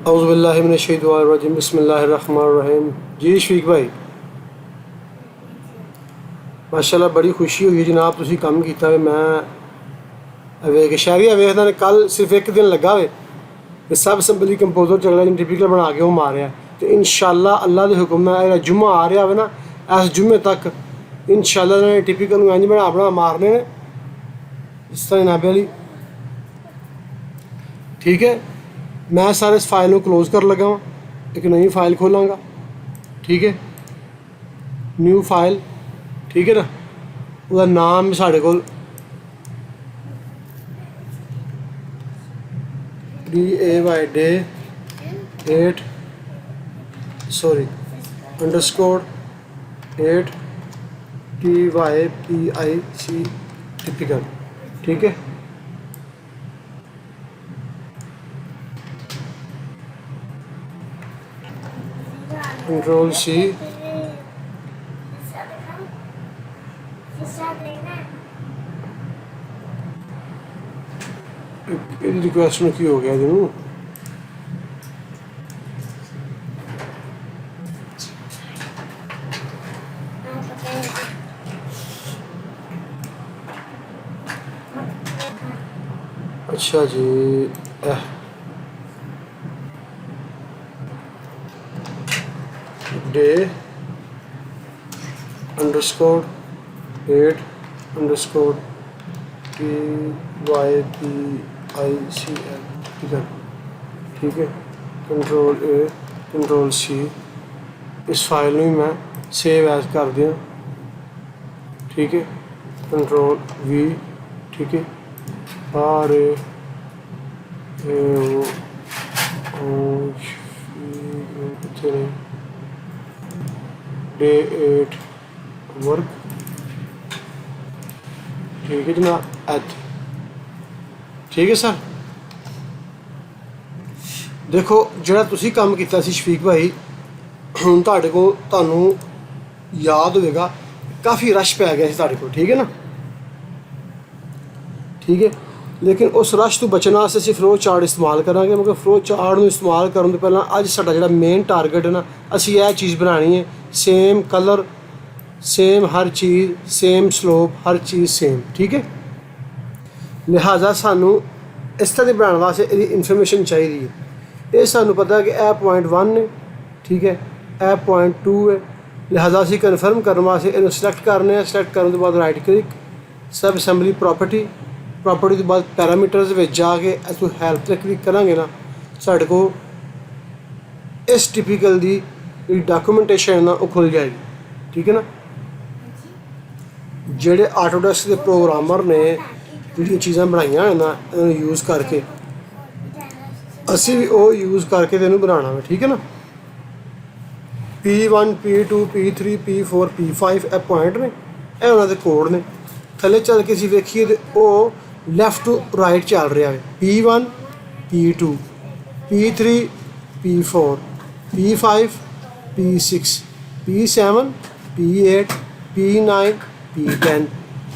औज़ुबिल्लाहि मिनश्शैतानिर्रजीम बिस्मिल्लाहिर्रहमानिर्रहीम। जी शफीक भाई माशाल्लाह बड़ी खुशी हुई जनाब, तुसी काम किया वे। मैं वे शहरिया वेखदा ने कल सिर्फ एक दिन लगा वे सब सिंपली कंपोजर चल रहा टिपिकल बना के वो मारिया। तो इंशाल्लाह अल्लाह के हुक्म है जुम्मा आ रहा है ना, इस जुम्मे तक इंशाल्लाह ने टिपिकल इंज बना मारने ने इस तरह जनाबे वाली। ठीक है, मैं सारे इस फाइल को क्लोज कर लगा वा, एक नई फाइल खोलांगा। ठीक है, न्यू फाइल। ठीक है ना, उसका नाम साढ़े को DAY day 8 _8 TYPIC टिपिकल। ठीक है, कंट्रोल C, रिक्वेस्ट में की हो गया जी। अच्छा जी, day _8 TYPICL। ठीक है, कंट्रोल A कंट्रोल C, इस फाइल में मैं सेव एज कर दिया। ठीक है, कंट्रोल V। ठीक है, day 8 वर्क। ठीक है जनाब, ठीक है सर। देखो जो तुसी काम किया शफीक भाई, हुण तुहाडे को तुहानू याद होगा काफ़ी रश पै गया तुहाडे को। ठीक है ना, ठीक है, लेकिन उस रश तो बचने वास्ते असीं फ्लो चार्ट इस्तेमाल करांगे। मगर फ्लो चार्ट में इस्तेमाल करने तो पहला अज साडा जिहड़ा मेन टारगेट है ना, असीं यह चीज़ बनानी है, सेम कलर सेम हर चीज़, सेम स्लोप हर चीज़ सेम। ठीक है, लिहाजा सानू इस तरह बनाने वास्ते इसकी इन्फॉर्मेशन चाहिए है। ये सानू पता है कि यह .1 है। ठीक है, यह .2 है। लिहाजा असीं कन्फर्म करने वास्ते इन्हू सिलेक्ट करने, सिलेक्ट करने तो बाद राइट क्लिक, सब असैम्बली प्रॉपर्टी तो बाद पैरामीटर्स में जाके असू हैल्प पर क्लिक करांगे ना, साढ़े को इस टिपिकल की जी डॉक्यूमेंटेशन है ना वो खुल जाएगी। ठीक है ना, जेडे ऑटोडेस्क के प्रोग्रामर ने जो चीज़ां बनाइया ना यूज़ करके असी भी वो यूज़ करके इन्हू बनाना है। ठीक है ना, P1 P2 P3 P4 P5 ए पॉइंट ने, ये उन्होंने कोड ने। थले चल के असीं वेखीए तो वो लैफ्ट टू राइट चल रहा है। P1 P2 P3 P4 P5 P6 P7 P8 P9 P10,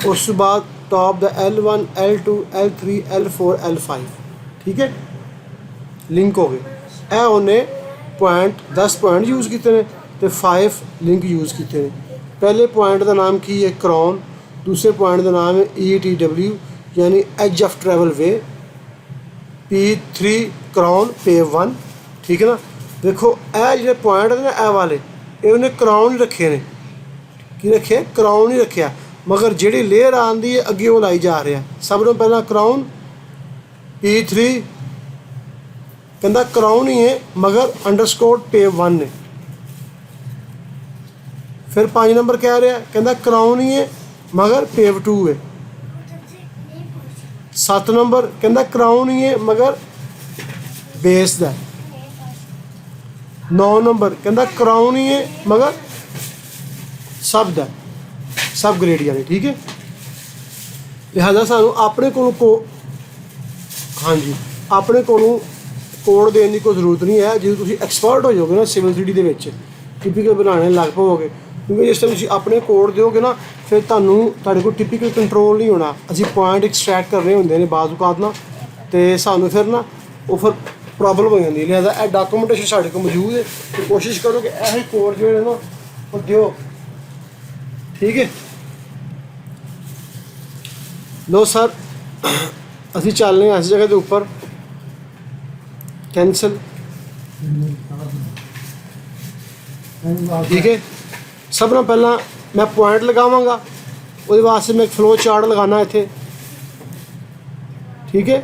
उस बाद top the L1 L2 L3 L4 L5। ठीक है, लिंक हो गए। ए उन्हें पॉइंट 10 पॉइंट यूज़ किए हैं तो 5 लिंक यूज़ किए हैं। पहले पॉइंट का नाम की है क्रॉन, दूसरे पॉइंट का नाम है ETW यानी edge of travel way. P3 crown pave 1। ठीक है ना, देखो ए जो पॉइंट ने ए वाले ये उन्हें क्रॉन ही रखे ने, कि रखे क्रॉन ही रखा, मगर जी लेयर आती है अगे वो लाई जा रहा है। सब तो पहला क्रॉन P3 कहता क्रॉन ही है मगर अंडरस्कोर पेव 1 ने। फिर 5 नंबर कह रहा है कहता क्रॉन ही है मगर पेव 2 है। 7 नंबर कहता क्रॉन ही है मगर बेस दा। 9 नंबर कहता क्रॉन ही है मगर सब दा, सब ग्रेड यानी। ठीक है, लिहाजा सानू अपने को हाँ जी अपने को कोड देने की कोई जरूरत नहीं है। जो तुम एक्सपर्ट हो जाओगे ना सिविल 3D के टिपिकल बनाने लग पाओगे, क्योंकि जिस टाइम अपने कोड दोगे ना फिर तुहाडे कोल टिपिकल कंट्रोल नहीं होना। असीं पॉइंट एक्सट्रैक्ट कर रहे होंगे ने बाज़ औकात ना, तो सानू फिर ना वो फिर प्रॉब्लम हो जाती है। लिहाजा यह डॉक्यूमेंटेशन साढ़े को मौजूद है, तो कोशिश करो कि यही कोड जो है ना वो दो। ठीक है, लो सर असी चलने इस जगह के उपर कैंसल। ठीक है, सब ना पहला मैं पॉइंट लगावांगा, उसके वास्ते मैं एक फ्लो चार्ट लगाना इत्थे। ठीक है,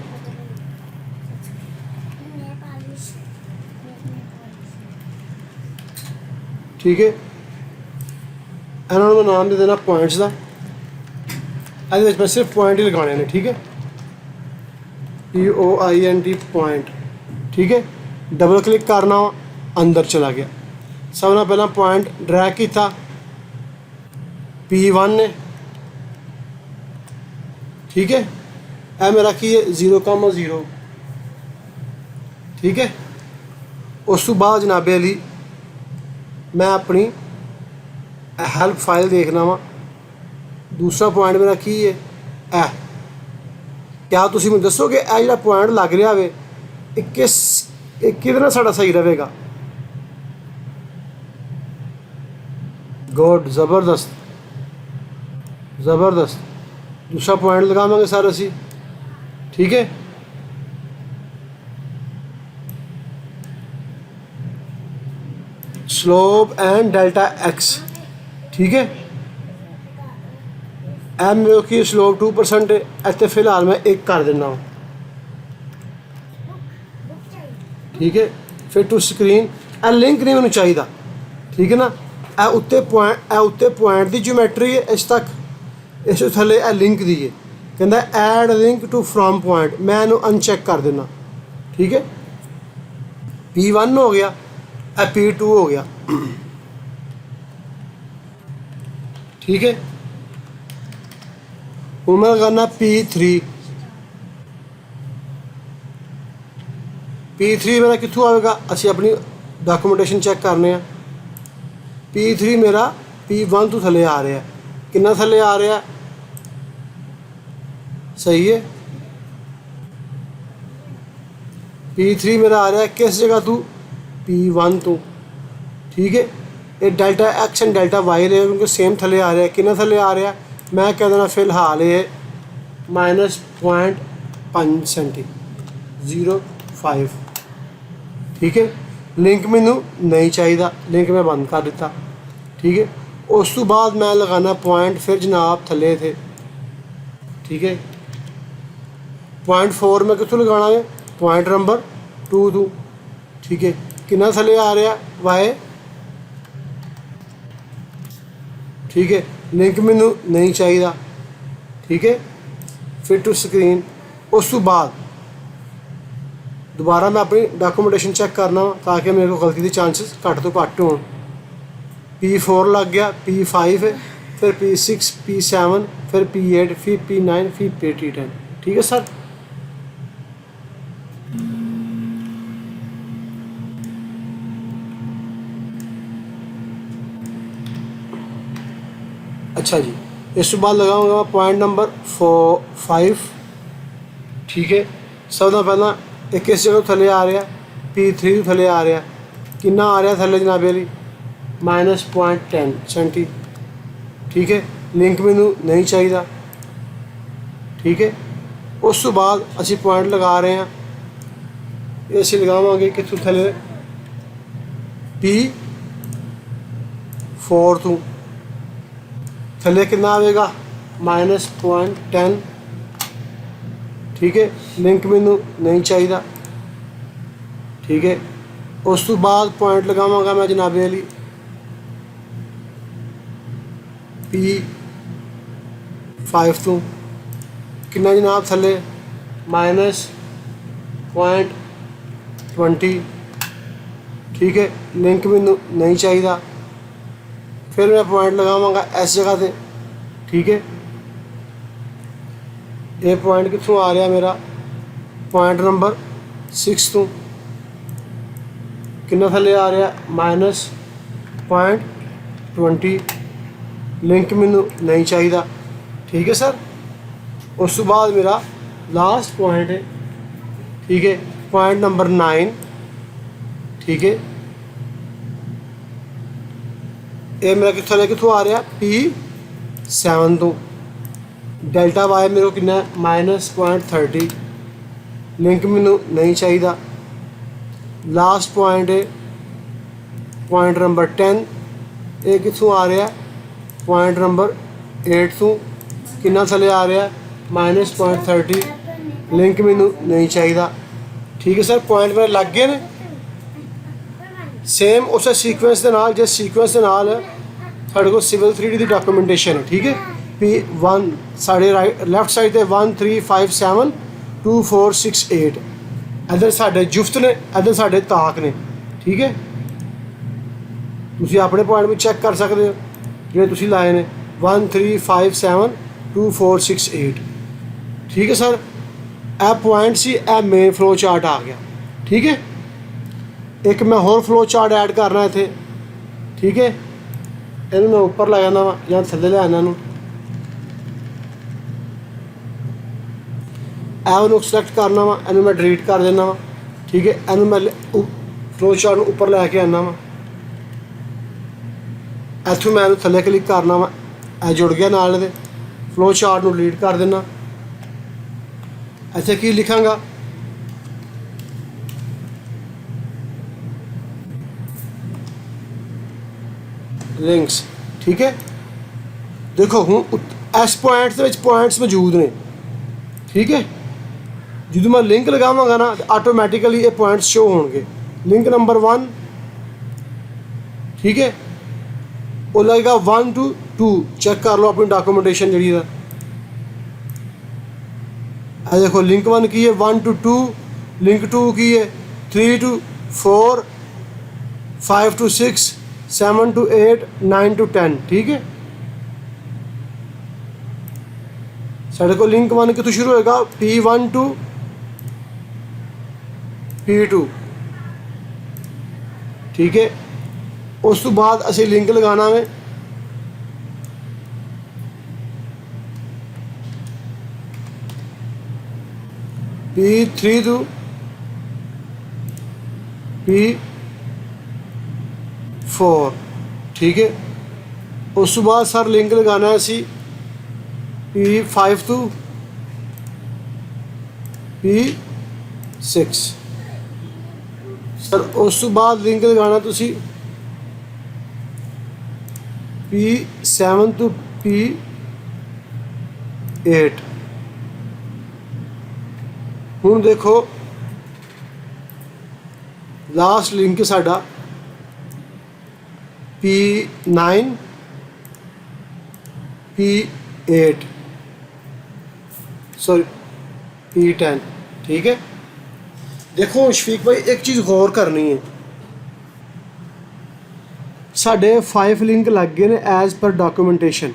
ठीक है, इन्होंने मैं नाम दे देना पॉइंट्स का। ये मैं सिर्फ पॉइंट ही लगाने ने। ठीक है, POINT पॉइंट। ठीक है, डबल क्लिक करना, अंदर चला गया। सब ना पहला पॉइंट ड्रैग किया P1 ने। ठीक है, यह मेरा की है 0,0। ठीक है, उस तो बाद जनाबे अली मैं अपनी हेल्प फाइल देखना वा। दूसरा पॉइंट मेरा की है ए। क्या तुम मैं दसोगे यह जो पॉइंट लग रहा है किस किधर साड़ा सही रहेगा? गुड, ज़बरदस्त ज़बरदस्त। दूसरा पॉइंट लगावेंगे सर असी। ठीक है, स्लोप एंड डेल्टा एक्स। ठीक है, एम मेरे की स्लोप 2% है, इतने फिलहाल मैं 1 कर देना हूँ। ठीक है, फिर टू स्क्रीन ए लिंक नहीं मैंने चाहिए। ठीक है ना, ए उत्ते पॉइंट की ज्योमेट्री है, इस तक इस थले ए लिंक दी है। कहता add link to from point, मैं इन्हू अनचेक कर देना। ठीक है, P1 हो गया, ए P2 हो गया। ठीक है, हूँ मैं करना P3 मेरा कितों आएगा? असी अपनी डॉक्यूमेंटेशन चेक करने। P3 मेरा P1 तो थले आ रहा है। कितना थले आ रहा है? सही है, P3 मेरा आ रहा है किस जगह तो? P1 तो। ठीक है, ये delta X and delta Y रहेगा क्योंकि सेम थले आ रहा है। कितना थले आ रहा है? मैं कह देना फिलहाल ये -0.5 सेंटी 0.5। ठीक है, लिंक मैनू नहीं चाहिए, लिंक मैं बंद कर दिता। ठीक है, उस तो बाद मैं लगाना पॉइंट, फिर जनाब थले थे। ठीक है, पॉइंट 4 में कितों लगाना है? पॉइंट नंबर 2 तो। ठीक है, कितना थले आ रहा? वाई। ठीक है, लिंक मैनू नहीं चाहिए। ठीक है, फिर टू स्क्रीन। उस तो बाद दोबारा मैं अपनी डॉक्यूमेंटेशन चेक करना ताकि मेरे को गलती के चांसेस घट तो घट हो। P4 लग गया, P5 है, फिर P6, P7, फिर P8, फिर P9, फिर P10। ठीक है सर, अच्छा जी। इस तो बाद लगाऊंगा पॉइंट नंबर 5। ठीक है, सब तो पहला एक किस जगह थले आ रहा? P3 थले आ रहा। कितना आ रहा थले जनाबे अली? -0.10 सेंटी। ठीक है, लिंक मैनू नहीं चाहिए। ठीक है, उस तो बाद असी पॉइंट लगा रहे हैं, ये असी लगावांगे कितों थले? P4 तो। थले कितना आएगा? -0.10। ठीक है, लिंक मैनू नहीं चाहिए। ठीक है, उस तो बाद पॉइंट लगावांगा मैं जनाबे अली P5 तो। कितना जनाब थले? -0.20। ठीक है, लिंक मैनू नहीं चाहिए। फिर मैं पॉइंट लगावांगा इस जगह से। ठीक है, ये पॉइंट कितों आ रहा मेरा? पॉइंट नंबर 6 तो। कितना थले आ रहा? -0.20। लिंक मैनू नहीं चाहिए। ठीक है सर, उस तो बाद मेरा लास्ट पॉइंट है। ठीक है, पॉइंट नंबर 9, ठीक है। ये मेरा कितों आ रहा P7 तो डेल्टा वाई मेरे को कितना -0.30, लिंक मैनू नहीं चाहिए। लास्ट पॉइंट है पॉइंट नंबर 10, ये कितों आ रहा पॉइंट नंबर 8 तो कितना थले आ रहा -0.30, लिंक मैनू नहीं चाहिए, ठीक है सर। पॉइंट मेरे लग गए ने सेम उस सीक्वेंस के नाल, जिस सीक्वेंस के नाल साढ़े को सिविल 3D की डॉक्यूमेंटेशन है, ठीक है। P1 साढ़े राइट लैफ्ट साइड से 1 3 5 7 2 4 6 8, इधर साढ़े जुफ्त ने, इधर साढ़े ताक ने, ठीक है। तुसी अपने पॉइंट में चेक कर सकते हो जो तुसी लाए ने 1 3 5 7 2 4 6 8, ठीक है सर। ए पॉइंट सी ए मेन फ्लो चार्ट आ गया, ठीक है। एक मैं होर फ्लो चार्ट ऐड करना इत्थे, ठीक है। इन्हूं मैं उपर लै जाना वा या थल्ले ले आना, एनू सिलेक्ट करना वा, इन्हूं मैं डिलीट कर देना वा, ठीक है। इन्हूं मैं फ्लो चार्ट नूं उपर लैके आना वा, इत्थों मैं इन्हूं थल्ले क्लिक करना वा, ए जुड़ गया नाल दे। फ्लो चार्ट नूं डिलीट कर देना। इत्थे की लिखांगा लिंक्स, ठीक है। देखो हूँ इस पॉइंट्स के पॉइंट्स मौजूद ने, ठीक है। जो मैं लिंक लगावांगा ना आटोमैटिकली ये पॉइंट्स शो होंगे। लिंक नंबर 1, ठीक है, वो लगेगा 1 to 2, चेक कर लो अपनी डॉक्यूमेंटेशन जी। देखो लिंक 1 की है 1 to 2, लिंक 2 की है 3 to 4 5 to 6 7 to 8 9 to 10, ठीक है। साढ़े को लिंक 1 कितों शुरू होएगा P1 to P2, ठीक है। उस तो बाद असी लिंक लगाना है P3 to P4, ठीक है। उस तो बाद सर लिंक लगाना है असी P5 to P6, सर उस तो बाद लिंक लगाना तुसी P7 to P8। हुण देखो लास्ट लिंक साडा P9 P8 सॉरी P10, ठीक है। देखो शफीक भाई एक चीज़ गौर करनी है, साढ़े 5 लिंक लग गए ने एज पर डॉक्यूमेंटेशन,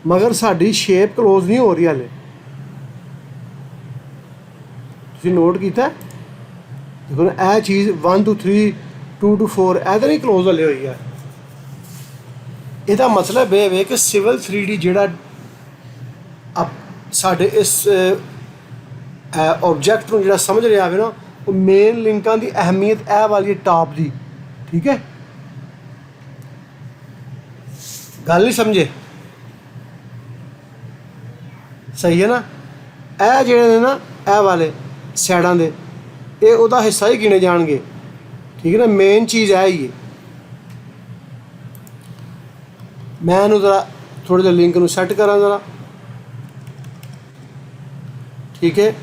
मगर साड़ी शेप क्लोज नहीं हो रही हाले। तुसीं नोट किया देखो ना, यह चीज़ 1 to 3 2 to 4 ऐ तो नहीं क्लोज हाले हुई है। इसका मतलब ये है कि सिविल 3D जिहड़ा अब साढ़े इस ऑब्जेक्ट नूं जिहड़ा समझ रहा है ना, वो मेन लिंकां की अहमियत ए वाली टॉप की, ठीक है। गल नहीं समझे, सही है ना। ए जिहड़े ने ना ए वाले साइडां दे ये उहदा हिस्सा ही गिने जाणगे, ठीक है ना। मेन चीज़ है ही है। मैं इहनूं जरा थोड़े जिहे लिंक नूं सैट करा जरा, ठीक है।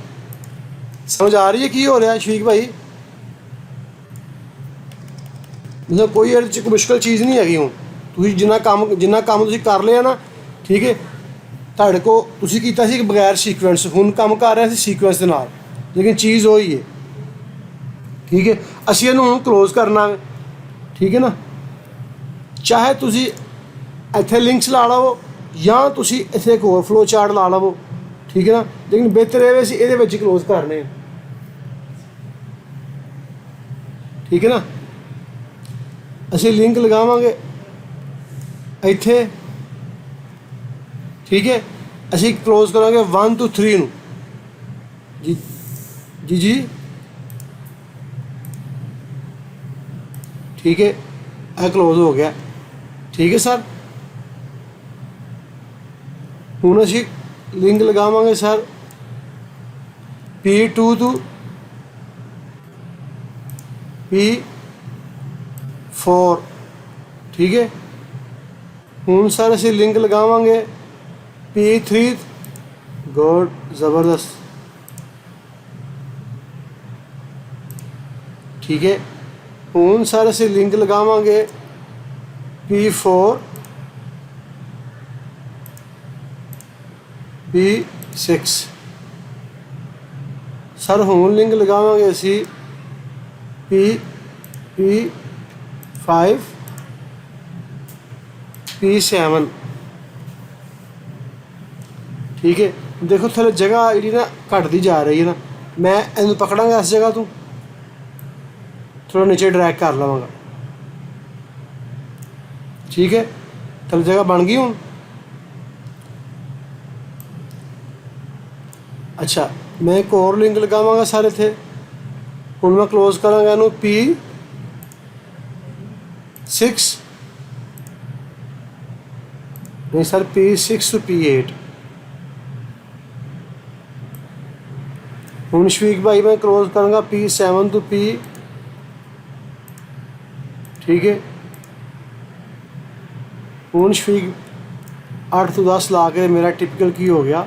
समझ आ रही है की हो रहा है शफीक भाई? मतलब कोई ये मुश्किल चीज़ नहीं हैगी। हूँ तुसीं जिन्ना काम तुसीं कर लिया ना, ठीक है। तुहाडे को तुसीं कीता सी बगैर सीक्वेंस, हुण काम कर रहे सी सीक्वेंस दे नाल, लेकिन चीज़ वही है, ठीक है। असीं इहनूं क्लोज करना, ठीक है ना। चाहे तुसीं इत्थे लिंक्स ला लवो या तुसीं इत्थे एक होर फ्लो चार्ट ला लवो, ठीक है ना। लेकिन बेहतर ये असीं इहदे विच क्लोज करने, ठीक है ना। असीं लिंक लगावांगे इत्थे, ठीक है। असीं क्लोज करांगे 1 to 3 नूं, जी जी जी ठीक है, यह क्लोज हो गया। ठीक है सर, हुण असीं link लगावांगे sir P2 to P4। ठीक है, हुण सर असीं लिंक लगावांगे P3। गुड, ज़बरदस्त। ठीक है, हुण सर असीं लिंक लगावांगे P4 P6। सर हुण लिंक लगावांगे असीं P5 P7। ठीक है, देखो थोड़ी जगह जी ना घटती जा रही है ना, मैं इनू पकड़ांगा इस जगह तो थोड़ा नीचे ड्रैग कर लवांगा। ठीक है, थोड़ी जगह बन गई हूँ। अच्छा, मैं एक और लिंक लगावांगा सारे थे। हुण मैं क्लोज करांगा इनू P6 नहीं सर, P6 to P8। हुण शफीक भाई मैं क्लोज करूँगा P7 to P। ठीक है, हुण शफीक 8 to 10 ला के मेरा टिपिकल की हो गया।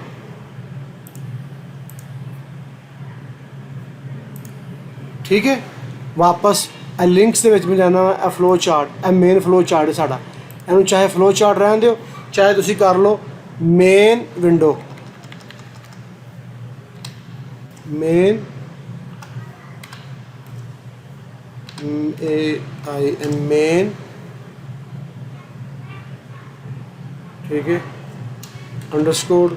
ठीक है, वापस लिंक्स के मैं जाना वा flow chart, main flow chart है साडा। इनू चाहे फ्लो चार्ट रहन दो, चाहे तुसी कर लो मेन विंडो, मेन मेन। ठीक है, _WINDOW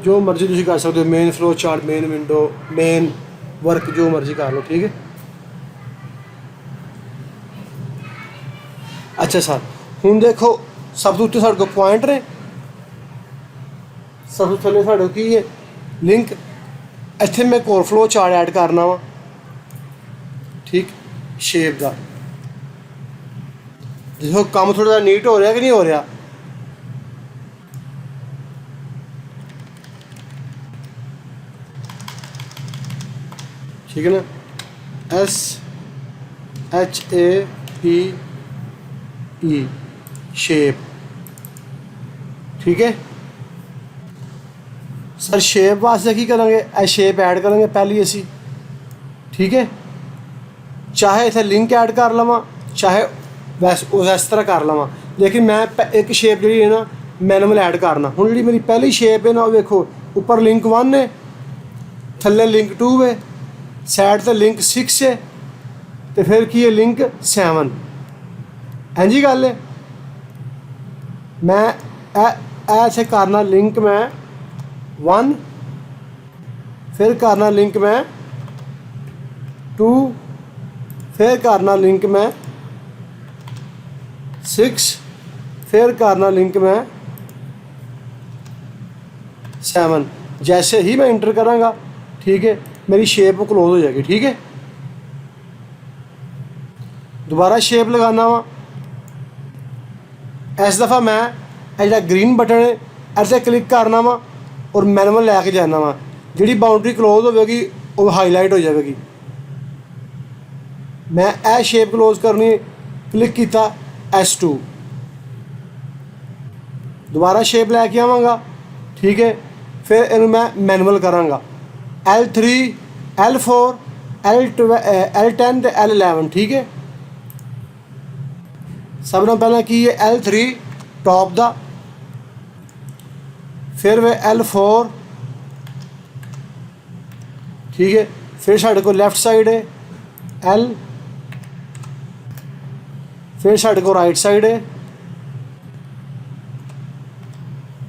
जो मर्जी तुसी कर सकते हो। Main flow chart, main window, main work, जो मर्जी कर लो। ठीक है, अच्छा सर हुण देखो सब तो उत्ते साडे कोल पॉइंट ने, सब तो थल्ले साडे की है लिंक। इत्थे मैं एक होर फ्लो चार्ट ऐड करना वा। ठीक, शेप का देखो काम थोड़ा नीट हो रहा कि नहीं हो रहा। ठीक है ना, SHAPE शेप। ठीक है सर, शेप वास्ते की करेंगे, ए शेप ऐड करेंगे पहली असी। ठीक है, चाहे इत्थे लिंक ऐड कर लवां, चाहे इस तरह कर लवां, लेकिन मैं एक शेप जी है ना मैनुअल ऐड करना। हुण जी मेरी पहली शेप है ना, देखो ऊपर लिंक 1 है, थल्ले लिंक 2 है, साइड से लिंक 6 है, तो फिर की है लिंक 7। इंजी गल है, मैं ऐसे करना लिंक मैं 1, फिर करना लिंक मैं 2, फिर करना लिंक मैं 6, फिर करना लिंक मैं 7। जैसे ही मैं इंटर करांगा, ठीक है, मेरी शेप क्लोज हो जाएगी। ठीक है, दोबारा शेप लगाना वा। इस दफ़ा मैं जो ग्रीन बटन है ऐसे क्लिक करना वा और मैनुअल लैके जाना वा। जी बाउंड्री क्लोज होगी वो हाईलाइट हो जाएगी। मैं ए शेप क्लोज करनी, क्लिक किया S2, दोबारा शेप लैके आवांगा। ठीक है, फिर इन्हू मैं मैनुअल करांगा L3, L4, L10 तो L11। ठीक है, सब ना पहला की है L3 टॉप दा, फिर वे L4। ठीक है, फिर साढ़े को लैफ्ट साइड है L, फिर साढ़े को राइट साइड है।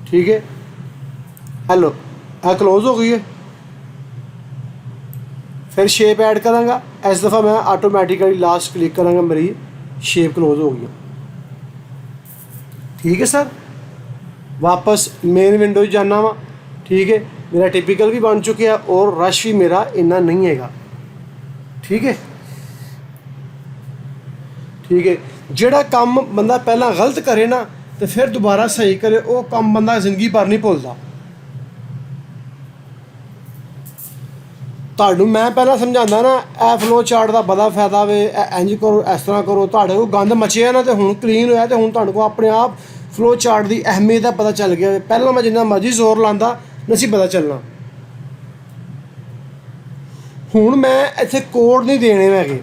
ठीक है, हेलो क्लोज हो गई है। फिर शेप ऐड करांगा, इस दफ़ा मैं ऑटोमैटिकली लास्ट क्लिक करांगा, मेरी शेप क्लोज हो गई। ठीक है सर, वापस मेन विंडो जाना वा। ठीक है, मेरा टिपिकल भी बन चुके हैं और रश भी मेरा इन्ना नहीं हैगा। ठीक है, ठीक है। ਜਿਹੜਾ ਕੰਮ ਬੰਦਾ ਪਹਿਲਾਂ ਗਲਤ ਕਰੇ ਨਾ ਤੇ ਫਿਰ ਦੁਬਾਰਾ ਸਹੀ ਕਰੇ, ਉਹ ਕੰਮ ਬੰਦਾ ਜ਼ਿੰਦਗੀ ਭਰ ਨਹੀਂ ਭੁੱਲਦਾ। ਤੁਹਾਨੂੰ ਮੈਂ ਪਹਿਲਾਂ ਸਮਝਾਉਂਦਾ ਨਾ, ਇਹ ਫਲੋ ਚਾਰਟ ਦਾ ਬੜਾ ਫਾਇਦਾ ਵੇ, ਇੰਝ ਕਰੋ, ਇਸ ਤਰ੍ਹਾਂ ਕਰੋ। ਤੁਹਾਡੇ ਕੋਲ ਗੰਦ ਮਚਿਆ ਨਾ ਤੇ ਹੁਣ ਕਲੀਨ ਹੋਇਆ ਤੇ ਹੁਣ ਤੁਹਾਨੂੰ ਕੋਲ ਆਪਣੇ ਆਪ ਫਲੋ ਚਾਰਟ ਦੀ ਅਹਿਮੀਅਤ ਦਾ ਪਤਾ ਚੱਲ ਗਿਆ। ਪਹਿਲਾਂ ਮੈਂ ਜਿੰਨਾ ਮਰਜ਼ੀ ਜ਼ੋਰ ਲਾਉਂਦਾ ਨਹੀਂ ਸੀ ਪਤਾ ਚੱਲਣਾ। ਹੁਣ ਮੈਂ ਇੱਥੇ ਕੋਡ ਨਹੀਂ ਦੇਣੇ ਹੈਗੇ,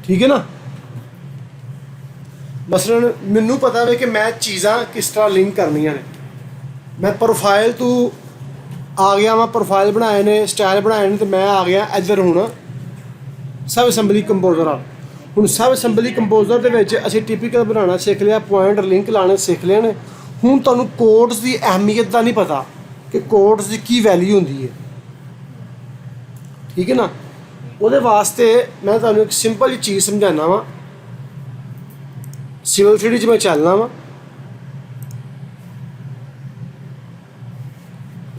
ਠੀਕ ਹੈ ਨਾ। ਮਸਲਨ ਮੈਨੂੰ ਪਤਾ ਵੇ ਕਿ ਮੈਂ ਚੀਜ਼ਾਂ ਕਿਸ ਤਰ੍ਹਾਂ ਲਿੰਕ ਕਰਨੀਆਂ ਨੇ। ਮੈਂ ਪ੍ਰੋਫਾਈਲ ਤੋਂ ਆ ਗਿਆ ਵਾਂ, ਪ੍ਰੋਫਾਈਲ ਬਣਾਏ ਨੇ, ਸਟਾਈਲ ਬਣਾਏ ਨੇ, ਤੇ ਮੈਂ ਆ ਗਿਆ ਇੱਧਰ ਹੁਣ ਸਬ ਅਸੈਂਬਲੀ ਕੰਪੋਜ਼ਰ ਆ। ਹੁਣ ਸਬ ਅਸੈਂਬਲੀ ਕੰਪੋਜ਼ਰ ਦੇ ਵਿੱਚ ਅਸੀਂ ਟਿਪੀਕਲ ਬਣਾਉਣਾ ਸਿੱਖ ਲਿਆ, ਪੁਆਇੰਟ ਲਿੰਕ ਲਾਣੇ ਸਿੱਖ ਲਏ ਨੇ। ਹੁਣ ਤੁਹਾਨੂੰ ਕੋਡਸ ਦੀ ਅਹਿਮੀਅਤ ਦਾ ਨਹੀਂ ਪਤਾ ਕਿ ਕੋਡਸ ਦੀ ਕੀ ਵੈਲਿਊ ਹੁੰਦੀ ਹੈ, ਠੀਕ ਹੈ ਨਾ। ਉਹਦੇ ਵਾਸਤੇ ਮੈਂ ਤੁਹਾਨੂੰ ਇੱਕ ਸਿੰਪਲ ਜਿਹੀ ਚੀਜ਼ ਸਮਝਾਉਣਾ ਵਾ। ਸਿਵਲ 3D 'ਚ ਮੈਂ ਚੱਲਣਾ ਵਾ।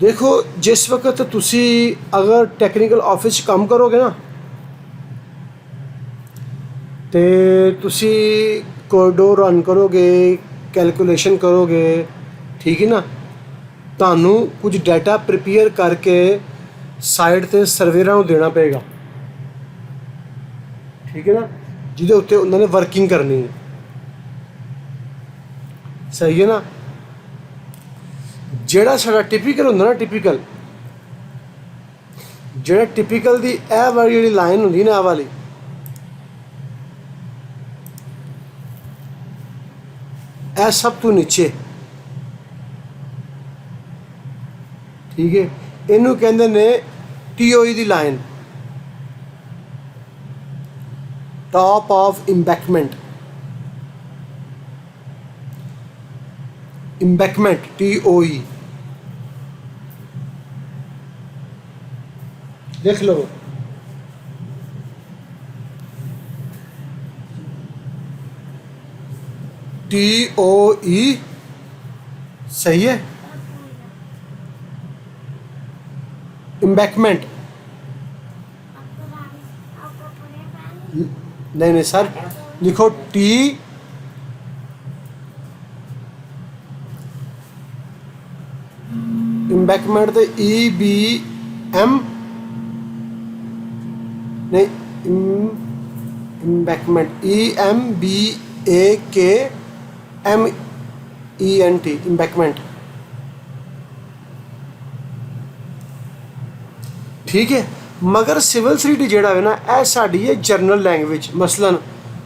ਦੇਖੋ, ਜਿਸ ਵਕਤ ਤੁਸੀਂ ਅਗਰ ਟੈਕਨੀਕਲ ਆਫਿਸ 'ਚ ਕੰਮ ਕਰੋਗੇ ਨਾ ਤੇ ਤੁਸੀਂ ਕੋਡੋ ਰਨ ਕਰੋਗੇ, ਕੈਲਕੂਲੇਸ਼ਨ ਕਰੋਗੇ, ਠੀਕ ਹੈ ਨਾ। ਤੁਹਾਨੂੰ ਕੁਝ ਡਾਟਾ ਪ੍ਰੀਪੇਅਰ ਕਰਕੇ ਸਾਈਟ 'ਤੇ ਸਰਵੇਅਰਾਂ ਨੂੰ ਦੇਣਾ ਪਏਗਾ, ਠੀਕ ਹੈ ਨਾ, ਜਿਹਦੇ ਉੱਤੇ ਉਹਨਾਂ ਨੇ ਵਰਕਿੰਗ ਕਰਨੀ ਹੈ। ਸਹੀ ਹੈ ਨਾ। ਜਿਹੜਾ ਸਾਡਾ ਟਿਪੀਕਲ ਹੁੰਦਾ ਨਾ, ਟਿਪੀਕਲ ਜਿਹੜਾ ਟਿਪੀਕਲ ਦੀ ਇਹ ਵਾਲੀ ਜਿਹੜੀ ਲਾਈਨ ਹੁੰਦੀ ਨਾ, ਇਹ ਵਾਲੀ, ਇਹ ਸਭ ਤੋਂ ਨੀਚੇ, ਠੀਕ ਹੈ, ਇਹਨੂੰ ਕਹਿੰਦੇ ਨੇ TOE ਦੀ line, top of embankment. embankment TOE देख लो। TOE सही है। embankment नहीं सर, लिखो T इंबैकमेंट तो EBM नहीं, इंबैकमेंट EMBAKMENT इंबैकमेंट, ठीक है। मगर सिविल 3D जेड़ा है ना, यह साड़ी है जरनल लैंग्वेज। मसलन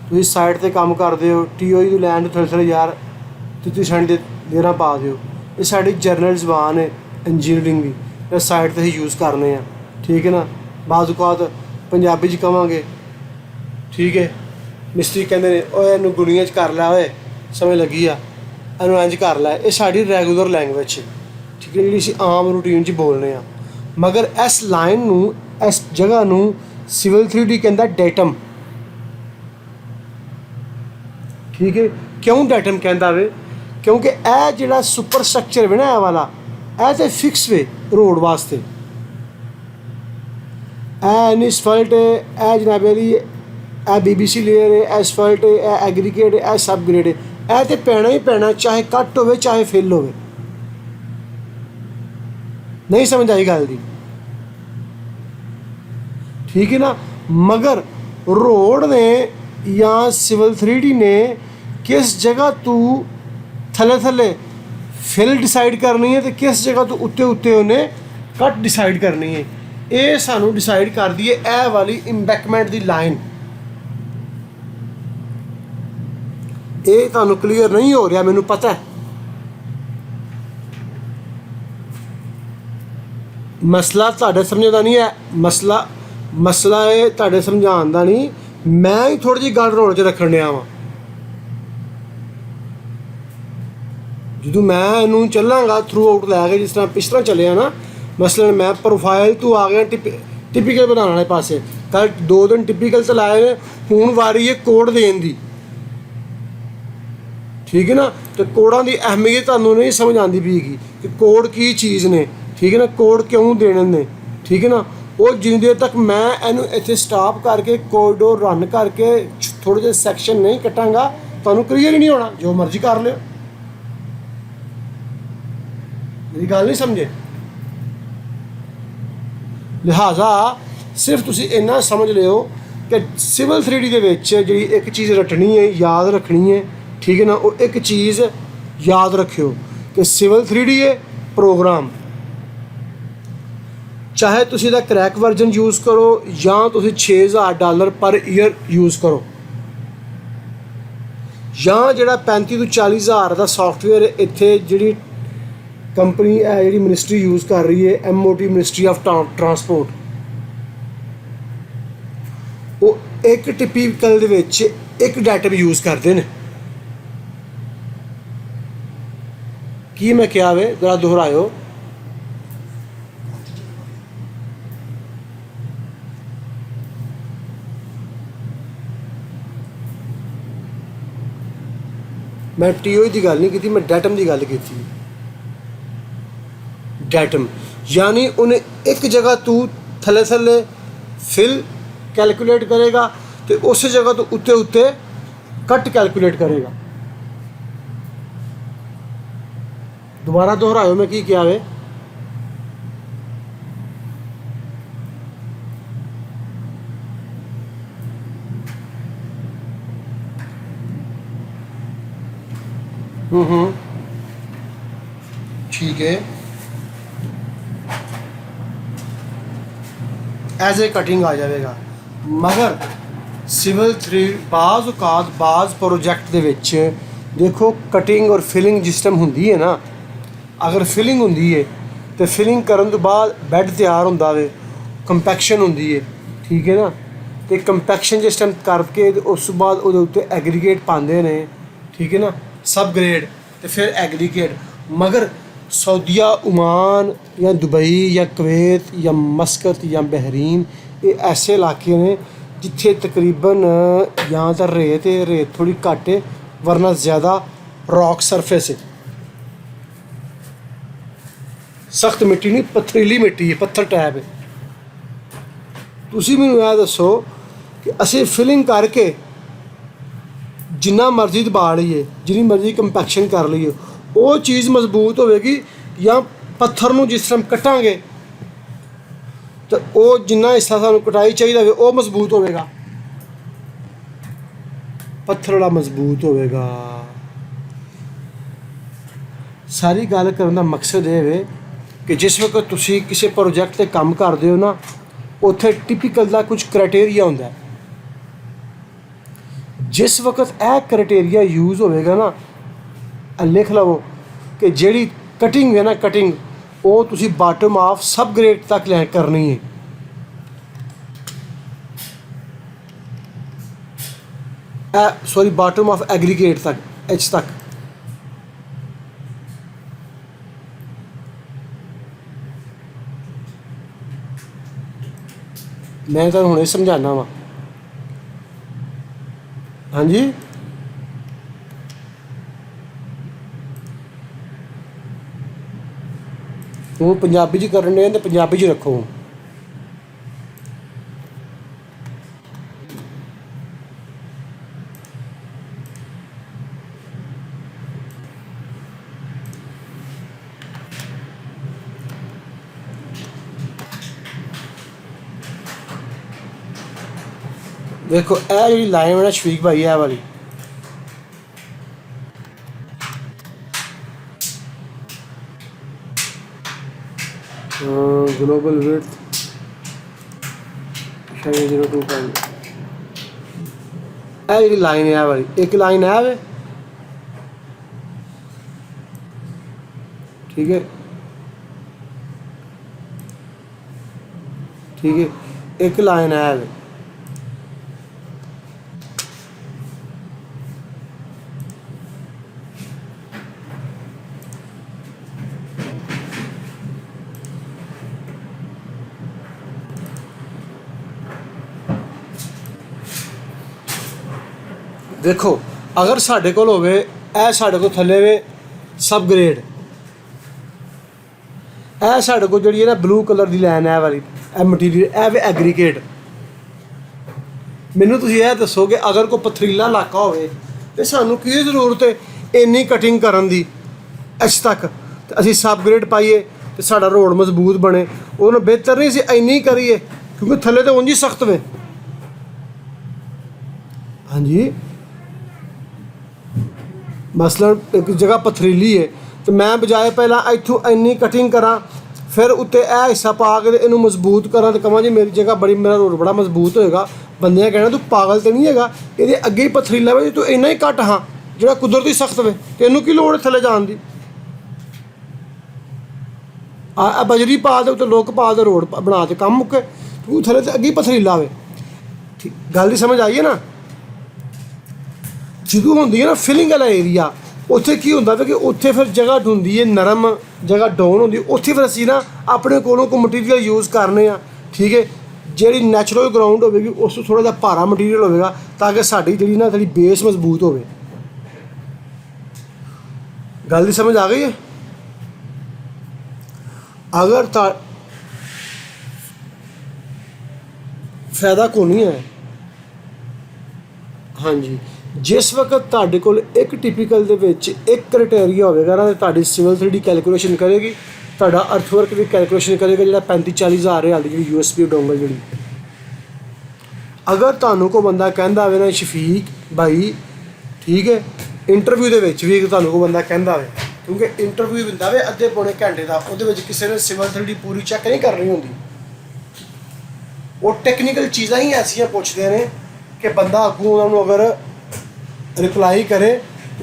तुम साइड पर काम करते हो, TOE की लैंड थोड़े थोड़े यार तुम साइड देना पा दो, ये साड़ी जरनल जबान है इंजीनियरिंग की, इस साइड ते ही यूज़ करने हैं, ठीक है ना। बाद पंजाबी च कहांगे, ठीक है, मिस्त्री कहते हैं ओए इनू गुणियां च कर लै, ओए समझ लगी आ, इनू इंज कर लै। ये साड़ी रैगूलर लैंग्वेज है, ठीक है, जी आम रूटीन च बोलने आ। मगर इस लाइन नू, इस जगह नू सिविल 3D कहता डेटम, ठीक है। क्यों डेटम कहता वे? क्योंकि यह जो सुपर स्ट्रक्चर है ना, यह वाला ਇਹ तो फिक्स वे रोड वास्ते, एसफल्ट है, यह जनाब यह BBC लेयर है, एसफल्ट है, यह एग्रीगेट है, यह सब ग्रेड है, यह तो पैना ही पैना, चाहे कट हो चाहे फिल हो। नहीं समझ आई गल दी, ठीक है ना। मगर रोड ने या सिविल 3D ने किस जगह तू थले थले फिल डिसाइड करनी है तो किस जगह तो उत्ते उत्ते उन्हें कट डिसाइड करनी है, ये सानू डिसाइड कर दी है यह वाली इंबैकमेंट की लाइन। ये तुहानू क्लीयर नहीं हो रहा, मैनू पता है। मसला तुहाडे समझण दा नहीं है, मसला है तुहाडे समझाउण दा नहीं। मैं ही थोड़ी जी गल रोड च रखण डिया वां। जो मैं इनू चलांगा थ्रू आउट लैके, जिस तरह पिछला चलिया ना, मसलन मैं प्रोफाइल तो आ गया टिपिकल बनाने वाले पासे, कल 2 दिन टिपिकल चलाए ने, हुण वारी है कोड देन दी, ठीक है ना। तो कोडां की अहमियत तुहानू नहीं समझ आती पीगी कि कोड की चीज़ ने, ठीक है ना। कोड क्यों देने ने, ठीक है ना। वो जिन्नी देर तक मैं इनू इत्थे स्टॉप करके कोडोर रन करके थोड़े जे सैक्शन नहीं कटांगा तुहानू क्लीयर ही नहीं होना। जो मर्जी कर लियो, मेरी गल नहीं समझे। लिहाजा सिर्फ तुसी इन्ना समझ लियो कि सिविल 3D ਦੇ ਵਿੱਚ ਜਿਹੜੀ ਇੱਕ ਚੀਜ਼ ਰਟਣੀ ਹੈ, याद रखनी है, ठीक है ना। वो एक चीज़ याद रखियो कि सिविल 3D है प्रोग्राम, चाहे तुसी ਇਹਦਾ क्रैक वर्जन यूज़ करो या तुसी $6000 पर ईयर यूज़ करो, या ਜਿਹੜਾ 35 ਤੋਂ 40 ਹਜ਼ਾਰ ਦਾ सॉफ्टवेयर ਇੱਥੇ ਜਿਹੜੀ कंपनी है, ਜਿਹੜੀ मिनिस्ट्री यूज़ कर रही है, MOT मिनिस्ट्री ऑफ ट्रांसपोर्ट, वो एक टिपिकल ਦੇ ਵਿੱਚ ਇੱਕ ਡਾਟਾ ਵੀ यूज़ करते हैं। की मैं क्या वे जरा दोहरायो। मैं TOE की गल नहीं की, मैं डैटम की गल की। डैटम यानी उन्हें एक जगह तू थले थले फिल कैलकुलेट करेगा तो उस जगह तो उत्ते उत्ते कट कैलकुलेट करेगा। दोबारा दोहराओ मैं की क्या वे। ठीक है, एज ए कटिंग आ जाएगा। मगर सिविल 3 बाज़ औकात बाज़ प्रोजेक्ट दे विच देखो कटिंग और फिलिंग जिस टाइम होंदी है ना, अगर फिलिंग होंदी है तो फिलिंग करन तो बाद बैड तैयार होंदा वे, कंपैक्शन होंदी है, ठीक है ना। तो कंपैक्शन जिस टाइम करके उस बाद उहदे उत्ते एग्रीगेट पाते हैं, ठीक है ना, सब ग्रेड तो फिर एग्रीगेट। मगर सऊदीया, ओमान या दुबई या कुवैत या मस्कत या बहरीन, ये ऐसे इलाके ने जिथे तकरीबन या तो रेत थोड़ी घट है वरना ज़्यादा रॉक सरफेस है, सख्त मिट्टी नहीं, पथरीली मिट्टी है, पत्थर टैप है। तुसी मैनूं यह दसो कि असीं फिलिंग करके जिन्ना मर्जी दबा लीए, जिन्नी मर्जी कंपैक्शन कर लीए, वो चीज़ मजबूत होगी, या पत्थर नूं जिस टाइम कटांगे तो वो जिन्ना हिस्सा सानूं कटाई चाहिए वो मजबूत होगा, पत्थर वाला मजबूत होगा। सारी गल करने का मकसद ये है कि जिस वक्त तुसी किसी प्रोजेक्ट से काम करते हो ना, उत्थे टिपिकल का कुछ क्राइटेरिया होंदा है। जिस वक्त यह क्राइटेरिया यूज़ होगा ना, लिख लवो कि जिहड़ी कटिंग है ना, कटिंग वो तुसी बाटम ऑफ सब ग्रेड तक ले करनी है। सॉरी, बाटम ऑफ एग्रीगेट तक, H तक। मैं तो हुणे समझाना वा। हाँ जी, वो पंजाबी च करन डे तो पंजाबी च रखो। देखो यह जी लाइन है ना शफीक भाई, है वाली ग्लोबल विड्थ 0.2। यह जी लाइन है वाली, एक लाइन है वे, ठीक है, ठीक है, एक लाइन है वे। देखो अगर साढ़े कोल होवे, ए साढ़े को थले वे सब ग्रेड, ਇਹ ਸਾਡੇ ਕੋਲ ਜਿਹੜੀ ਹੈ ਨਾ ਬਲੂ ਕਲਰ ਦੀ ਲਾਈਨ ਹੈ ਵਾਲੀ, ਇਹ ਮਟੀਰੀਅਲ ਇਹ ਵੀ ਐਗਰੀਗੇਟ। ਮੈਨੂੰ ਤੁਸੀਂ ਇਹ ਦੱਸੋ ਕਿ ਅਗਰ ਕੋਈ ਪਥਰੀਲਾ ਇਲਾਕਾ ਹੋਵੇ ਤੇ ਸਾਨੂੰ ਕੀ ਜ਼ਰੂਰਤ ਹੈ ਇੰਨੀ ਕਟਿੰਗ ਕਰਨ ਦੀ ਇਸ ਤੱਕ, ਤੇ ਅਸੀਂ ਸਬ ਗ੍ਰੇਡ ਪਾਈਏ ਤੇ ਸਾਡਾ ਰੋਡ ਮਜ਼ਬੂਤ ਬਣੇ। ਉਹਨੂੰ ਬਿਹਤਰ ਨਹੀਂ ਸੀ ਇੰਨੀ ਕਰੀਏ, ਕਿਉਂਕਿ ਥੱਲੇ ਤਾਂ ਉਂਝ ਹੀ ਸਖਤ ਵੇ। ਹਾਂਜੀ, ਮਸਲਨ ਇੱਕ ਜਗ੍ਹਾ ਪਥਰੀਲੀ ਹੈ ਤੇ ਮੈਂ ਬਜਾਏ ਪਹਿਲਾਂ ਇੱਥੋਂ ਇੰਨੀ ਕਟਿੰਗ ਕਰਾਂ, ਫਿਰ ਉੱਤੇ ਇਹ ਹਿੱਸਾ ਪਾ ਕੇ ਇਹਨੂੰ ਮਜ਼ਬੂਤ ਕਰਾਂ ਤੇ ਕਹਾਂ ਜੀ ਮੇਰੀ ਜਗ੍ਹਾ ਬੜੀ, ਮੇਰਾ ਰੋਡ ਬੜਾ ਮਜ਼ਬੂਤ ਹੋਏਗਾ, ਬੰਦੇ ਨੇ ਕਹਿਣਾ ਤੂੰ ਪਾਗਲ ਤੇ ਨਹੀਂ ਹੈਗਾ, ਇਹਦੇ ਅੱਗੇ ਹੀ ਪਥਰੀਲਾ ਵੇ, ਤੂੰ ਇੰਨਾ ਹੀ ਘੱਟ ਹਾਂ ਜਿਹੜਾ ਕੁਦਰਤੀ ਸਖਤ ਵੇ, ਤੈਨੂੰ ਕੀ ਲੋੜ ਹੈ ਥੱਲੇ ਜਾਣ ਦੀ। ਆ ਬਜਰੀ ਪਾ ਦੇ ਉੱਤੇ, ਲੋਕ ਪਾ ਦੇ, ਰੋਡ ਬਣਾ ਕੇ ਕੰਮ ਮੁੱਕੇ, ਤੂੰ ਥੱਲੇ ਤੇ ਅੱਗੇ ਹੀ ਪਥਰੀਲਾ ਵੇ। ਠੀਕ ਗੱਲ ਦੀ ਸਮਝ ਆਈ ਹੈ ਨਾ। ਜਦੋਂ ਹੁੰਦੀ ਹੈ ਨਾ ਫਿਲਿੰਗ ਵਾਲਾ ਏਰੀਆ, ਉੱਥੇ ਕੀ ਹੁੰਦਾ ਵਾ ਕਿ ਉੱਥੇ ਫਿਰ ਜਗ੍ਹਾ ਢੂੰਦੀ ਹੈ ਨਰਮ, ਜਗ੍ਹਾ ਡਾਊਨ ਹੁੰਦੀ, ਉੱਥੇ ਫਿਰ ਅਸੀਂ ਨਾ ਆਪਣੇ ਕੋਲੋਂ ਕੋਈ ਮਟੀਰੀਅਲ ਯੂਜ਼ ਕਰਨੇ ਆ। ਠੀਕ ਹੈ, ਜਿਹੜੀ ਨੈਚੁਰਲ ਗਰਾਊਂਡ ਹੋਵੇਗੀ ਉਸ ਤੋਂ ਥੋੜ੍ਹਾ ਜਿਹਾ ਭਾਰਾ ਮਟੀਰੀਅਲ ਹੋਵੇਗਾ ਤਾਂ ਕਿ ਸਾਡੀ ਜਿਹੜੀ ਨਾ ਥੋੜੀ ਬੇਸ ਮਜ਼ਬੂਤ ਹੋਵੇ। ਗੱਲ ਦੀ ਸਮਝ ਆ ਗਈ ਹੈ। ਅਗਰ ਤਾਂ ਫਾਇਦਾ ਕੋਈ ਨਹੀਂ ਹੈ। ਹਾਂਜੀ, ਜਿਸ ਵਕਤ ਤੁਹਾਡੇ ਕੋਲ ਇੱਕ ਟਿਪੀਕਲ ਦੇ ਵਿੱਚ ਇੱਕ ਕ੍ਰਾਈਟੇਰੀਆ ਹੋਵੇਗਾ ਨਾ, ਤੁਹਾਡੀ ਸਿਵਲ 3D ਕੈਲਕੂਲੇਸ਼ਨ ਕਰੇਗੀ, ਤੁਹਾਡਾ ਅਰਥਵਰਕ ਦੀ ਕੈਲਕੂਲੇਸ਼ਨ ਕਰੇਗਾ, ਜਿਹੜਾ 35-40 ਹਜ਼ਾਰ ਰਿਆਲ ਦੀ ਜਿਹੜੀ USB ਡੋਂਗਲ ਜਿਹੜੀ। ਅਗਰ ਤੁਹਾਨੂੰ ਕੋਈ ਬੰਦਾ ਕਹਿੰਦਾ ਹੋਵੇ ਨਾ ਸ਼ਫੀਕ ਭਾਈ, ਠੀਕ ਹੈ, ਇੰਟਰਵਿਊ ਦੇ ਵਿੱਚ ਵੀ ਤੁਹਾਨੂੰ ਕੋਈ ਬੰਦਾ ਕਹਿੰਦਾ ਹੋਵੇ, ਕਿਉਂਕਿ ਇੰਟਰਵਿਊ ਹੁੰਦਾ ਵੇ ਅੱਧੇ ਪੌਣੇ ਘੰਟੇ ਦਾ, ਉਹਦੇ ਵਿੱਚ ਕਿਸੇ ਨੇ ਸਿਵਲ 3D ਪੂਰੀ ਚੈੱਕ ਨਹੀਂ ਕਰਨੀ ਹੁੰਦੀ। ਉਹ ਟੈਕਨੀਕਲ ਚੀਜ਼ਾਂ ਹੀ ਐਸੀਆਂ ਪੁੱਛਦੇ ਨੇ ਕਿ ਬੰਦਾ ਅੱਗੋਂ ਉਹਨਾਂ ਨੂੰ ਅਗਰ ਰਿਪਲਾਈ ਕਰੇ,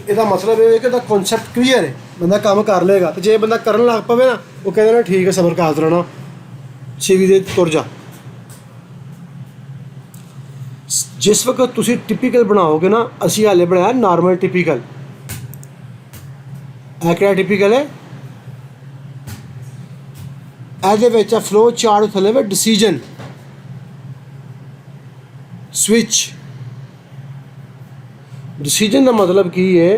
ਇਹਦਾ ਮਤਲਬ ਇਹ ਹੈ ਕਿ ਉਹਦਾ ਕਨਸੈਪਟ ਕਲੀਅਰ ਹੈ, ਬੰਦਾ ਕੰਮ ਕਰ ਲਏਗਾ। ਤੇ ਜੇ ਬੰਦਾ ਕਰਨ ਲੱਗ ਪਵੇ ਨਾ, ਉਹ ਕਹਿੰਦੇ ਨੇ ਠੀਕ ਹੈ ਸਬਰ ਕਰ ਲੈਣਾ, CV ਦੇ ਤੁਰ ਜਾ। ਜਿਸ ਵਕਤ ਤੁਸੀਂ ਟਿਪੀਕਲ ਬਣਾਓਗੇ ਨਾ, ਅਸੀਂ ਹਾਲੇ ਬਣਾਇਆ ਨਾਰਮਲ ਟਿਪੀਕਲ। ਇਹ ਕਿਹੜਾ ਟਿਪੀਕਲ ਹੈ? ਇਹਦੇ ਵਿੱਚ ਫਲੋ ਚਾਰਟ ਥੱਲੇ ਵੇ ਡਿਸੀਜਨ ਸਵਿਚ। ਡਿਸੀਜਨ ਦਾ ਮਤਲਬ ਕੀ ਹੈ?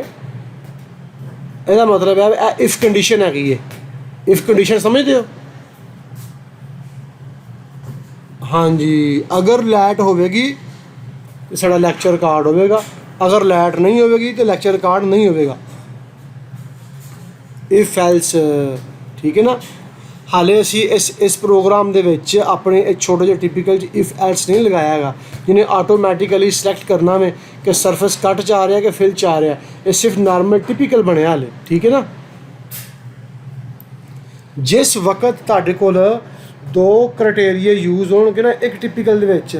ਇਹਦਾ ਮਤਲਬ ਹੈ ਇਹ ਇਫ ਕੰਡੀਸ਼ਨ ਹੈਗੀ ਹੈ। ਇਫ ਕੰਡੀਸ਼ਨ ਸਮਝਦੇ ਹੋ? ਹਾਂਜੀ, ਅਗਰ ਲਾਈਟ ਹੋਵੇਗੀ ਤੇ ਸਾਡਾ ਲੈਕਚਰ ਰਿਕਾਰਡ ਹੋਵੇਗਾ, ਅਗਰ ਲਾਈਟ ਨਹੀਂ ਹੋਵੇਗੀ ਤੇ ਲੈਕਚਰ ਰਿਕਾਰਡ ਨਹੀਂ ਹੋਵੇਗਾ। ਇਫ ਐਲਸ, ਠੀਕ ਹੈ ਨਾ। ਹਾਲੇ ਅਸੀਂ ਇਸ ਪ੍ਰੋਗਰਾਮ ਦੇ ਵਿੱਚ ਆਪਣੇ ਇੱਕ ਛੋਟੇ ਜਿਹੇ ਟਿਪੀਕਲ 'ਚ ਇਫ ਐਲਸ ਨਹੀਂ ਲਗਾਇਆ ਹੈਗਾ, ਜਿਹਨੇ ਆਟੋਮੈਟਿਕਲੀ ਸਿਲੈਕਟ ਕਰਨਾ ਵੇ ਕਿ ਸਰਫੇਸ ਕੱਟ 'ਚ ਆ ਰਿਹਾ ਕਿ ਫਿਲ 'ਚ ਆ ਰਿਹਾ। ਇਹ ਸਿਰਫ ਨਾਰਮਲ ਟਿਪੀਕਲ ਬਣਿਆ ਹਾਲੇ, ਠੀਕ ਹੈ ਨਾ। ਜਿਸ ਵਕਤ ਤੁਹਾਡੇ ਕੋਲ ਦੋ ਕ੍ਰਾਈਟੇਰੀਆ ਯੂਜ਼ ਹੋਣਗੇ ਨਾ ਇੱਕ ਟਿਪੀਕਲ ਦੇ ਵਿੱਚ,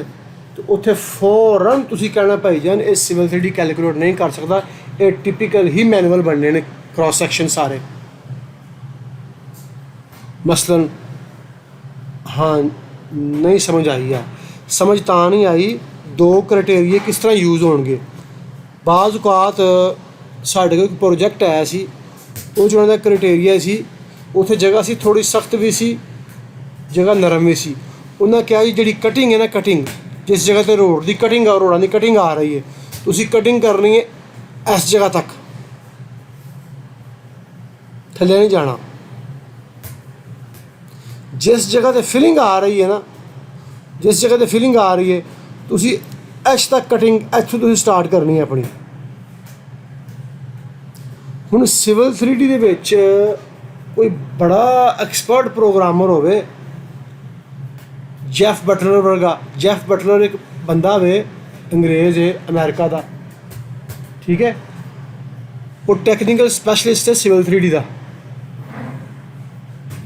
ਤੇ ਉੱਥੇ ਫੌਰਨ ਤੁਸੀਂ ਕਹਿਣਾ ਭਾਈ ਜਾਨ ਇਹ ਸਿਵਲ 3D ਕੈਲਕੂਲੇਟ ਨਹੀਂ ਕਰ ਸਕਦਾ, ਇਹ ਟਿਪੀਕਲ ਹੀ ਮੈਨੂਅਲ ਬਣਨੇ ਨੇ ਕ੍ਰਾਸ ਸੈਕਸ਼ਨ ਸਾਰੇ। ਮਸਲਨ ਹਾਂ, ਨਹੀਂ ਸਮਝ ਆਈ ਆ, ਸਮਝ ਤਾਂ ਨਹੀਂ ਆਈ ਦੋ ਕ੍ਰਾਈਟੇਰੀਆ ਕਿਸ ਤਰ੍ਹਾਂ ਯੂਜ਼ ਹੋਣਗੇ। ਬਾਜ਼ ਔਕਾਤ ਸਾਡੇ ਕੋਲ ਇੱਕ ਪ੍ਰੋਜੈਕਟ ਆਇਆ ਸੀ, ਉਹ 'ਚ ਉਹਨਾਂ ਦਾ ਕ੍ਰਾਈਟੇਰੀਆ ਸੀ, ਉੱਥੇ ਜਗ੍ਹਾ ਸੀ ਥੋੜ੍ਹੀ ਸਖਤ ਵੀ ਸੀ, ਜਗ੍ਹਾ ਨਰਮ ਵੀ ਸੀ। ਉਹਨਾਂ ਕਿਹਾ ਜੀ ਜਿਹੜੀ ਕਟਿੰਗ ਹੈ ਨਾ, ਕਟਿੰਗ ਜਿਸ ਜਗ੍ਹਾ 'ਤੇ ਰੋਡ ਦੀ ਕਟਿੰਗ ਆ, ਰੋਡਾਂ ਦੀ ਕਟਿੰਗ ਆ ਰਹੀ ਹੈ, ਤੁਸੀਂ ਕਟਿੰਗ ਕਰਨੀ ਹੈ ਇਸ ਜਗ੍ਹਾ ਤੱਕ, ਥੱਲੇ ਨਹੀਂ ਜਾਣਾ। ਜਿਸ ਜਗ੍ਹਾ 'ਤੇ ਫਿਲਿੰਗ ਆ ਰਹੀ ਹੈ ਨਾ, ਜਿਸ ਜਗ੍ਹਾ 'ਤੇ ਫਿਲਿੰਗ ਆ ਰਹੀ ਹੈ, ਤੁਸੀਂ ਇਸ ਤੱਕ ਕਟਿੰਗ ਇੱਥੋਂ ਤੁਸੀਂ ਸਟਾਰਟ ਕਰਨੀ ਹੈ ਆਪਣੀ। ਹੁਣ ਸਿਵਲ 3D ਦੇ ਵਿੱਚ ਕੋਈ ਬੜਾ ਐਕਸਪਰਟ ਪ੍ਰੋਗਰਾਮਰ ਹੋਵੇ, ਜੈਫ ਬਟਲਰ ਵਰਗਾ। ਜੈਫ ਬਟਲਰ ਇੱਕ ਬੰਦਾ ਵੇ, ਅੰਗਰੇਜ਼ ਹੈ, ਅਮਰੀਕਾ ਦਾ, ਠੀਕ ਹੈ। ਉਹ ਟੈਕਨੀਕਲ ਸਪੈਸ਼ਲਿਸਟ ਹੈ ਸਿਵਲ 3D ਦਾ।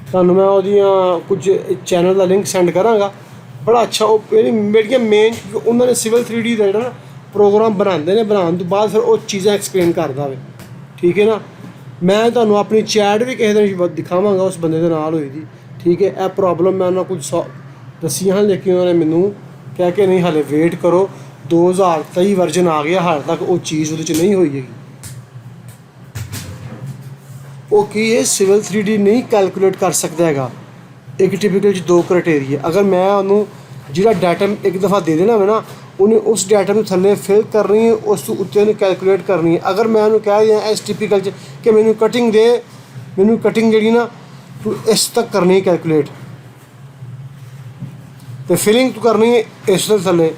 ਤੁਹਾਨੂੰ ਮੈਂ ਉਹਦੀਆਂ ਕੁਝ ਚੈਨਲ ਦਾ ਲਿੰਕ ਸੈਂਡ ਕਰਾਂਗਾ, ਬੜਾ ਅੱਛਾ। ਉਹ ਮੇਰੀਆਂ ਮੇਨ, ਉਹਨਾਂ ਨੇ ਸਿਵਲ 3D ਦਾ ਜਿਹੜਾ ਨਾ ਪ੍ਰੋਗਰਾਮ ਬਣਾਉਂਦੇ ਨੇ, ਬਣਾਉਣ ਤੋਂ ਬਾਅਦ ਫਿਰ ਉਹ ਚੀਜ਼ਾਂ ਐਕਸਪਲੇਨ ਕਰਦਾ ਵੇ, ਠੀਕ ਹੈ ਨਾ। ਮੈਂ ਤੁਹਾਨੂੰ ਆਪਣੀ ਚੈਟ ਵੀ ਕਿਸੇ ਦਿਨ ਦਿਖਾਵਾਂਗਾ ਉਸ ਬੰਦੇ ਦੇ ਨਾਲ ਹੋਈ ਦੀ, ਠੀਕ ਹੈ। ਇਹ ਪ੍ਰੋਬਲਮ ਮੈਂ ਉਹਨਾਂ ਕੁਝ ਦੱਸੀਆਂ ਹਨ, ਲੇਕਿਨ ਉਹਨਾਂ ਨੇ ਮੈਨੂੰ ਕਹਿ ਕੇ ਨਹੀਂ ਹਾਲੇ ਵੇਟ ਕਰੋ, 2023 ਵਰਜਨ ਆ ਗਿਆ, ਹਾਲੇ ਤੱਕ ਉਹ ਚੀਜ਼ ਉਹਦੇ 'ਚ ਨਹੀਂ ਹੋਈ ਹੈਗੀ। ਉਹ ਕੀ ਹੈ, ਸਿਵਲ 3D ਨਹੀਂ ਕੈਲਕੂਲੇਟ ਕਰ ਸਕਦਾ ਹੈਗਾ ਇੱਕ ਟਿਪੀਕਲ 'ਚ ਦੋ ਕ੍ਰਾਈਟੇਰੀਆ। ਅਗਰ ਮੈਂ ਉਹਨੂੰ ਜਿਹੜਾ ਡਾਟਾ ਇੱਕ ਦਫਾ ਦੇ ਦੇਣਾ ਹੋਵੇ ਨਾ, ਉਹਨੇ ਉਸ ਡਾਟਾ ਨੂੰ ਥੱਲੇ ਫਿਲ ਕਰਨੀ ਹੈ, ਉਸ ਤੋਂ ਉੱਤੇ ਉਹਨੂੰ ਕੈਲਕੂਲੇਟ ਕਰਨੀ ਹੈ। ਅਗਰ ਮੈਂ ਉਹਨੂੰ ਕਹਿ ਦਿਆਂ ਇਸ ਟਿਪੀਕਲ 'ਚ ਕਿ ਮੈਨੂੰ ਕਟਿੰਗ ਦੇ, ਮੈਨੂੰ ਕਟਿੰਗ ਜਿਹੜੀ ਨਾ तू इस तक करनी है कैलकुलेट, तो फिलिंग तू करनी है इस तक थले।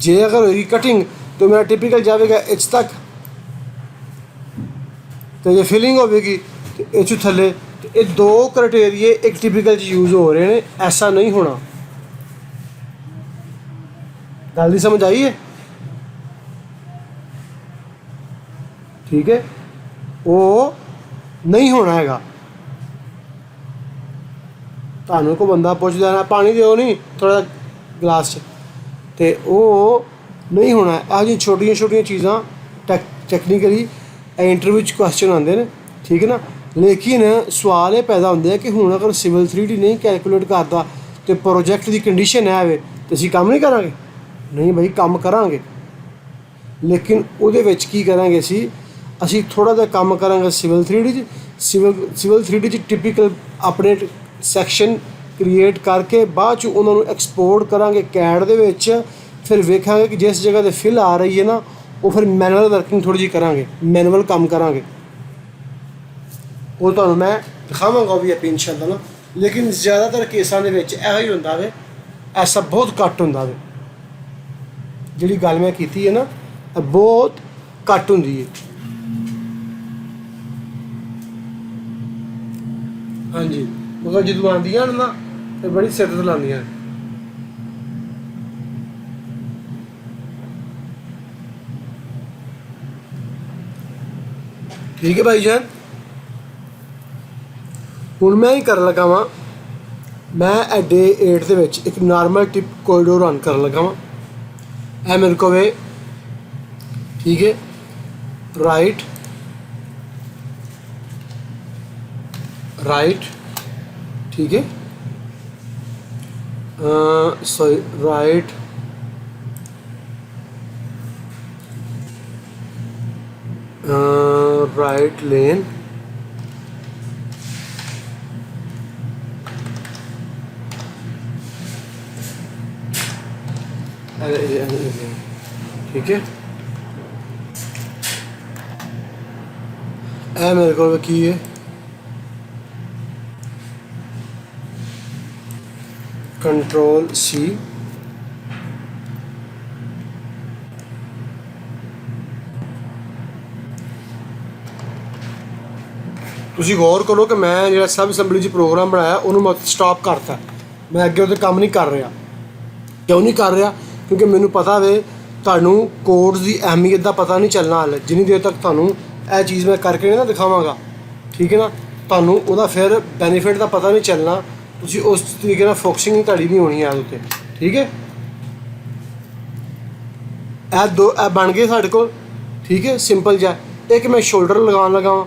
जे अगर होगी कटिंग तो मेरा टिपिकल जाएगा इस तक, तो ये फिलिंग होगी तो इस थले। तो ये दो क्राइटेरिए एक टिपिकल यूज़ हो रहे हैं, ऐसा नहीं होना। गल दी समझ आई है? ठीक है, वो नहीं होना हैगा। तुहानू को बंदा पुछ देना पानी दो नहीं थोड़ा गिलास च, तो वो नहीं होना। यह जी छोटिया छोटिया चीज़ां टैक्नीकली इंटरव्यू क्वेश्चन आते हैं, ठीक है ना। लेकिन सवाल ये पैदा होंगे है कि हुण अगर सिविल 3D नहीं कैलकुलेट करता तो प्रोजैक्ट की कंडीशन है तो असीं काम नहीं करांगे? नहीं भाई, काम करांगे, लेकिन उहदे विच की करांगे असीं थोड़ा जिहा काम करांगे civil 3D civil 3D typical अपने सैक्शन क्रिएट करके बाद च उन्होंने एक्सपोर्ट करांगे कैड दे विच। फिर वेखांगे कि जिस जगह ते फिल आ रही है ना, वो फिर मैनुअल वर्किंग थोड़ी जी करांगे, मैनुअल काम करांगे। वो तुहानूं मैं दिखावांगा भी अपनी इंशाअल्लाह ना। लेकिन ज़्यादातर केसां दे विच इहो ही हुंदा वे, ऐसा बहुत घੱਟ हुंदा वे। जिहड़ी गल मैं कीती है ना, बहुत घੱਟ हुंदी है। हाँ जी, मगर जदों आंदियां ना तो बड़ी सिर ते लांदियां। ठीक है भाई जान, हुण मैं ही कर लगा वां। मैं डे 8 दे विच एक नॉर्मल टिप कॉरिडोर रन कर लगा वां। है मेरे को वे, ठीक है, राइट राइट, ठीक है, सॉरी राइट राइट लेन, ठीक है। ए मेरे को की है कंट्रोल C, तुसी गौर करो कि मैं जो सब असैम्बली च प्रोग्राम बनाया उन्होंने मैं स्टॉप करता। मैं अगे वो काम नहीं कर रहा। क्यों नहीं कर रहा? क्योंकि मैनू पता वे तुहानू कोड्स की अहमियत का पता नहीं चलना हाले जिन्नी देर तक तुहानू यह चीज़ मैं करके नहीं ना दिखावांगा, ठीक है ना। तुहानू उहदा फिर बैनीफिट का पता नहीं चलना, तुसी उस तरीके नाल फोकसिंग तुहाडी नहीं होनी है उत्ते, ठीक है। ए दो ए बन गए साडे कोल, ठीक है, सिंपल जा। एक मैं शोल्डर लगान लगा वां,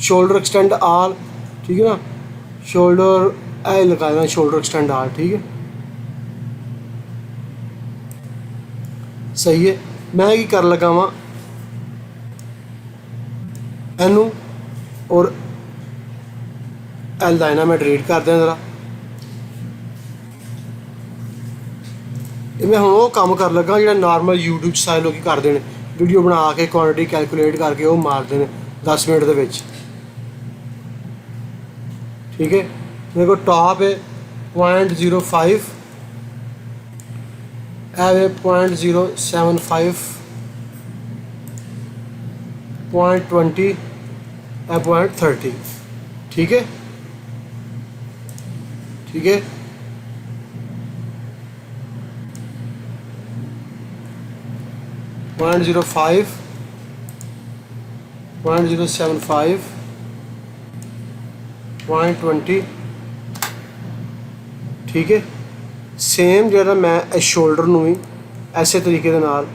शोल्डर एक्सटेंड आल, ठीक है ना। शोल्डर ए लगाना शोल्डर एक्सटेंड आल, ठीक है, सही है। मैं की कर लगा वां एनू और एल लाइना मैं डिलीट कर दिया जरा। मैं हुण वो काम कर लगा जो नॉर्मल यूट्यूब सारे लोग करते हैं, वीडियो बना के क्वांटिटी कैलकुलेट करके वो मारते हैं 10 मिनट के विच, ठीक है। मेरे को टॉप है 0.05, है 0.075, 0.20, 0.30, ठीक है, ठीक है। 0.05, 0.075, 0.20, ठीक है। सेम जो मैं इस शोल्डर नूं भी ऐसे तरीके दे नाल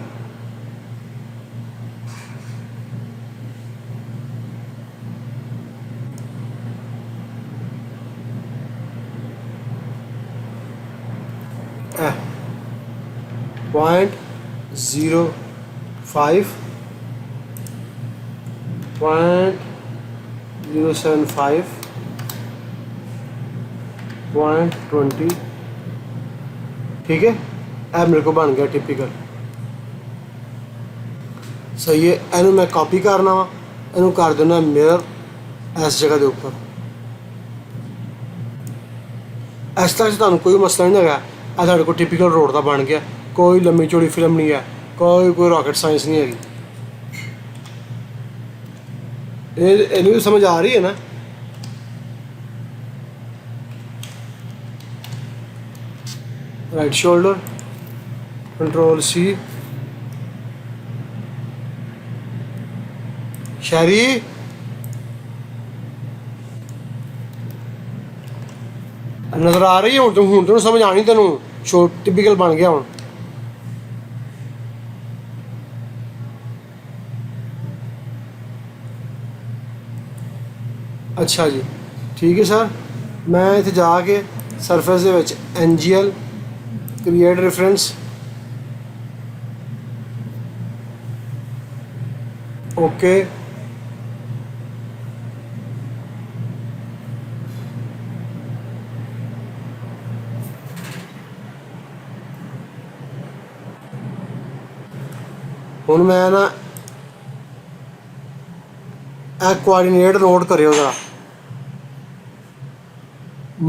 .05, 0.075, 0.20, ठीक है। यह मेरे को बन गया टिपिकल, सही है। इनू मैं कॉपी करना वा, ਇਹਨੂੰ ਕਰ ਦੇਣਾ ਮਿਰਰ ਇਸ ਜਗ੍ਹਾ ਦੇ ਉੱਪਰ। ਇਸ ਤਰ੍ਹਾਂ 'ਚ ਤੁਹਾਨੂੰ ਕੋਈ ਮਸਲਾ ਨਹੀਂ ਹੈਗਾ। ਇਹ ਸਾਡੇ ਕੋਲ ਟਿਪੀਕਲ ਰੋਡ ਦਾ ਬਣ ਗਿਆ, ਕੋਈ ਲੰਮੀ ਚੌੜੀ ਫਿਲਮ ਨਹੀਂ ਹੈ, ਕੋਈ ਰਾਕਟ ਸਾਇੰਸ ਨਹੀਂ ਹੈਗੀ। ਇਹਨੂੰ ਵੀ ਸਮਝ ਆ ਰਹੀ ਹੈ ਨਾ। राइट शोल्डर, कंट्रोल सी, शहरी नजर आ रही है हूँ तेन समझ आनी तेन शो टिपिकल बन गया हूँ। अच्छा जी ठीक है सर, मैं इत्थे जाके सरफेस दे विच NGL क्रिएट रेफरेंस ओके हुण मैं ना कोआर्डिनेट नोट करियो जरा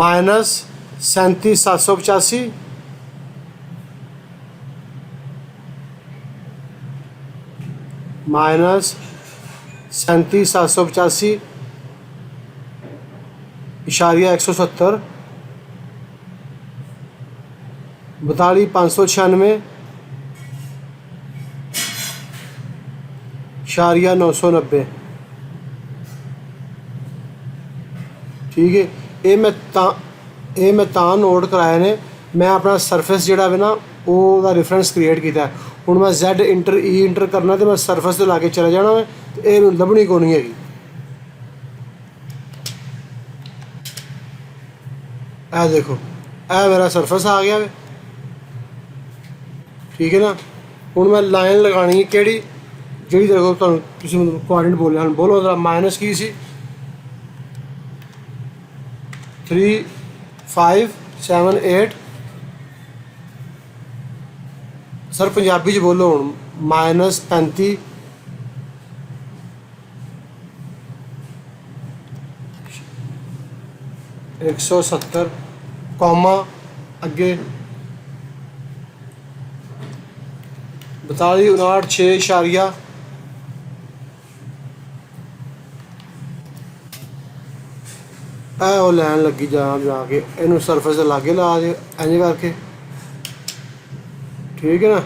-37,785 -37,785 इशारिया 170 42,596 इशारिया 990। ठीक है, ये मैं नोट कराए ने। मैं अपना सरफेस जोड़ा है ना वो रेफरेंस क्रिएट किया। हुण मैं Z इंटर E इंटर करना तो मैं सरफेस के लाके चले जाना है, तो ये लभनी को नहीं हैगी। ए देखो ए मेरा सरफेस आ गया है। ठीक है ना, हुण मैं लाइन लगानी है किहड़ी जी देखो तुम कोआर्डिनेट बोलिया हम बोलो जरा। माइनस की सी 3,5,7,8 सर पंजाबी च बोलो हूँ -35 170 कॉमा अगे 42,59,6 इशारिया वो लैन लगी जाके इनू सरफेस के लागे ला दे इंज करके। ठीक है ना,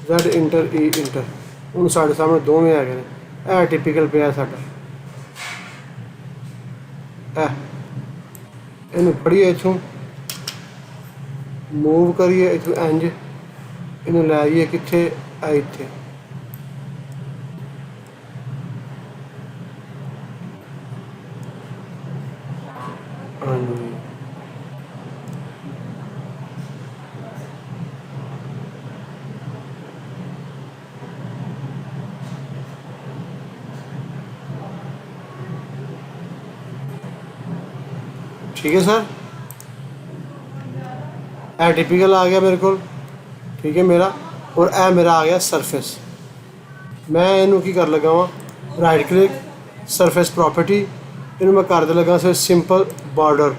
Z इंटर E इंटर हूँ साढ़े सामने दोवें है। टिपिकल पे साडा इनू पढ़िए इथों मूव करिए इथों इंज इनू लै आइए कित्थे इत्थे। हाँ जी ठीक है सर, ए टिपिकल आ गया मेरे को। ठीक है मेरा, और ए मेरा आ गया सरफेस। मैं इनू की कर लगा वहाँ राइट क्लिक सरफेस प्रॉपर्टी, इनू मैं कर दे लगा सर सिंपल बॉर्डर।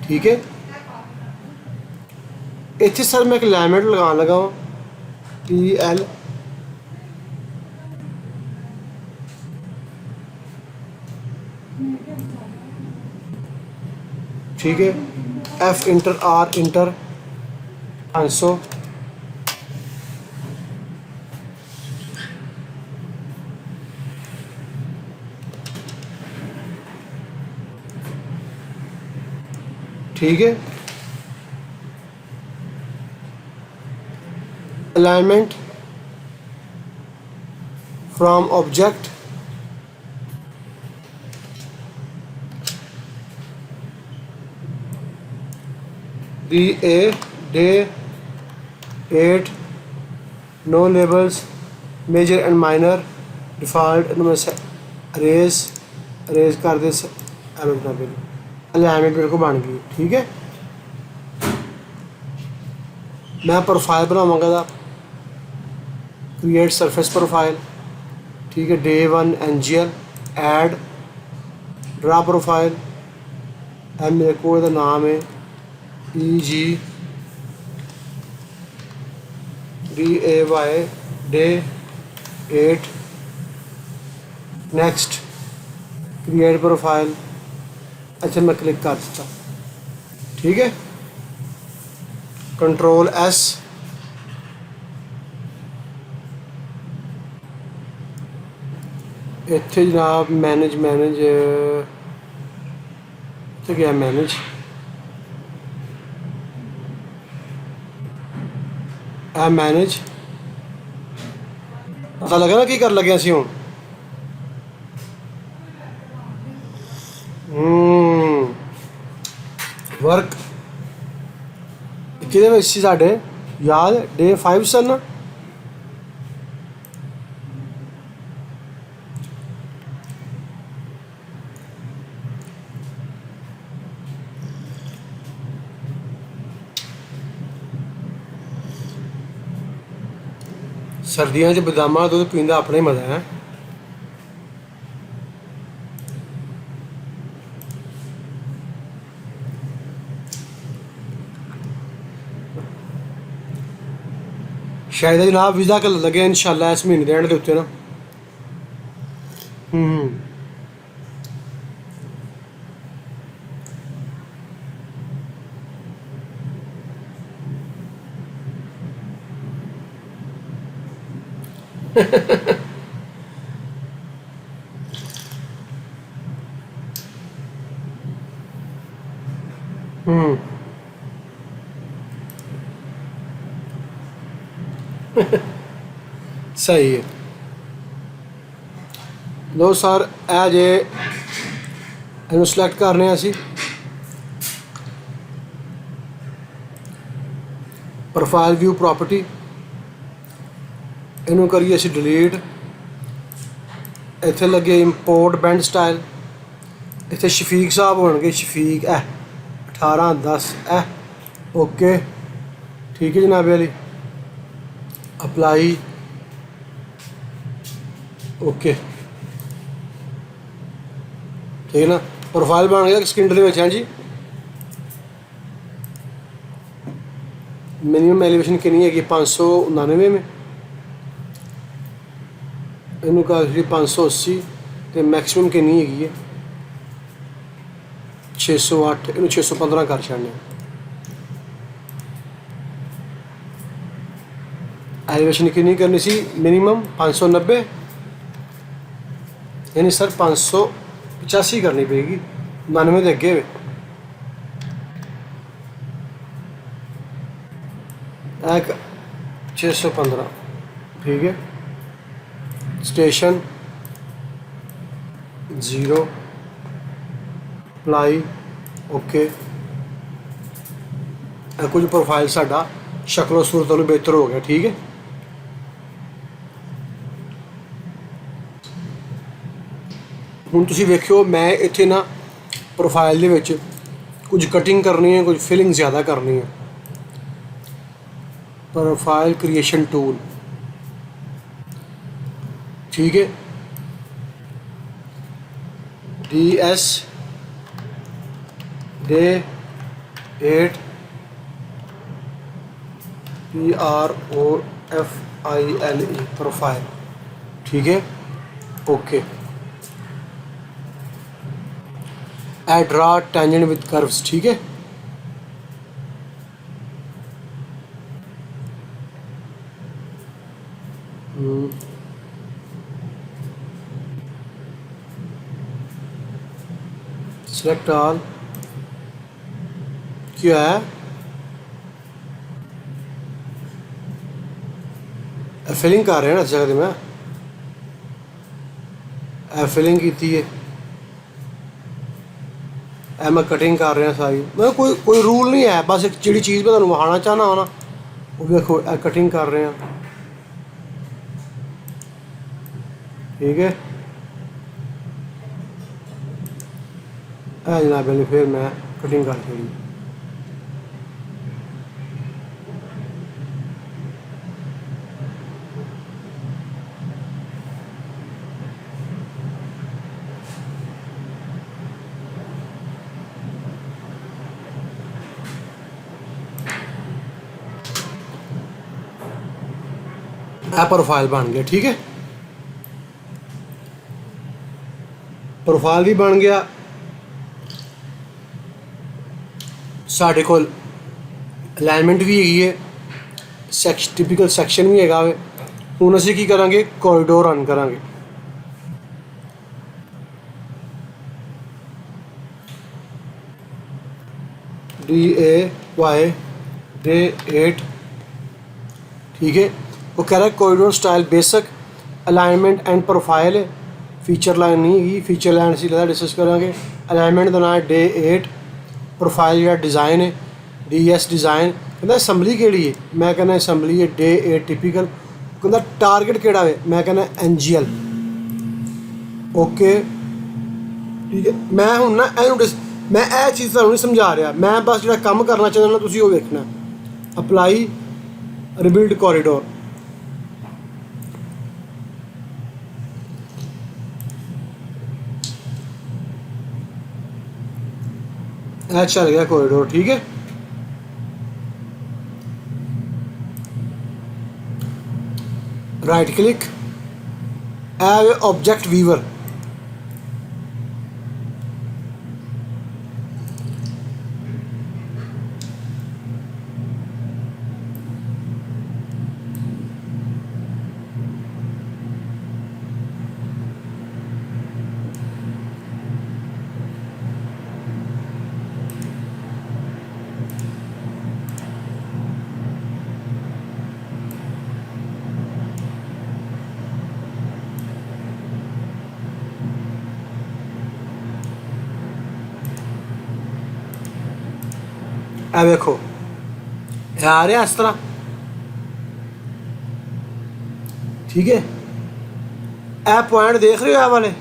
ठीक है, इतने सर मैं एक लैमिनेट लगा लगा वहाँ PL ठीक है, F इंटर R इंटर 500 ठीक है। Alignment from object day 8 no labels major and minor default arrays कर दे अलाइनमेंट मेरे को बन गई। ठीक है, मैं प्रोफाइल बनावांगा क्रिएट सरफेस प्रोफाइल, ठीक है, day 1 NGL, add draw profile, मेरे को ਇਹਦਾ नाम है EGDAY day 8, next create profile. अच्छा मैं क्लिक कर दिता, ठीक है, कंट्रोल S, इत्थे जनाब मैनेज इत्थे गया मैनेज, मैनेज पता लगा ना की कर लगे ਅਸੀਂ ਹੁਣ वर्क किहदे विच सी साडे याद डे 5 सन ना, सर्दियों च बदामां दा दुद्ध पीन दा अपना ही मज़ा है। शायद जनाब वीज़ा कल लगे इंशाल्लाह इस महीने के एंड के उत्ते ना। सही है। लो सर ए जे इनू सिलेक्ट करने असी प्रोफाइल व्यू प्रॉपर्टी, इनू करिए असी डिलीट, इत्थे लगे इंपोर्ट बैंड स्टाइल, इत्थे शफीक साहब होणगे, शफीक 1810 ओके, ठीक है जनाब अली, अप्लाई ओके, ठीक है ना, प्रोफाइल बन गया स्किन दे विच। हाँ जी, मिनिमम एलिवेशन कितनी है 599 में, इनू का 580 तो मैक्सिमम कितनी है 608, इनू 615 कर छाने। एलिवेशन कितनी करनी सी मिनिमम 590, यानी सर 585 करनी पेगी, 99 के अगे 615, ठीक है, स्टेशन 0 अप्लाई ओके। कुछ प्रोफाइल साडा शक्लो सूरत नालों बेहतर हो गया, ठीक है। हुण तुसीं वेखियो मैं इत्थे ना प्रोफाइल दे विच कुछ कटिंग करनी है, कुछ फिलिंग ज़्यादा करनी है। प्रोफाइल क्रिएशन टूल, ठीक है, DS डे 8 PROFILE प्रोफाइल, ठीक है okay. Add draw tangent with curves, ठीक है, सिलेक्ट ऑल, क्या है फिलिंग कर रहे हैं ना इस जगह मैं फिलिंग की है, मैं कटिंग कर रहा सारी, मैं कोई रूल नहीं है, बस एक जी चीज़ मैं तुहानूं विखाना चाहना हो ना वो देखो कटिंग कर रहे हैं, ठीक है। जनाब फिर मैं कटिंग कर छोड़ी, ਇਹ प्रोफाइल बन गया। ठीक है, प्रोफाइल भी बन गया। साढ़े कोल अलाइनमेंट भी हैगी है, टिपिकल सैक्शन भी हैगा वे। हुण असीं की करांगे, कॉरीडोर रन करांगे। DAY Day 8। ठीक है, वो कह रहा है corridor style basic alignment and profile है, फीचर लाइन नहीं है, फीचर लाइन असीं लैदा डिस्कस करांगे। अलाइनमेंट का नाम है Day 8। प्रोफाइल जो डिज़ाइन है DS डिज़ाइन। कहता असैम्बली केड़ी है, मैं कहना असैम्बली है Day 8 टिपिकल। कहता टारगेट केड़ा है, मैं कहना NGL। ओके ठीक है, मैं हुण ना मैं यह चीज़ तुहानूं नहीं समझा रहा, मैं बस जो काम करना चाहता ना तुसीं वो वेखना। Apply rebuild corridor. यह चल गया कॉरीडोर। ठीक है, राइट क्लिक, एव ऑब्जेक्ट वीवर। ਇਹ ਵੇਖੋ ਇਹ ਆ ਰਿਹਾ ਇਸ ਤਰ੍ਹਾਂ। ठीक है, ਇਹ पॉइंट देख रहे हो ਇਹ वाले,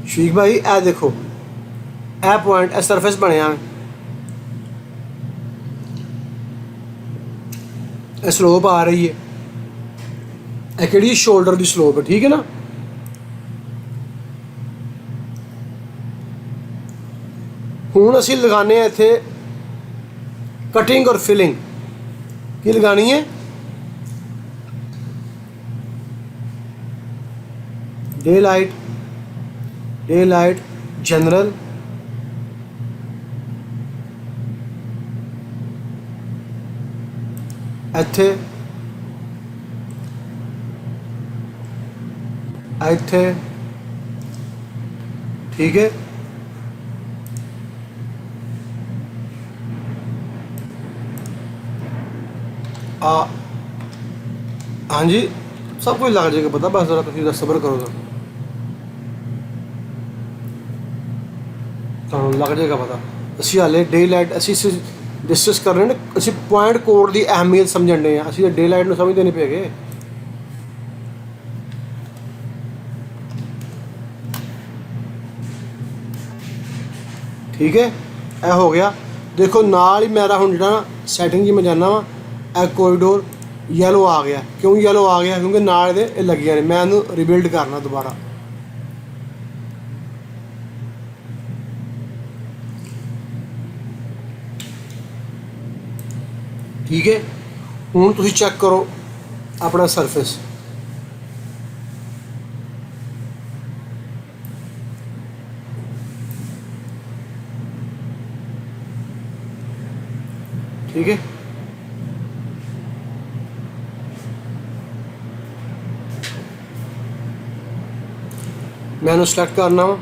ठीक भाई ਇਹ देखो ਇਹ पॉइंट ਇਹ सरफेस बनया, ਇਹ स्लोप आ रही है, ਇਹ ਕਿਹੜੀ शोल्डर की स्लोप है। ठीक है ना, हुण असीं लगाने इत्थे कटिंग और फिलिंग। की लगानी है, डे लाइट जनरल, इत्थे इत्थे। ठीक है, हाँ जी सब कुछ लग जाएगा पता, बस जरा तुम सब्र करो तो लग जाएगा पता। असी हाले डे लाइट असी डिस्कस कर रहे हैं, असी पॉइंट कोड की अहमियत समझण डे, असी डे लाइट में समझते नहीं पे गए। ठीक है, यह हो गया। देखो नाल ही मेरा हुण जिहड़ा सैटिंग जी मैं जाना वा, यह कॉरीडोर येलो आ गया। क्यों येलो आ गया, क्योंकि नाल दे ये लगियां ने, मैं इहनूं रिबिल्ड करना दोबारा। ठीक है, हुण तुसीं चेक करो अपना सरफेस। ठीक है, मैंने सेलेक्ट करना वा,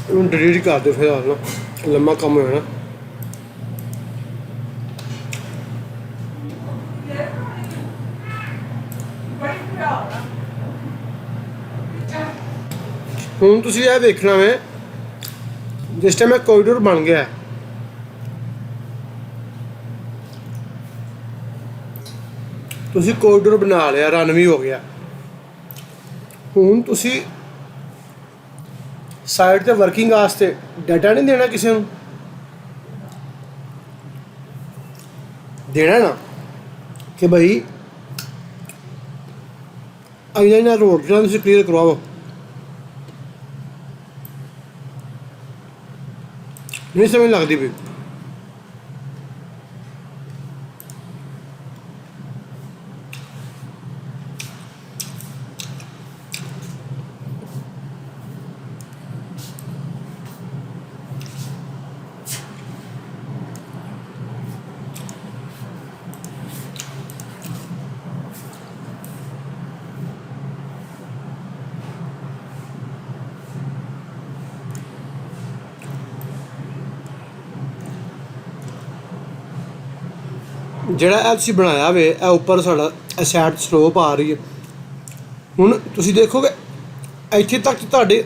ਇਹਨੂੰ ਡਿਲੀਟ ਕਰ ਦਿਓ ਫਿਰ ਨਾ ਲੰਮਾ ਕੰਮ ਹੋ ਜਾਣਾ। ਹੁਣ ਤੁਸੀਂ ਇਹ ਵੇਖਣਾ ਵੇ ਜਿਸ ਟਾਈਮ ਇਹ ਕੋਰੀਡੋਰ ਬਣ ਗਿਆ, ਤੁਸੀਂ ਕੋਰੀਡੋਰ ਬਣਾ ਲਿਆ, ਰਨ ਵੀ ਹੋ ਗਿਆ। ਹੁਣ ਤੁਸੀਂ ਸਾਈਡ ਤੇ ਵਰਕਿੰਗ ਵਾਸਤੇ ਡਾਟਾ ਨਹੀਂ ਦੇਣਾ ਕਿਸੇ ਨੂੰ, ਦੇਣਾ ਨਾ ਕਿ ਭਾਈ ਇਹਨਾਂ ਰੋਡ ਜਿਹੜਾ ਤੁਸੀਂ ਕਲੀਅਰ ਕਰਵਾਓ। ਨਹੀਂ ਸਮਝ ਲੱਗਦੀ ਵੀ ਜਿਹੜਾ ਇਹ ਤੁਸੀਂ ਬਣਾਇਆ ਵੇ ਇਹ ਉੱਪਰ ਸਾਡਾ ਅਸੈਟ ਸਲੋਪ ਆ ਰਹੀ ਹੈ। ਹੁਣ ਤੁਸੀਂ ਦੇਖੋਗੇ ਇੱਥੇ ਤੱਕ ਤੁਹਾਡੇ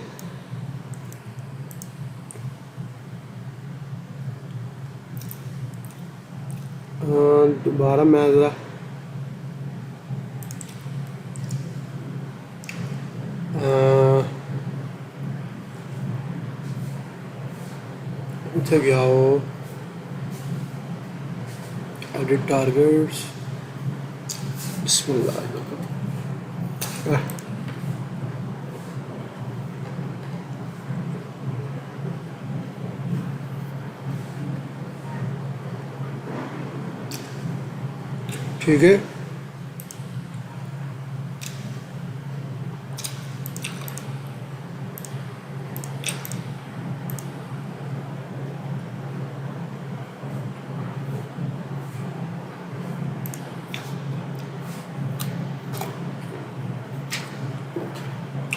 ਦੁਬਾਰਾ ਮੈਂ ਜ਼ਰਾ ਇੱਥੇ ਗਿਆ ਉਹ edit targets, bismillah। ठीक है,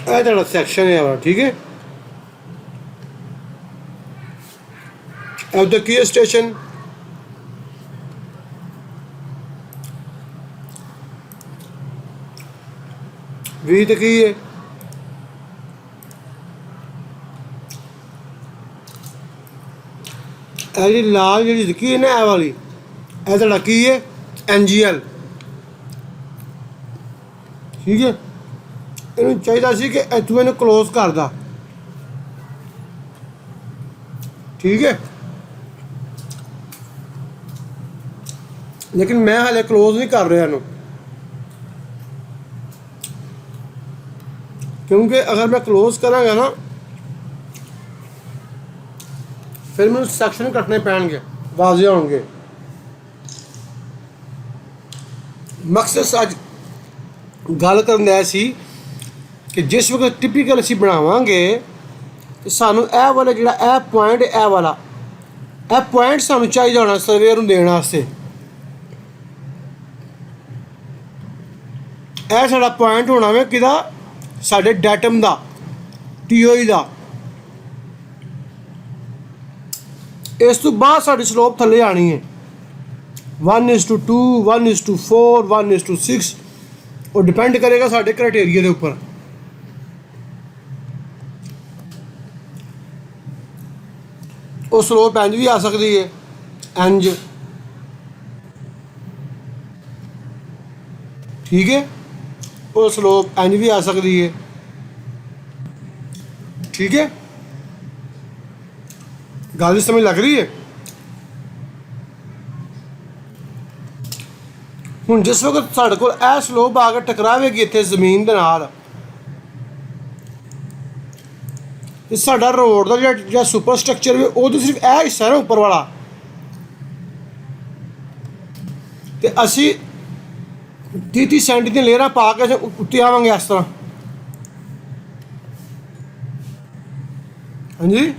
ਇਹ ਤੁਹਾਡਾ ਸੈਕਸ਼ਨ ਹੈ ਵਾ। ਠੀਕ ਹੈ, अब the key station ਵੀ ਤੇ ਕੀ ਹੈ, ਇਹ ਜਿਹੜੀ ਲਾਲ ਜਿਹੜੀ ਕੀ ਹੈ ਨਾ ਇਹ ਵਾਲੀ, ਇਹ ਤੁਹਾਡਾ ਕੀ ਹੈ NGL। ਠੀਕ ਹੈ, ਇਹਨੂੰ ਚਾਹੀਦਾ ਸੀ ਕਿ ਇੱਥੋਂ ਇਹਨੂੰ ਕਲੋਜ਼ ਕਰਦਾ। ਠੀਕ ਹੈ, ਲੇਕਿਨ ਮੈਂ ਹਾਲੇ ਕਲੋਜ਼ ਨਹੀਂ ਕਰ ਰਿਹਾ ਇਹਨੂੰ, ਕਿਉਂਕਿ ਅਗਰ ਮੈਂ ਕਲੋਜ਼ ਕਰਾਂਗਾ ਨਾ ਫਿਰ ਮੈਨੂੰ ਸੈਕਸ਼ਨ ਕੱਟਣੇ ਪੈਣਗੇ, ਵਾਜ਼ੇ ਹੋਣਗੇ। ਮਕਸਦ ਅੱਜ ਗੱਲ ਕਰਨ ਦਾ ਸੀ ਕਿ ਜਿਸ ਵਕਤ ਟਿਪੀਕਲ ਅਸੀਂ ਬਣਾਵਾਂਗੇ ਤੇ ਸਾਨੂੰ ਇਹ ਵਾਲਾ ਜਿਹੜਾ ਇਹ ਪੁਆਇੰਟ, ਇਹ ਵਾਲਾ ਇਹ ਪੁਆਇੰਟ ਸਾਨੂੰ ਚਾਹੀਦਾ ਹੋਣਾ ਸਰਵੇਅਰ ਨੂੰ ਦੇਣ ਵਾਸਤੇ। ਇਹ ਸਾਡਾ ਪੁਆਇੰਟ ਹੋਣਾ ਵੇ ਕਿਹਦਾ, ਸਾਡੇ ਡੈਟਮ ਦਾ, TOE ਦਾ। ਇਸ ਤੋਂ ਬਾਅਦ ਸਾਡੀ ਸਲੋਪ ਥੱਲੇ ਆਣੀ ਹੈ 1:2, 1:4, 1:6। ਉਹ ਡਿਪੈਂਡ ਕਰੇਗਾ ਸਾਡੇ ਕ੍ਰਾਈਟੇਰੀਆ ਦੇ ਉੱਪਰ। ਉਹ ਸਲੋਪ ਇੰਜ ਵੀ ਆ ਸਕਦੀ ਹੈ, ਇੰਜ। ਠੀਕ ਹੈ, ਉਹ ਸਲੋਪ ਇੰਜ ਵੀ ਆ ਸਕਦੀ ਹੈ। ਠੀਕ ਹੈ, ਗੱਲ ਸਮਝ ਲੱਗ ਰਹੀ ਹੈ। ਹੁਣ ਜਿਸ ਵਕਤ ਸਾਡੇ ਕੋਲ ਇਹ ਸਲੋਪ ਆ ਕੇ ਟਕਰਾਵੇਗੀ ਇੱਥੇ ਜ਼ਮੀਨ ਦੇ ਨਾਲ, ਤੇ ਸਾਡਾ ਰੋਡ ਦਾ ਜਿਹੜਾ ਸੁਪਰ ਸਟਰਕਚਰ ਵੀ ਉਹਦੇ ਸਿਰਫ ਇਹ ਹਿੱਸਾ ਨਾ ਉੱਪਰ ਵਾਲਾ, ਤੇ ਅਸੀਂ 30 ਸੈਂਟੀ ਦੀਆਂ ਲੇਅਰਾਂ ਪਾ ਕੇ ਉੱਤੇ ਆਵਾਂਗੇ ਇਸ ਤਰ੍ਹਾਂ। ਹਾਂਜੀ,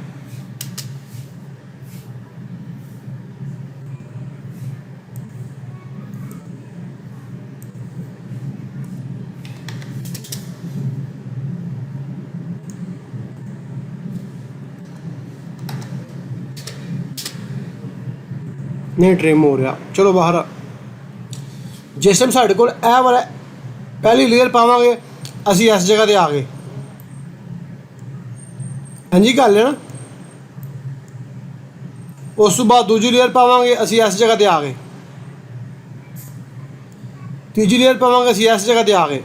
नहीं ट्रिम हो रहा। चलो बाहर जिस टाइम साढ़े कोल ए वाला पहली लेयर पावांगे असी इस जगह ते आ गए। हाँ जी गल है ना। उस तो बाद दूजी लेयर पावांगे असी इस जगह ते आ गए। तीजी लेयर पावांगे असी इस जगह ते आ गए।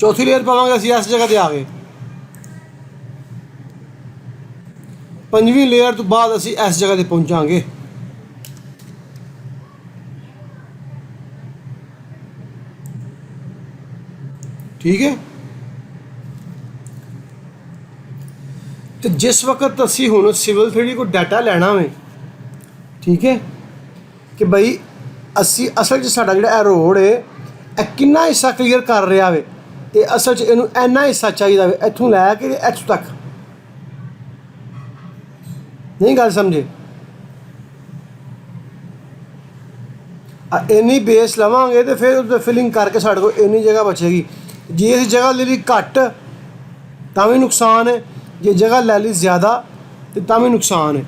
चौथी लेयर पावांगे असी इस जगह ते आ गए। पंजवीं लेयर तो बाद असी इस जगह ते पहुंचांगे। ठीक है। तो जिस वक्त असी हुण सिविल 3D को डाटा लेना है, ठीक है, कि बई असी असल च साडा जिहड़ा रोड है यह कितना हिस्सा क्लीयर कर रहा है, ये असल च इनू इन्ना हिस्सा चाहिए है इत्थों लैके इत्थों तक। नहीं गल समझे। इन्नी बेस लवांगे तो फिर उसमें फिलिंग करके साढ़े को इन्नी जगह बचेगी। जे इस जगह ले ली घट तां भी नुकसान है, जे जगह ले ली ज़्यादा तो तां भी नुकसान है।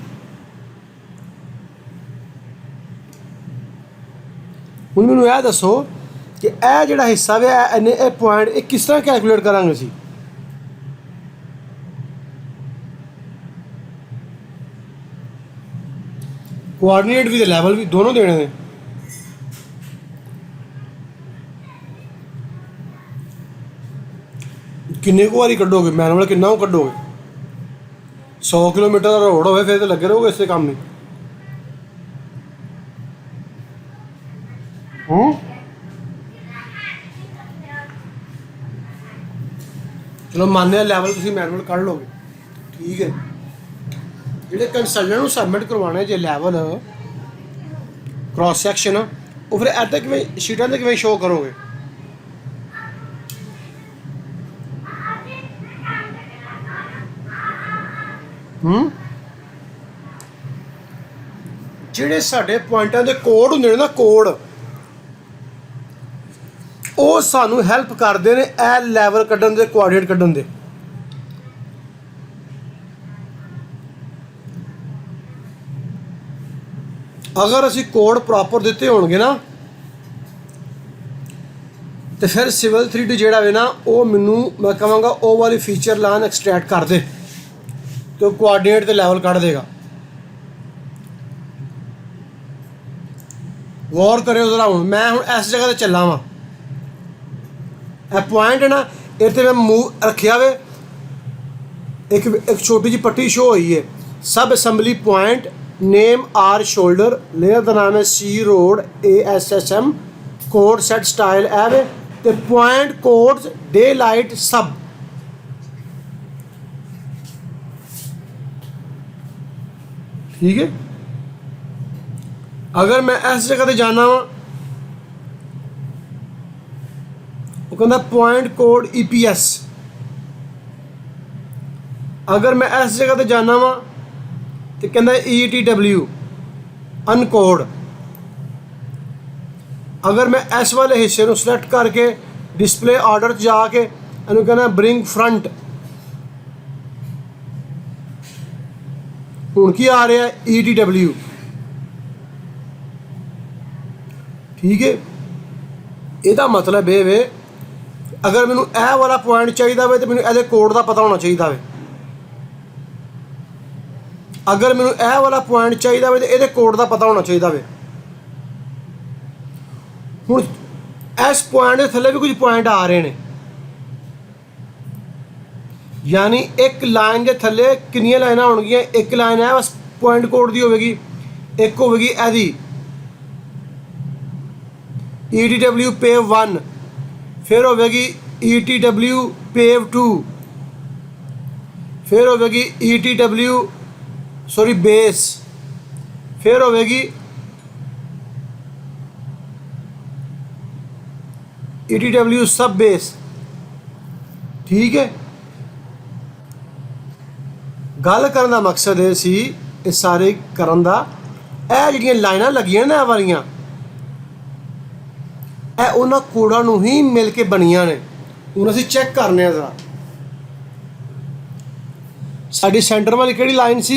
हुण मैनूं यह दसो कि यह जिहड़ा हिस्सा वे ये पॉइंट ये किस तरह कैलकुलेट करांगे असीं। कोआर्डीनेट भी ते लैवल भी दोनों देने ने। किन्ने को बारी कड्डोगे मैनुअल, किन्ना को कड्डोगे। 100 किलोमीटर का रोड हो फिर तो लगे रहोगे इस काम में। चलो मान्य लैवल तुम मैनुअल कढ़ लोगे, ठीक है। ਜਿਹੜੇ ਕੰਸਲਟੈਂਟ ਨੂੰ सबमिट करवाने जो लैवल क्रॉस सैक्शन वो फिर ऐसे किमें शीटां ते किमें शो करोगे। ਜਿਹੜੇ ਸਾਡੇ ਪੁਆਇੰਟਾਂ ਦੇ ਕੋਡ ਹੁੰਦੇ ਨੇ ਨਾ, ਕੋਡ ਉਹ ਸਾਨੂੰ ਹੈਲਪ ਕਰਦੇ ਨੇ ਇਹ ਲੈਵਲ ਕੱਢਣ ਦੇ, ਕੋਆਰਡੀਨੇਟ ਕੱਢਣ ਦੇ। अगर असी कोड प्रॉपर दिते होणगे ना तो फिर सिविल 3D जिहड़ा वे ना वो मैनू मैं कहांगा वो वाली फीचर लाइन एक्सट्रैक्ट कर दे तो कोआर्डीनेट ते लैवल कढ़ देगा। गौर करो जरा। हुण मैं हुण इस जगह ते चला वां, पॉइंट है ना इत्थे मैं मूव रखिया वे, एक छोटी जी पट्टी शो हुई है, सब assembly point, name are shoulder, layer का नाम है C road ASSM, code set style है तो पॉइंट कोड्स डे लाइट सब। ठीक है। अगर मैं इस जगह पे जाना वा वो कहता पॉइंट कोड EPS। अगर मैं इस जगह पे जाना वा तो कहता ETW अनकोड। अगर मैं इस वाले हिस्से को सिलेक्ट करके डिस्प्ले ऑर्डर जाके इन्हू कहना ब्रिंग फ्रंट, हुण की आ रहा है ETW। ठीक है। ਇਹਦਾ मतलब ये वे अगर मैनू यह वाला पॉइंट चाहिए वे तो मैनू ये कोड का पता होना चाहिए वे। अगर मैनू यह वाला पॉइंट चाहिए वे तो ये कोड का पता होना चाहिए वे। हुण इस पॉइंट के थले भी कुछ पॉइंट आ रहे हैं, यानी एक लाइन के थले कितनी लाइन होणगियां। एक लाइन है बस पॉइंट कोड की होगी, एक होगी यदी ETW पेव 1, फिर होगी ETW पेव 2, फिर होगी ETW सॉरी बेस, फिर होगी ETW सब बेस। ठीक है। गल करने का मकसद ये सी इस सारे करन दा ਇਹ ਜਿਹੜੀਆਂ ਲਾਈਨਾਂ ਲੱਗੀਆਂ ਨੇ ਇਹ ਵਾਲੀਆਂ ਇਹ ਉਹਨਾਂ ਕੋਡਾਂ ਨੂੰ ਹੀ ਮਿਲ ਕੇ ਬਣੀਆਂ ਨੇ। ਹੁਣ ਅਸੀਂ ਚੈੱਕ ਕਰਨੇ ਆ ਜ਼ਰਾ। ਸਾਡੀ ਸੈਂਟਰ ਵਾਲੀ ਕਿਹੜੀ ਲਾਈਨ ਸੀ?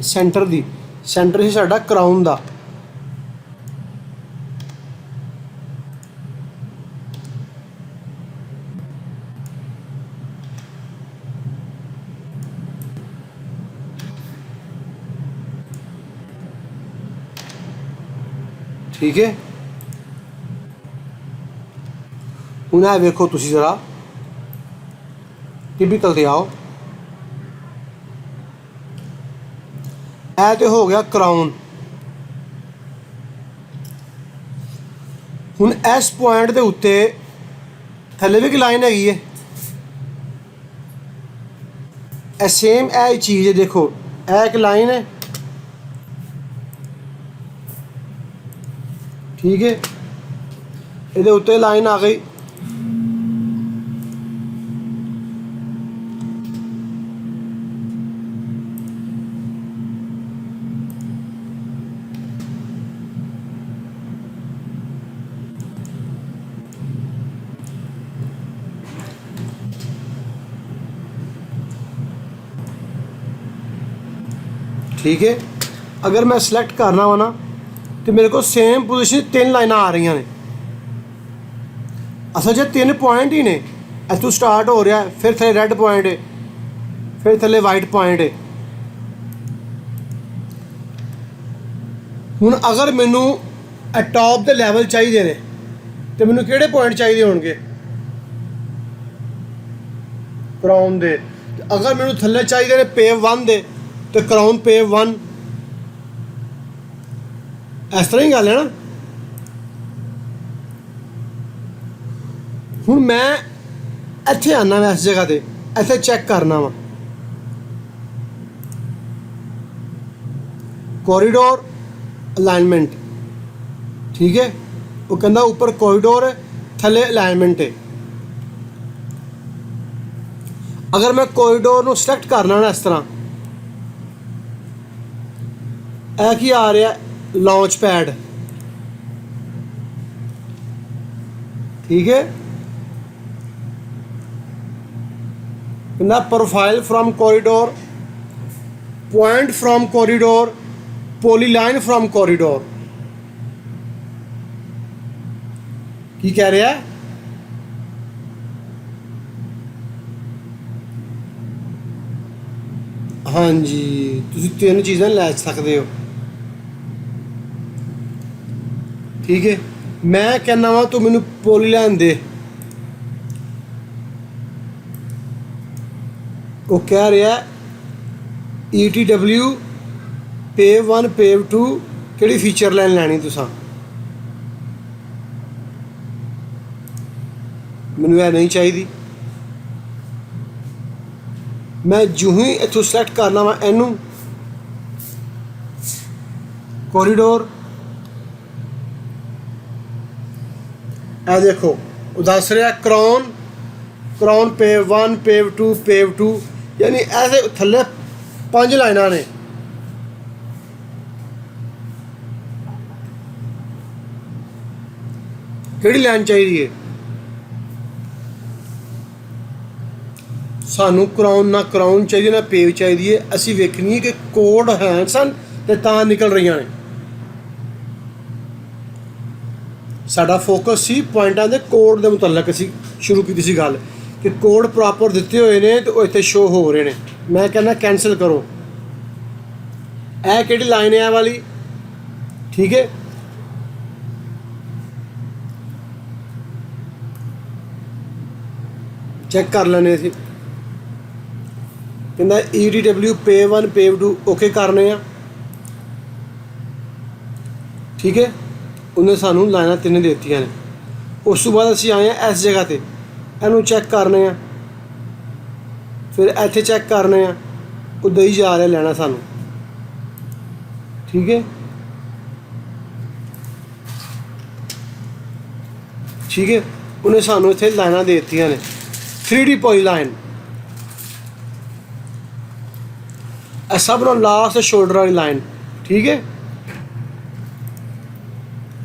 ਸੈਂਟਰ ਦੀ, ਸੈਂਟਰ ਸੀ ਸਾਡਾ ਕਰਾਊਨ ਦਾ। ठीक है, ਹੁਣ ਇਹ ਵੇਖੋ ਤੁਸੀਂ ਜ਼ਰਾ ਟਿਪੀਕਲ ਤੇ ਆਓ। ਇਹ ਤੇ ਹੋ ਗਿਆ ਕਰਾਊਨ। ਹੁਣ ਇਸ ਪੁਆਇੰਟ ਦੇ ਉੱਤੇ ਥੱਲੇ ਵੀ ਇੱਕ ਲਾਈਨ ਹੈਗੀ ਹੈ, ਇਹ ਸੇਮ ਇਹ ਚੀਜ਼ ਹੈ। ਦੇਖੋ ਇਹ ਇੱਕ ਲਾइन है, ठीक है, ਇਹਦੇ ਉੱਤੇ ਲਾइन आ गई। ठीक है, अगर मैं सिलेक्ट करना वा ना तो मेरे को सेम पोजीशन 3 लाइना आ रही ने। असल जो 3 पॉइंट ही ने, इतों स्टार्ट हो रहा है, फिर थले रेड पॉइंट है, फिर थले वाइट पॉइंट है। हुण अगर मैनू टॉप के लैवल चाहिए ने तो मैनू किहड़े पॉइंट चाहिए होणगे? क्राउन दे। अगर मैनू थले चाहिए ने पेव 1 दे तो क्राउन पेव 1, इस तरह ही गल है ना। हुण मैं इत्थे आना वा, इस जगह ते इत्थे चेक करना वा कॉरीडोर अलाइनमेंट, ठीक है। वो कहता ऊपर कॉरीडोर है, थले अलाइनमेंट है। अगर मैं कॉरीडोर नूं सिलेक्ट करना ना इस तरह, यह की आ रहा है लॉन्च पैड, ठीक है। Profile from corridor, point from corridor, polyline from corridor. की कह रहा है? हाँ जी, तुसी 3 चीज़ें लै सकते हो, ठीक है। मैं कहना वा तू मैनू पॉलीलाइन दे, वो कह रहा है ETW पेव 1 पेव 2 किहड़ी फीचर लाइन लैनी तुसां? मैनू यह नहीं चाहिए। मैं जो ही इथों सिलेक्ट करना वा इनू कॉरीडोर, ए देखो वो दस रहा crown, crown pave 1 pave 2 pave 2, यानी ऐसे थले 5 लाइना ने। किहड़ी लाइन चाहिए? सानू क्राउन ना क्राउन चाहिए ना पेव चाहिए, असी वेखनी है कि कोड है सन ते तां निकल रही ने। साडा फोकस सी पॉइंटां दे कोड दे मुतलक असी शुरू की सी गल कि कोड प्रॉपर दिते हुए ने तो इत्थे शो हो रहे ने। मैं कहना कैंसल करो। ए किहड़ी लाइन है वाली, ठीक है। चेक कर लेने असी, कहना ETW पेव 1 पेव 2 ओके करने, ठीक है। उन्हें सानू लाइना 3 देतियां ने। उस तो बाद असी आए हैं इस जगह ते, इनू चेक करने, फिर इत्थे चेक करने, वो दई जा रहा लेना सानू, ठीक है, ठीक है। उन्हें सानू इत्थे लाइना दे दित्तियां ने 3D पॉलीलाइन। सब नाल लास्ट शोल्डर वाली लाइन, ठीक है।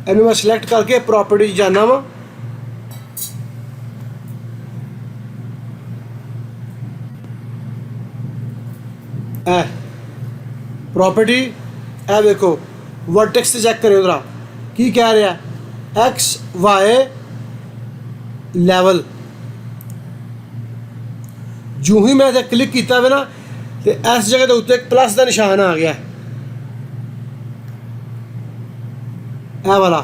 ਇਹਨੂੰ मैं सिलेक्ट करके प्रॉपर्टी जाना वा प्रॉपर्टी ए देखो वर्टेक्स से चेक करो जरा की कह रहा एक्स वाई लैवल जो ही मैं इसे क्लिक किया वे ना तो इस जगह के उत्ते एक प्लस का निशान आ गया ए वाला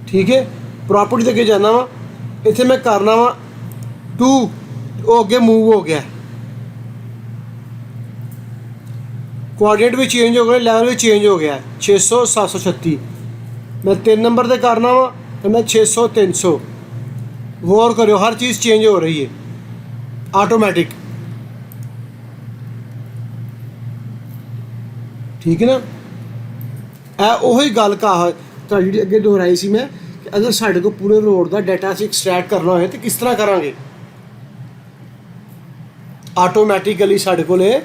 ठीक है प्रॉपर्टी से अगे जाना वा इतने मैं करना वा 2 वो अगे मूव हो गया कोआर्डिनेट भी चेंज हो गए लैवल भी चेंज हो गया 600 736 मैं 3 नंबर से करना वा तो मैं 600 300 गौर करो हर चीज़ चेंज हो रही है ऑटोमैटिक ठीक है ना ਉਹੀ ਗੱਲ ਕਹਾ ਤੁਹਾਡੀ ਜਿਹੜੀ ਅੱਗੇ ਦੁਹਰਾਈ ਸੀ ਮੈਂ ਕਿ ਅਗਰ ਸਾਡੇ ਕੋਲ ਪੂਰੇ ਰੋਡ ਦਾ ਡਾਟਾ ਅਸੀਂ ਐਕਸਟ੍ਰੈਕਟ ਕਰਨਾ ਹੋਏ ਤਾਂ ਕਿਸ ਤਰ੍ਹਾਂ ਕਰਾਂਗੇ ਆਟੋਮੈਟਿਕਲੀ ਸਾਡੇ ਕੋਲ ਇਹ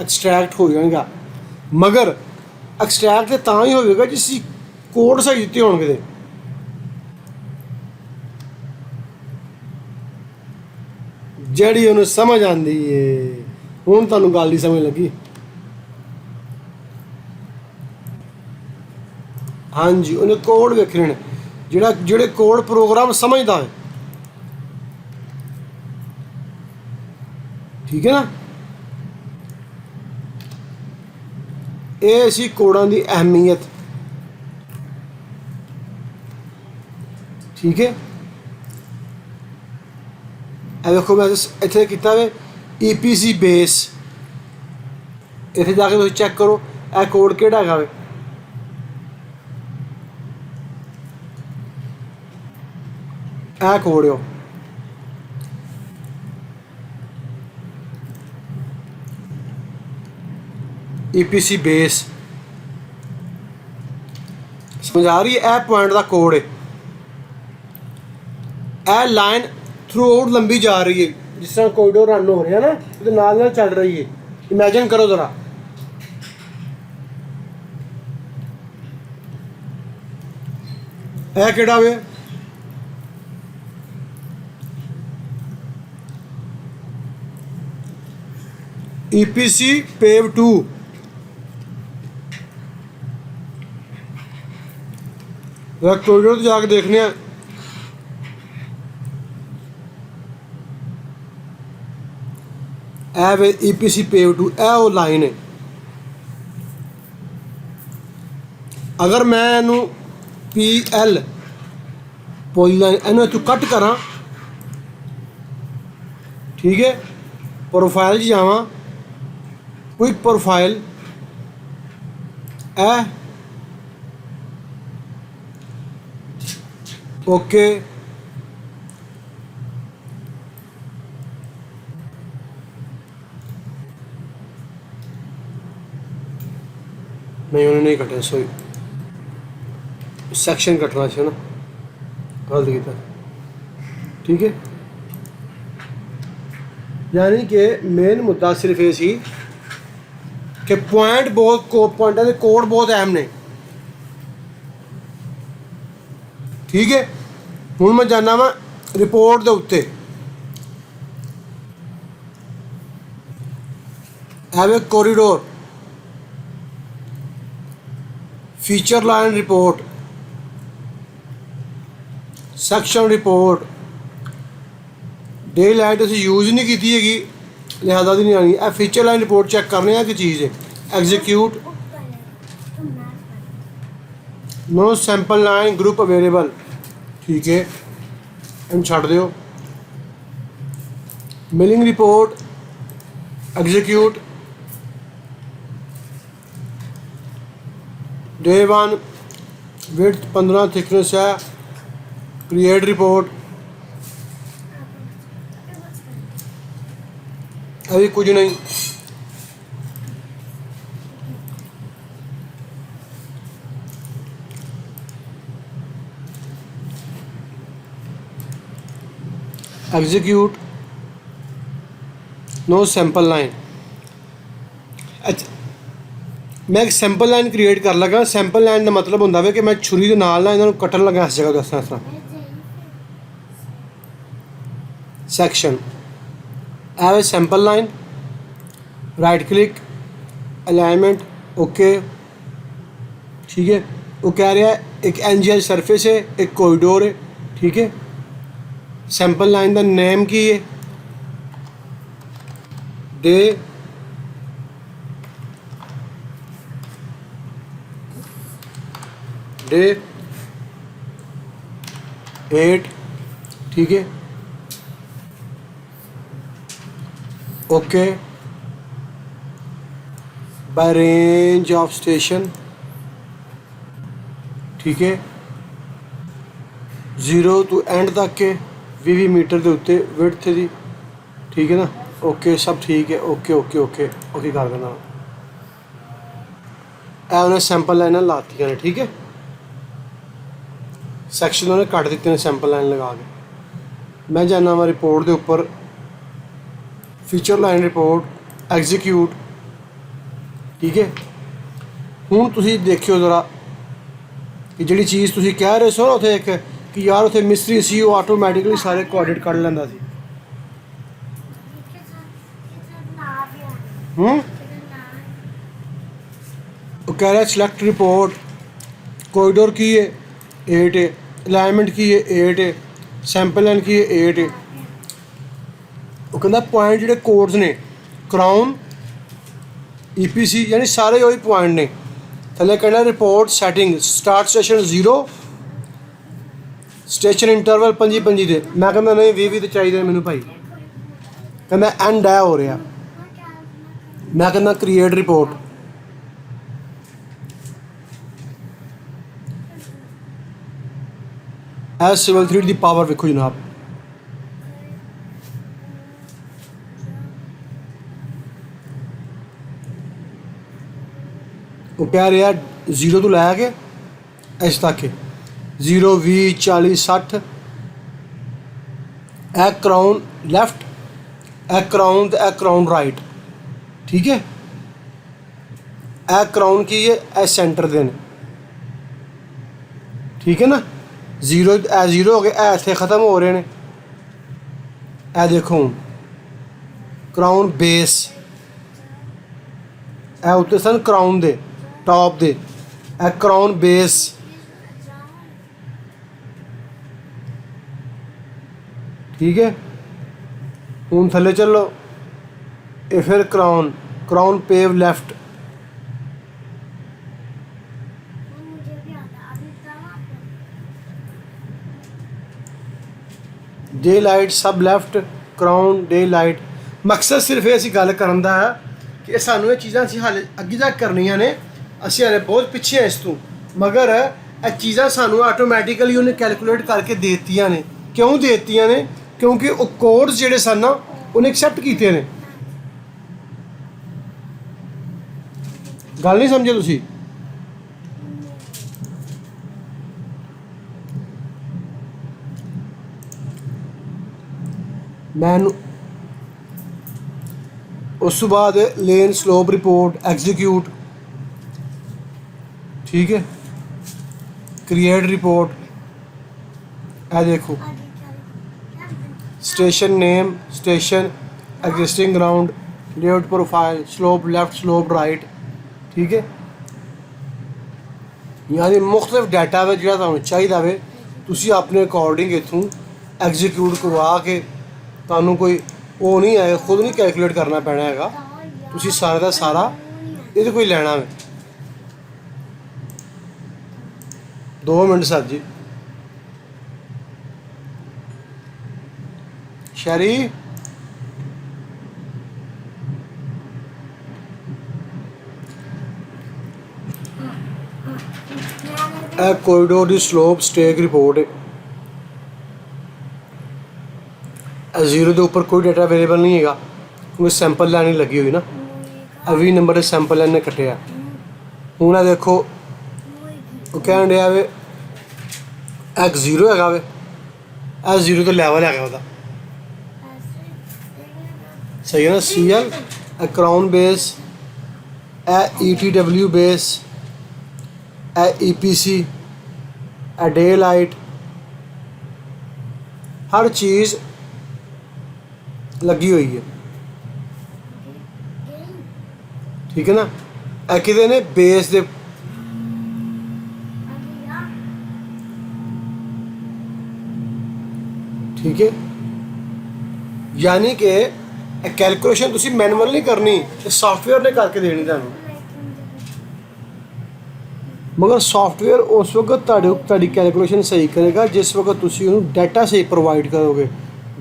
ਐਕਸਟ੍ਰੈਕਟ ਹੋ ਜਾਏਗਾ ਮਗਰ ਐਕਸਟ੍ਰੈਕਟ ਤਾਂ ਹੀ ਹੋਵੇਗਾ ਜੇ ਅਸੀਂ ਕੋਡ ਸਹੀ ਦਿੱਤੇ ਹੋਣਗੇ ਤੇ ਜਿਹੜੀ ਉਹਨੂੰ ਸਮਝ ਆਉਂਦੀ ਏ ਹੁਣ ਤੁਹਾਨੂੰ ਗੱਲ ਨਹੀਂ ਸਮਝ ਲੱਗੀ हाँ जी उन्हें कोड वेखने ने जेड़े कोड प्रोग्राम समझदा है ठीक है ना ये सी कोडां दी अहमियत ठीक है देखो मैं इत्थे कीता वे EPC बेस इत्थे जाके तुसीं चेक करो यह कोड किहड़ा हैगा वे ਇਹ ਕੋਡ ਹੋ EPC बेस समझ आ रही है ਇਹ पॉइंट का कोड है ਇਹ लाइन थ्रू आउट लंबी जा रही है जिस तरह कॉरिडोर रन हो रहा है ना तो नाल नाल चल रही है इमेजिन करो जरा ਇਹ ਕਿਹੜਾ ਵੇ EPC पेव 2 कॉरिडोर जाके देखने EPC पेव 2 वो लाइन है अगर मैं इनू PL पोली लाइन इनू इतों कट करा ठीक है प्रोफाइल जावा क्विक प्रोफाइल ओके नहीं उन्हें नहीं कटा सॉरी सेक्शन कटना चाहिए ना गलत किया ठीक है यानी कि मेन मुद्दा सिर्फ ये सी कि पॉइंट बहुत पॉइंटा के कोड बहुत अहम ने ठीक है हूँ मैं जाना वा रिपोर्ट के उत्ते have a corridor feature line report section report daylight असीं यूज़ नहीं की हैगी लिहाजा दी नहीं आनी ए फीचर लाइन रिपोर्ट चेक करने की चीज़ है execute no sample line group available ठीक है इन छड़ दो मिलिंग रिपोर्ट एग्जीक्यूट डे 1 विड्थ 15 थिकनेस है क्रिएट रिपोर्ट अभी कुछ नहीं एग्जीक्यूट नो सैंपल लाइन अच्छा मैं एक सैंपल लाइन क्रिएट कर लगा। सैंपल लाइन का मतलब होंदा वे कि मैं छुरी के नाल ना इन्हां नूं कट्टण लगा इस जगह इस तरह सैक्शन है sample line. Right click alignment okay ठीक है। वो कह रहा है एक एनजीएल सरफेस है एक कॉरिडोर है ठीक है। सैंपल लाइन का नेम की है डे डे 8 ठीक है okay. By range of station ठीक है 0 टू एंड तक के 20 मीटर के उत्ते विड्थ की ठीक है ना। ओके सब ठीक है ओके ओके ओके ओके कर देना। ए उन्हें सैंपल लाइन लाती ने ठीक है। सैक्शन उन्हें कट दिते हैं सैंपल लाइन लगा के। मैं जाना वा रिपोर्ट के उपर फीचर लाइन रिपोर्ट एग्जीक्यूट ठीक है। हुण तुसीं देखियो जरा कि जिहड़ी चीज़ तुसीं कह रहे सो ना उत्थे एक कि यार उत्थे मिस्त्री सी वो ऑटोमैटिकली सारे कोआर्डिनेट कढ लैंदा सी। वो कह रहा है सिलेक्ट रिपोर्ट कॉरिडोर की है 8 है अलाइनमेंट की है 8 है सैंपल लाइन की है 8 है। वो कहता पॉइंट जिहड़े कोड्स ने क्राउन EPC यानी सारे वही पॉइंट ने। थले कहना report setting start station 0 station interval 25 दे। मैं कहना नहीं 20 तो चाहिए मैनू भाई। कहना एंड है हो रहा। मैं कहना create report as civil 3 D power वेखो जनाब। वो कह रहा 0 तो लैके इस तक 0 20 40 60 ए क्राउन लैफ्ट ए क्राउन तो ए क्राउन राइट ठीक है। ए क्राउन की है ए सेंटर दे ठीक है ना। 0 ए 0 हो गए ए इत्थे ख़त्म हो रहे हैं। ए देखो क्राउन बेस ए उत्ते सन क्राउन दे टॉप दे ए क्राउन बेस ठीक है। हुण थले चलो ये फिर crown crown pave left daylight सब लैफ्ट क्राउन डे लाइट। मकसद सिर्फ ये असीं गल करन दा है कि सानू ये चीज़ां असीं हाले अगे तक करनियां ने। असीं हाले बहुत पिछे हैं इस तों मगर ये चीज़ां सानू आटोमैटिकली उन्हें कैलकुलेट करके देतियां ने। क्यों देतियां ने क्योंकि वो कोड्स जिहड़े सन ना उन्हें एक्सैप्ट कीते ने। गल नहीं समझे तुसीं। मैं उस बाद लेन स्लोप रिपोर्ट एग्जीक्यूट ठीक है क्रिएट रिपोर्ट ए देखो station name station existing ground layout profile slope left slope right ठीक है। यानी मुख्तलिफ डाटा वे जो तुहानूं चाहिदा वे तुसीं अपने अकॉर्डिंग इत्थों एग्जीक्यूट करवा के तुहानूं कोई वो नहीं है खुद नहीं कैलकुलेट करना पैना हैगा। तुसीं सारे का सारा ये कोई लेना वे। 2 मिनट सर जी शरी कॉरिडोर की स्लोप स्टेक रिपोर्ट है। 0 के उपर कोई डाटा अवेलेबल नहीं है क्योंकि सैंपल लाइन लगी हुई ना। 20 नंबर सैंपल लाइन ने कटिया। हूँ देखो वो कह रहा वे एक 0 है वे 0 तो लैवल है वह सही है ना। CL crown base ETW base, EPC, daylight, हर चीज़ लगी हुई है, ठीक है ना। किते ने बेस दे ठीक है, यानी कि कैलकुलेशन तुसी मैनुअल नहीं करनी, सॉफ्टवेयर ने करके देनी तुहानू। मगर सॉफ्टवेयर उस वक्त तुहाडी कैलकुलेशन सही करेगा जिस वक्त तुसी उन्हें डाटा सही प्रोवाइड करोगे।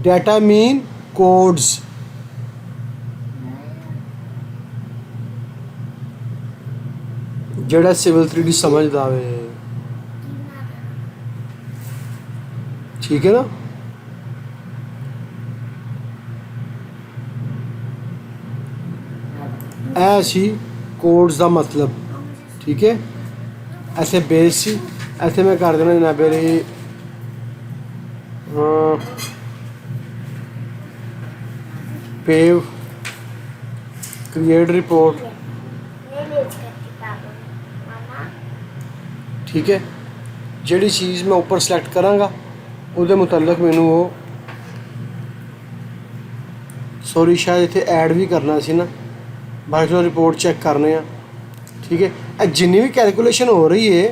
डाटा मीन कोड्स, जेड़ा सिविल 3D समझदा वे, ठीक है ना। ऐसी कोड्स का मतलब, ठीक है। ऐसे बेस सी, ऐसे मैं कर देना जनाब मेरी पेव क्रिएट रिपोर्ट, ठीक है। जिहड़ी चीज़ मैं ऊपर सिलेक्ट करांगा उहदे मुतलक मैनू वो, सॉरी शायद इत्थे ऐड भी करना सी ना, बाकी चलो रिपोर्ट चेक करने आ, ठीक है। जिन्नी भी कैलकुलेशन हो रही है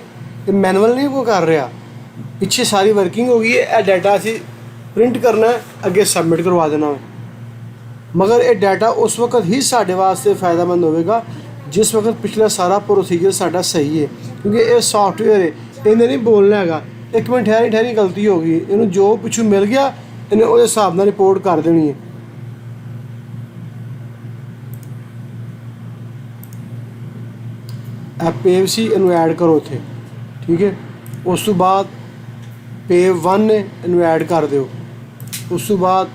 ये मैनुअल नहीं वो कर रहा, पिछे सारी वर्किंग हो गई है। डाटा असी प्रिंट करना है, अगे सबमिट करवा देना है। मगर ये डाटा उस वक्त ही साढ़े वास्ते फ़ायदेमंद होगा जिस वक्त पिछला सारा प्रोसीजर साडा सही है, क्योंकि ये सॉफ्टवेयर है, इन्हें नहीं बोलना है एक मिनट ठहरी ठहरी गलती हो गई, इन्हों जो पिछू मिल गया इन्हें उस हिसाब नाल रिपोर्ट कर देनी है। पेव सी इनू ऐड करो उत्थे, ठीक है। उस तो बाद पेव 1 ने इनू ऐड कर दो, उस तो बाद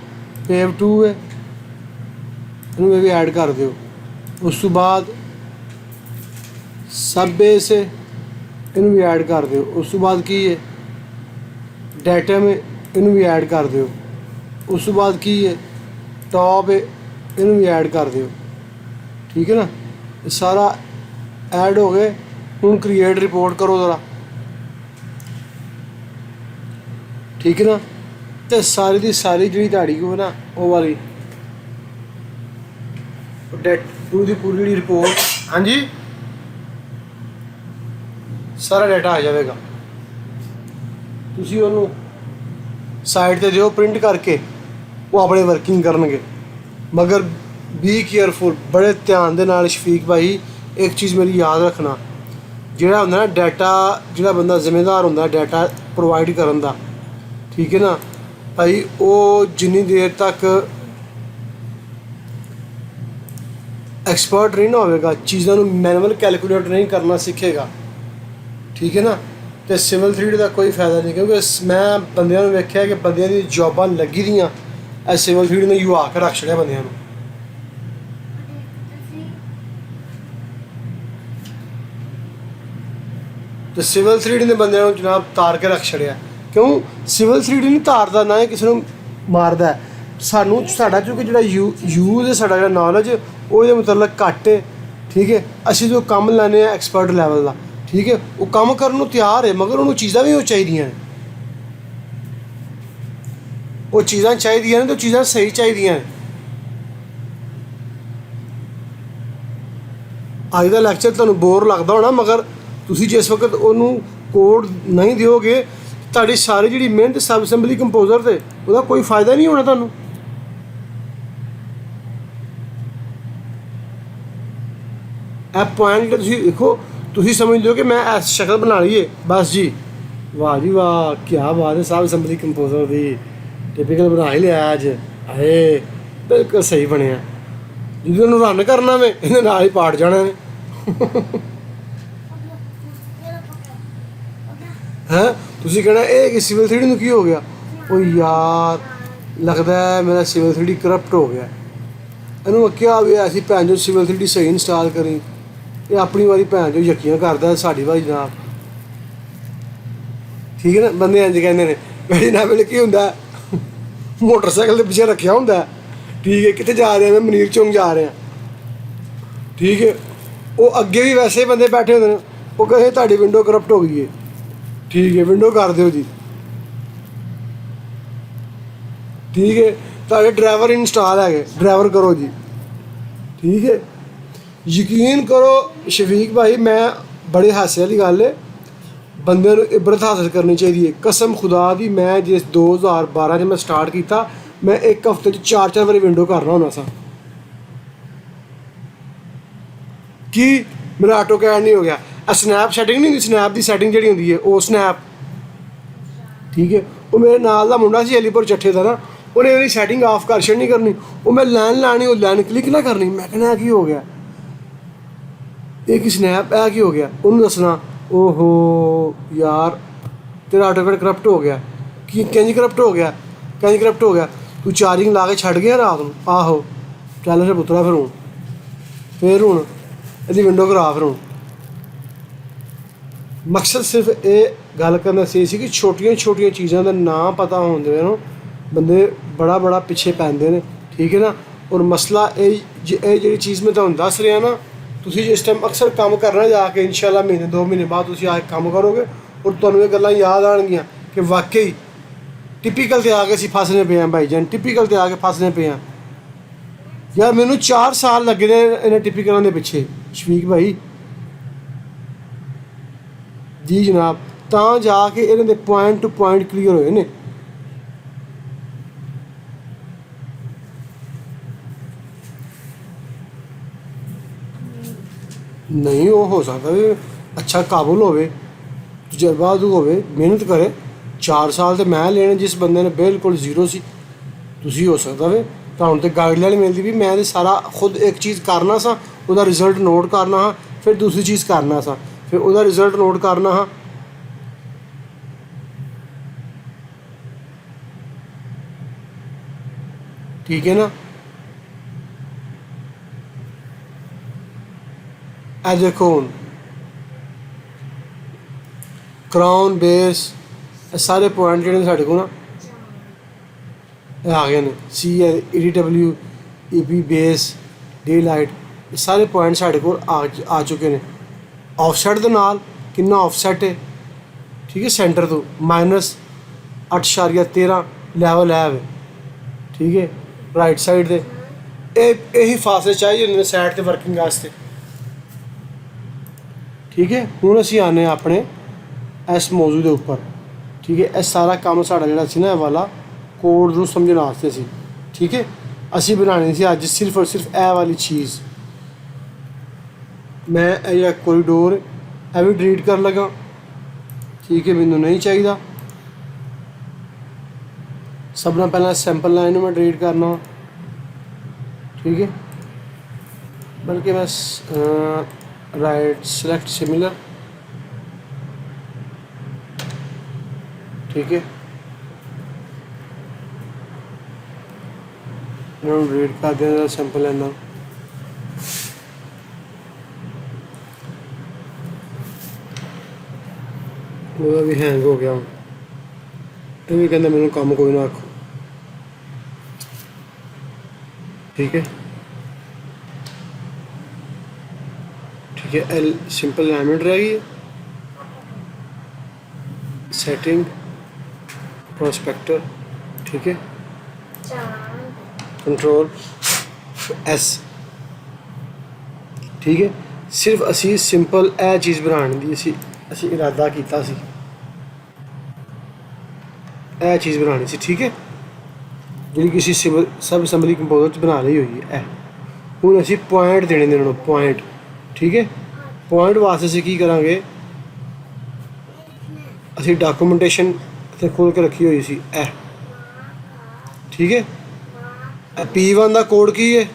पेव 2 है इनू भी ऐड कर दो, उस तो बाद सब बेस है इनू भी ऐड कर दो, उस तो बाद की है डाटा में इनू भी ऐड कर दो, उस तो बाद की है टॉप है इनू भी ऐड कर दो, ठीक है ना। ये सारा ऐड हो गए। हुण क्रिएट रिपोर्ट करो ज़रा, ठीक है ना। तो सारी दी सारी जी तुहाड़ी को ना वो वाली पूरी पूरी जी रिपोर्ट, हाँ जी, सारा डाटा आ जाएगा। तुसी उन्होंने साइड ते दिओ प्रिंट करके, वो अपने वर्किंग करनगे। मगर बी केयरफुल, बड़े ध्यान दे नाल शफीक भाई एक चीज़ मेरी याद रखना, जिहड़ा हुंदा ना डाटा, जिहड़ा बंदा जिम्मेदार हुंदा डाटा प्रोवाइड करन दा, ठीक है ना भाई, वो जिन्नी देर तक एक्सपर्ट नहीं ना होगा, चीज़ों को मैनुअल कैलकुलेट नहीं करना सीखेगा, ठीक है ना, तो सिविल 3D का कोई फायदा नहीं। क्योंकि मैं बंदियां नूं वेख्या कि बंदियां दी जॉबां लगी दियां सिविल 3D ने युवा के रख छड़िया बंदियां नूं। तो सिविल 3D ने बंदे नूं जनाब तार के रख छड़िया। क्यों? सिविल 3D नहीं तारदा, ना ही किसी नूं मारदा है। सानू साडा चूंकि जिहड़ा यूज़ है, साडा जिहड़ा नॉलेज वो इहदे मुतलक घट्ट है, ठीक है। असीं जो कम लैने आ एक्सपर्ट लैवल का, ठीक है, वो कम करन नूं तैयार है, मगर उन्होंने चीज़ां भी वो चाहिदियां ने, वो चीज़ां चाहिदियां ने, तो चीज़ां सही चाहिदियां ने। अज का लैक्चर तुहानूं बोर लगदा होना, मगर तुसीं जिस वक्त उन्होंने कोड नहीं दिओगे, तुहाडी सारी जिहड़ी मेहनत सब असैंबली कंपोजर ते उहदा कोई फायदा नहीं होना तुहानूं। ਇਹ पॉइंट ਜਿਹੜਾ ਤੁਸੀਂ ਦੇਖੋ, ਤੁਸੀਂ समझ लो कि मैं ऐसी शक्ल बना ली है बस जी, वाह जी वाह, क्या बात है, सब असैंबली कंपोजर दी टिपिकल बना ही लिया अज, हाए बिल्कुल सही बनया। जिद्दों नूं रन करना में इहदे नाल ही पाट जाना है। हैं तुसीं कहना ਇਹ कि सिविल 3D ਨੂੰ ਕੀ हो गया? ਉਹ यार लगता है मेरा सिविल 3D करप्ट हो गया। ਇਹਨੂੰ ਕਿਹਾ ਵੀ ਅਸੀਂ ਭੈਣ ਜੋ सिविल 3D सही इंस्टॉल करी, ये अपनी वारी भैन जो यकीन करता साड़ी वारी जनाब, ठीक है ना। बंदे इंज कहते हैं मेरे ना वेले की होंदा मोटरसाइकिल के पिछे रखा होंदा, ठीक है, कितने जा रहे हैं, मैं मनीर चौंक जा रहे हैं, ठीक है, ਉਹ ਅੱਗੇ ਵੀ ਵੈਸੇ ਬੰਦੇ ਬੈਠੇ ਹੁੰਦੇ ਨੇ, ਉਹ ਕਹੇ ਤੁਹਾਡੀ ਵਿੰਡੋ ਕਰਪਟ ਹੋ ਗਈ ਹੈ, ਠੀਕ ਹੈ ਵਿੰਡੋ ਕਰ ਦਿਓ ਜੀ, ਠੀਕ ਹੈ ਤੁਹਾਡੇ ਡਰਾਈਵਰ ਇੰਸਟਾਲ ਹੈਗੇ, ਡਰਾਈਵਰ ਕਰੋ ਜੀ, ਠੀਕ ਹੈ। ਯਕੀਨ ਕਰੋ ਸ਼ਫੀਕ ਭਾਈ, ਮੈਂ ਬੜੇ ਹਾਸੇ ਵਾਲੀ ਗੱਲ ਹੈ, ਬੰਦੇ ਨੂੰ ਇਬਰਤ ਹਾਸਲ ਕਰਨੀ ਚਾਹੀਦੀ ਹੈ ਕਸਮ ਖੁਦਾ ਦੀ। ਮੈਂ ਜਿਸ 2012 'ਚ ਮੈਂ ਸਟਾਰਟ ਕੀਤਾ, ਮੈਂ ਇੱਕ ਹਫ਼ਤੇ 'ਚ 4 ਵਾਰੀ ਵਿੰਡੋ ਕਰਨਾ ਹੁੰਦਾ ਸਾਂ। ਕੀ ਮੇਰਾ ਆਟੋ ਕੈਡ ਨਹੀਂ ਹੋ ਗਿਆ? ਸਨੈਪ ਸੈਟਿੰਗ ਨਹੀਂ ਹੁੰਦੀ, ਸਨੈਪ ਦੀ ਸੈਟਿੰਗ ਜਿਹੜੀ ਹੁੰਦੀ ਹੈ ਉਹ ਸਨੈਪ, ਠੀਕ ਹੈ। ਉਹ ਮੇਰੇ ਨਾਲ ਦਾ ਮੁੰਡਾ ਸੀ ਅਲੀਪੁਰ ਚੱਠੇ ਦਾ ਨਾ, ਉਹਨੇ ਉਹਦੀ ਸੈਟਿੰਗ ਆਫ ਕਰ ਛੱਡਣੀ ਕਰਨੀ, ਉਹ ਮੈਂ ਲਾਈਨ ਲਾਣੀ, ਉਹ ਲਾਈਨ ਕਲਿੱਕ ਨਾ ਕਰਨੀ। ਮੈਂ ਕਹਿਣਾ ਕੀ ਹੋ ਗਿਆ, ਇਹ ਕੀ ਸਨੈਪ, ਇਹ ਕੀ ਹੋ ਗਿਆ? ਉਹਨੂੰ ਦੱਸਣਾ ਓਹੋ ਯਾਰ ਤੇਰਾ ਆਟੋ ਕੈਡ ਕਰਪਟ ਹੋ ਗਿਆ। ਕੀ ਕਿੰਝ ਕਰਪਟ ਹੋ ਗਿਆ? ਕਿੰਝ ਕਰਪਟ ਹੋ ਗਿਆ? ਤੂੰ ਚਾਰਜਿੰਗ ਲਾ ਕੇ ਛੱਡ ਗਿਆ ਰਾਤ ਨੂੰ? ਆਹੋ ਚੱਲ ਫਿਰ ਪੁੱਤਰਾ, ਫਿਰ ਹੁਣ ਇਹਦੀ ਵਿੰਡੋ ਕਰਾ। ਫਿਰ ਹੁਣ ਮਕਸਦ ਸਿਰਫ ਇਹ ਗੱਲ ਕਰਨਾ ਸੀ ਕਿ ਛੋਟੀਆਂ ਛੋਟੀਆਂ ਚੀਜ਼ਾਂ ਦਾ ਨਾਂ ਪਤਾ ਹੋਣ ਦੇ ਨੂੰ ਬੰਦੇ ਬੜਾ ਪਿੱਛੇ ਪੈਂਦੇ ਨੇ, ਠੀਕ ਹੈ ਨਾ। ਔਰ ਮਸਲਾ ਇਹ ਜਿਹੜੀ ਚੀਜ਼ ਮੈਂ ਤੁਹਾਨੂੰ ਦੱਸ ਰਿਹਾ ਨਾ, ਤੁਸੀਂ ਜਿਸ ਟਾਈਮ ਅਕਸਰ ਕੰਮ ਕਰਨਾ ਜਾ ਕੇ ਇਨਸ਼ਾਅੱਲਾ ਮਹੀਨੇ 2 ਮਹੀਨੇ ਬਾਅਦ ਤੁਸੀਂ ਆ ਕੇ ਕੰਮ ਕਰੋਗੇ ਔਰ ਤੁਹਾਨੂੰ ਇਹ ਗੱਲਾਂ ਯਾਦ ਆਉਣਗੀਆਂ ਕਿ ਵਾਕਈ ਟਿਪੀਕਲ 'ਤੇ ਆ ਕੇ ਅਸੀਂ ਫਸਨੇ ਪਏ ਹਾਂ ਭਾਈ ਜਾਨ, ਟਿਪੀਕਲ 'ਤੇ ਆ ਕੇ ਫਸਨੇ ਪਏ ਹਾਂ ਯਾਰ। ਮੈਨੂੰ 4 ਸਾਲ ਲੱਗੇ ਨੇ ਇਹਨਾਂ ਟਿਪੀਕਲਾਂ ਦੇ ਪਿੱਛੇ ਸ਼ਫੀਕ ਭਾਈ ਜੀ ਜਨਾਬ, ਤਾਂ ਜਾ ਕੇ ਇਹਨਾਂ ਦੇ ਪੁਆਇੰਟ ਟੂ ਪੁਆਇੰਟ ਕਲੀਅਰ ਹੋਏ ਨੇ। ਨਹੀਂ ਉਹ ਹੋ ਸਕਦਾ ਵੀ ਅੱਛਾ ਕਾਬੁਲ ਹੋਵੇ, ਤਜਰਬਾਦੂ ਹੋਵੇ, ਮਿਹਨਤ ਕਰੇ। 4 ਸਾਲ ਤੇ ਮੈਂ ਲੈਣੇ ਜਿਸ ਬੰਦੇ ਨੇ ਬਿਲਕੁਲ ਜ਼ੀਰੋ ਸੀ। ਤੁਸੀਂ ਹੋ ਸਕਦਾ ਵੇ ਤੁਹਾਨੂੰ ਤੇ ਗਾਈਡਲਾਈਨ ਮਿਲਦੀ ਵੀ ਮੈਂ ਤੇ ਸਾਰਾ ਖੁਦ ਇੱਕ ਚੀਜ਼ ਕਰਨਾ ਸਾਂ, ਉਹਦਾ ਰਿਜ਼ਲਟ ਨੋਟ ਕਰਨਾ ਹਾਂ, ਫਿਰ ਦੂਸਰੀ ਚੀਜ਼ ਕਰਨਾ ਸਾਂ, ਫਿਰ ਉਹਦਾ ਰਿਜ਼ਲਟ ਨੋਟ ਕਰਨਾ ਹਾਂ। ਠੀਕ ਹੈ ਨਾ। ਇਹ ਦੇਖੋ ਹੁਣ ਕਰਾਊਨ ਬੇਸ, ਇਹ ਸਾਰੇ ਪੁਆਇੰਟ ਜਿਹੜੇ ਸਾਡੇ ਕੋਲ ਨਾ ਇਹ ਆ ਗਏ ਨੇ। ਸੀ EDW EP ਬੇਸ ਡੇ ਲਾਈਟ, ਇਹ ਸਾਰੇ ਪੁਆਇੰਟ ਸਾਡੇ ਕੋਲ ਆ ਚੁੱਕੇ ਨੇ। ਆਫਸੈਟ ਦੇ ਨਾਲ ਕਿੰਨਾ ਆਫਸੈਟ ਹੈ, ਠੀਕ ਹੈ, ਸੈਂਟਰ ਤੋਂ -8.13 ਲੈਵਲ ਹੈ, ਠੀਕ ਹੈ। ਰਾਈਟ ਸਾਈਡ ਦੇ ਇਹੀ ਫਾਸਲੇ ਚਾਹੀਦੇ ਹੁੰਦੇ ਨੇ ਸਾਈਡ 'ਤੇ ਵਰਕਿੰਗ ਵਾਸਤੇ, ਠੀਕ ਹੈ। ਹੁਣ ਅਸੀਂ ਆਨੇ ਆਪਣੇ ਇਸ ਮੌਜੂ ਦੇ ਉੱਪਰ, ਠੀਕ ਹੈ। ਇਹ ਸਾਰਾ ਕੰਮ ਸਾਡਾ ਜਿਹੜਾ ਸੀ ਨਾ, ਇਹ ਵਾਲਾ ਕੋਡ ਨੂੰ ਸਮਝਣ ਵਾਸਤੇ ਸੀ, ਠੀਕ ਹੈ। ਅਸੀਂ ਬਣਾਉਣੀ ਸੀ ਅੱਜ ਸਿਰਫ ਔਰ ਸਿਰਫ ਇਹ ਵਾਲੀ ਚੀਜ਼। ਮੈਂ ਇਹ ਜਿਹੜਾ ਕੋਰੀਡੋਰ ਇਹ ਵੀ ਡਿਲੀਟ ਕਰਨ ਲੱਗਾ, ਠੀਕ ਹੈ, ਮੈਨੂੰ ਨਹੀਂ ਚਾਹੀਦਾ। ਸਭ ਨਾਲ ਪਹਿਲਾਂ ਸੈਂਪਲ ਲਾਈਨ ਨੂੰ ਮੈਂ ਡਿਲੀਟ ਕਰਨਾ, ਠੀਕ ਹੈ। ਬਲਕਿ ਮੈਂ ਰਾਈਟ ਸਿਲੈਕਟ ਸਿਮਿਲਰ, ਠੀਕ ਹੈ, ਇਹਨੂੰ ਡਿਲੀਟ ਕਰ ਦਿੰਦਾ ਸੈਂਪਲ ਲਾਈਨ ਨਾਲ। ਉਹਦਾ ਵੀ ਹੈਂਗ ਹੋ ਗਿਆ, ਇਹ ਵੀ ਕਹਿੰਦਾ ਮੈਨੂੰ ਕੰਮ ਕੋਈ ਨਾ ਆਖੋ, ਠੀਕ ਹੈ। ठीक है, एल सिंपल एलिमेंट रहेगी, सेटिंग प्रोस्पेक्टर, ठीक है, कंट्रोल S, ठीक है। सिर्फ असी सिंपल ए चीज़ बनाने दी असी इरादा किया सी, ए चीज़ बनानी सी, ठीक है, जी किसी सब असैम्बली कंपोजर बना ली हुई है। हुण असी पॉइंट देने देना, पॉइंट, ठीक है। पॉइंट वास्ते असीं की करांगे, असीं डॉक्यूमेंटेशन इत्थे खोल के रखी हुई सी ए, ठीक है। P1 का कोड की है,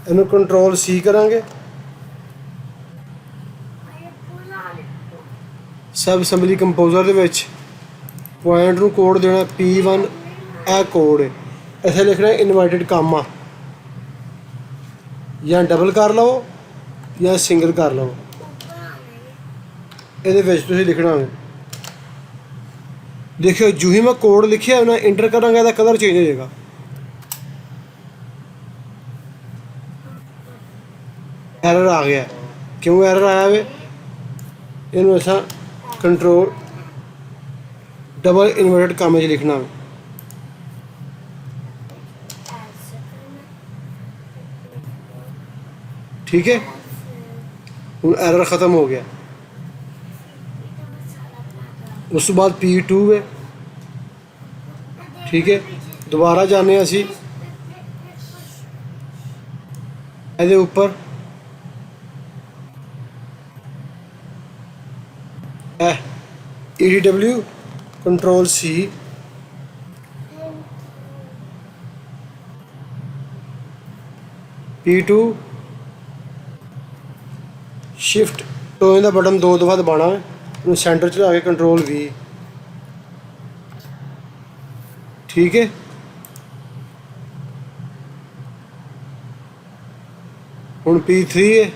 इन्हूं कंट्रोल C करांगे, सब assembly composer they which point नूं कोड देना P1, ए कोड है, इत्थे लिखना इनवर्टेड कामा, या डबल कर लो या सिंगल कर लो, ये लिखना है। देखियो जो ही मैं कोड लिखिया ना इंटर करांगा तो कलर चेंज हो जाएगा, एरर आ गया। क्यों एरर आया वे? इनू असा कंट्रोल डबल इन्वर्टेड कामे च लिखना वे। ठीक है, हूँ एरर ख़त्म हो गया। उस तो बाद P2 है। ठीक है, दोबारा जाने असी ਇਹਦੇ ਉੱਪਰ EDW control C P2 shift toe का बटन 2 दफ़ा दबाना है, सेंटर च ला के कंट्रोल V। ठीक है, हुण P3 है।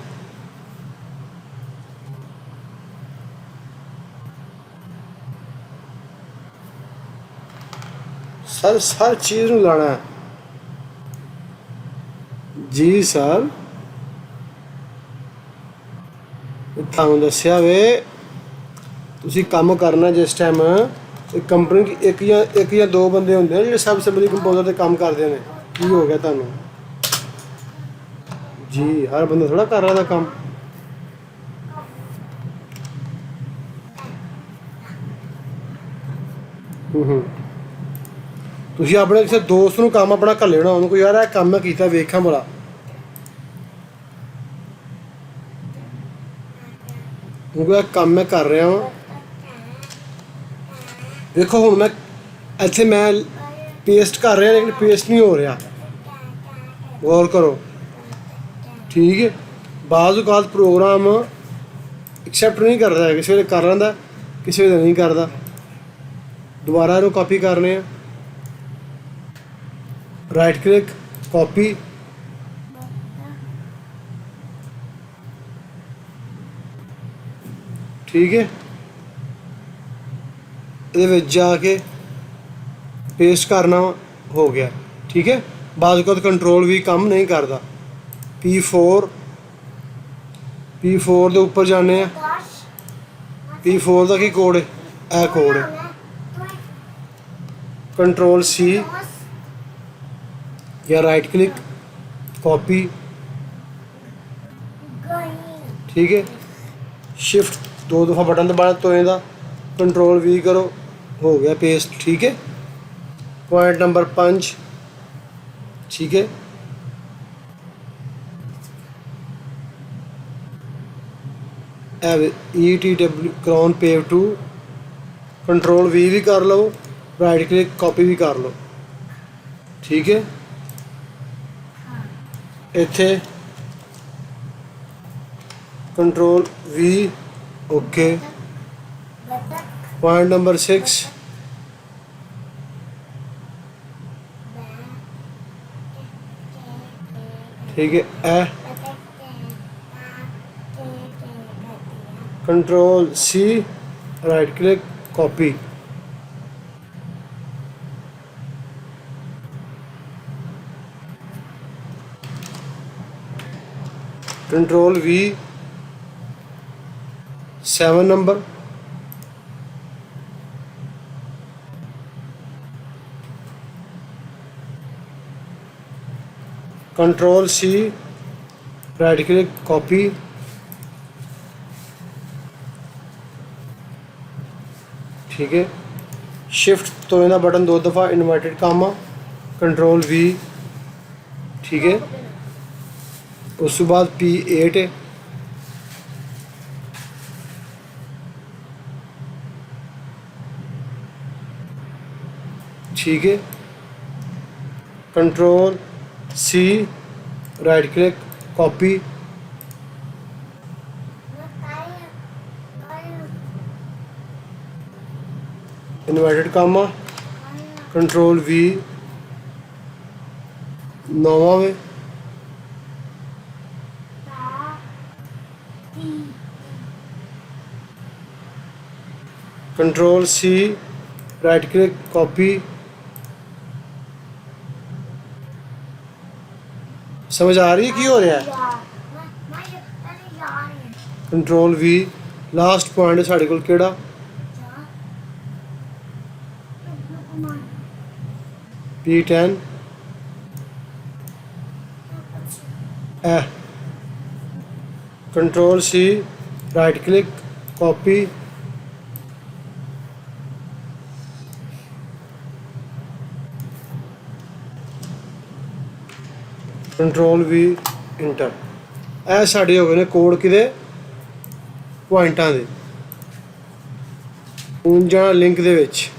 हर चीज़ नूं लाना है जी सर। तुहानूं दस्सिया वे तुसीं काम करना जिस टाइम कंपनी एक या दो बंदे होंदे ने जिहड़े सब असैंबली कंपोजर ते काम करदे ने। की हो गया तुहानूं जी? हर बंदा थोड़ा कर रहा था काम। ਤੁਸੀਂ ਆਪਣੇ ਕਿਸੇ ਦੋਸਤ ਨੂੰ ਕੰਮ ਆਪਣਾ ਘੱਲੇ ਹੋਣਾ, ਉਹਨੂੰ ਕੋਈ ਯਾਰ ਇਹ ਕੰਮ ਮੈਂ ਕੀਤਾ ਵੇਖਾਂ ਭਲਾ। ਉਹਨੂੰ ਕੋਈ ਕੰਮ ਮੈਂ ਕਰ ਰਿਹਾ ਵਾਂ, ਵੇਖੋ ਹੁਣ ਮੈਂ ਇੱਥੇ ਮੈਂ ਪੇਸਟ ਕਰ ਰਿਹਾ ਲੇਕਿਨ ਪੇਸਟ ਨਹੀਂ ਹੋ ਰਿਹਾ। ਗੌਰ ਕਰੋ। ठीक है, बाज़ औक़ात प्रोग्राम एक्सैप्ट नहीं करता है, किसी वे कर लेंदा, किसी वे नहीं करता। दोबारा इन्हूं कॉपी करने, राइट क्लिक कॉपी, ठीक है, ये जाके पेस्ट करना हो गया। ठीक है, बाज़ औक़ात कंट्रोल भी काम नहीं करता। P4 ਦੇ ਉੱਪਰ जाने हैं। P4 ਦਾ ਕੀ ਕੋਡ ਹੈ? ਇਹ ਕੋਡ ਹੈ कंट्रोल C या राइट क्लिक कॉपी। ठीक है, शिफ्ट 2 दफ़ा बटन दबाना तो इहदा कंट्रोल V करो, हो गया पेस्ट। ठीक है, पॉइंट नंबर 5। ठीक है, ETW crown pave 2 control V भी कर लो, राइट क्लिक कॉपी भी कर लो। ठीक है, इत्थे control V okay. Point number 6 ठीक है, control C right click copy. Control V 7 number, control C right click copy. ठीक है, शिफ्ट तो इहदा बटन 2 दफ़ा इन्वर्टेड कामा, कंट्रोल V। ठीक है, उस तो बाद P8 है। ठीक है, control C right click copy. Inverted comma, control V 9 में। Control C right click copy. समझ आ रही है की हो रहा है? कंट्रोल V लास्ट पॉइंट साढ़े कोल केड़ा P10 control C right click copy control V inter ਇਹ ਸਾਡੇ ਹੋ ਗਏ ਨੇ ਕੋਡ ਕਿਦੇ ਪੁਆਇੰਟਾਂ ਦੇ ਹੁਣ ਜਾਣਾ ਲਿੰਕ ਦੇ ਵਿੱਚ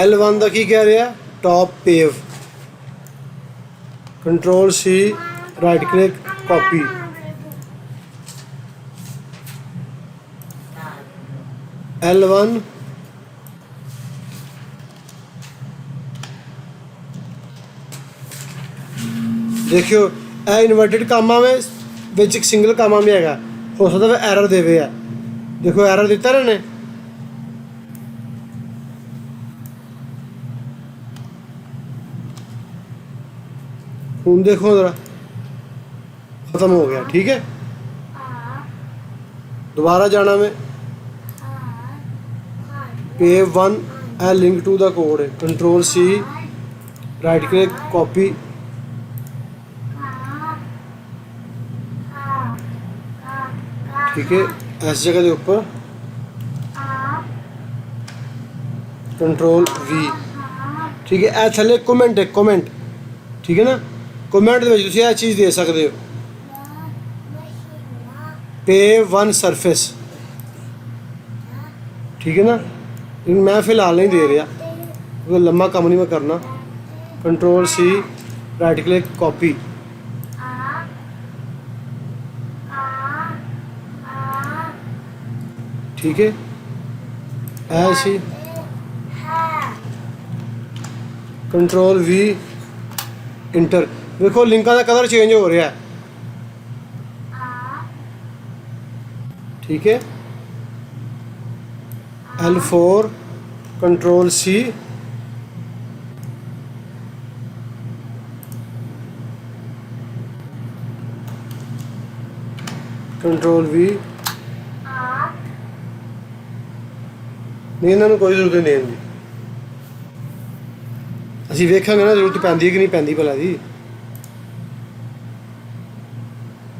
L1 ਦਾ ਕੀ ਕਹਿ ਰਿਹਾ top pave control C right click copy L1 देखियो ए इन्वर्टेड कामा में विच एक सिंगल कामा में हैगा हो सकता है एरर देवे है देखो एरर दिता रहे ने हूँ देखो जरा खत्म हो गया ठीक है दोबारा जाना में पेव 1 ए लिंक टू द कोड है control C right click copy ठीक है इस जगह के ऊपर कंट्रोल V ठीक है ए थले कमेंट है कमेंट ठीक है ना कमेंट दे विच तुसीं ए चीज़ दे सकते हो पेव 1 सरफेस ठीक है ना लेकिन मैं फिलहाल नहीं दे रहा क्योंकि लम्मा काम नहीं मैं करना control C right click copy ठीक है ऐसी कंट्रोल V इंटर देखो लिंका का कलर चेंज हो रहा है ठीक है L4 control C control V नहीं इन्होंने कोई जरूरत नहीं देने की असीं वेखांगे ना जरूरत पैंदी है कि नहीं पैंदी भला दी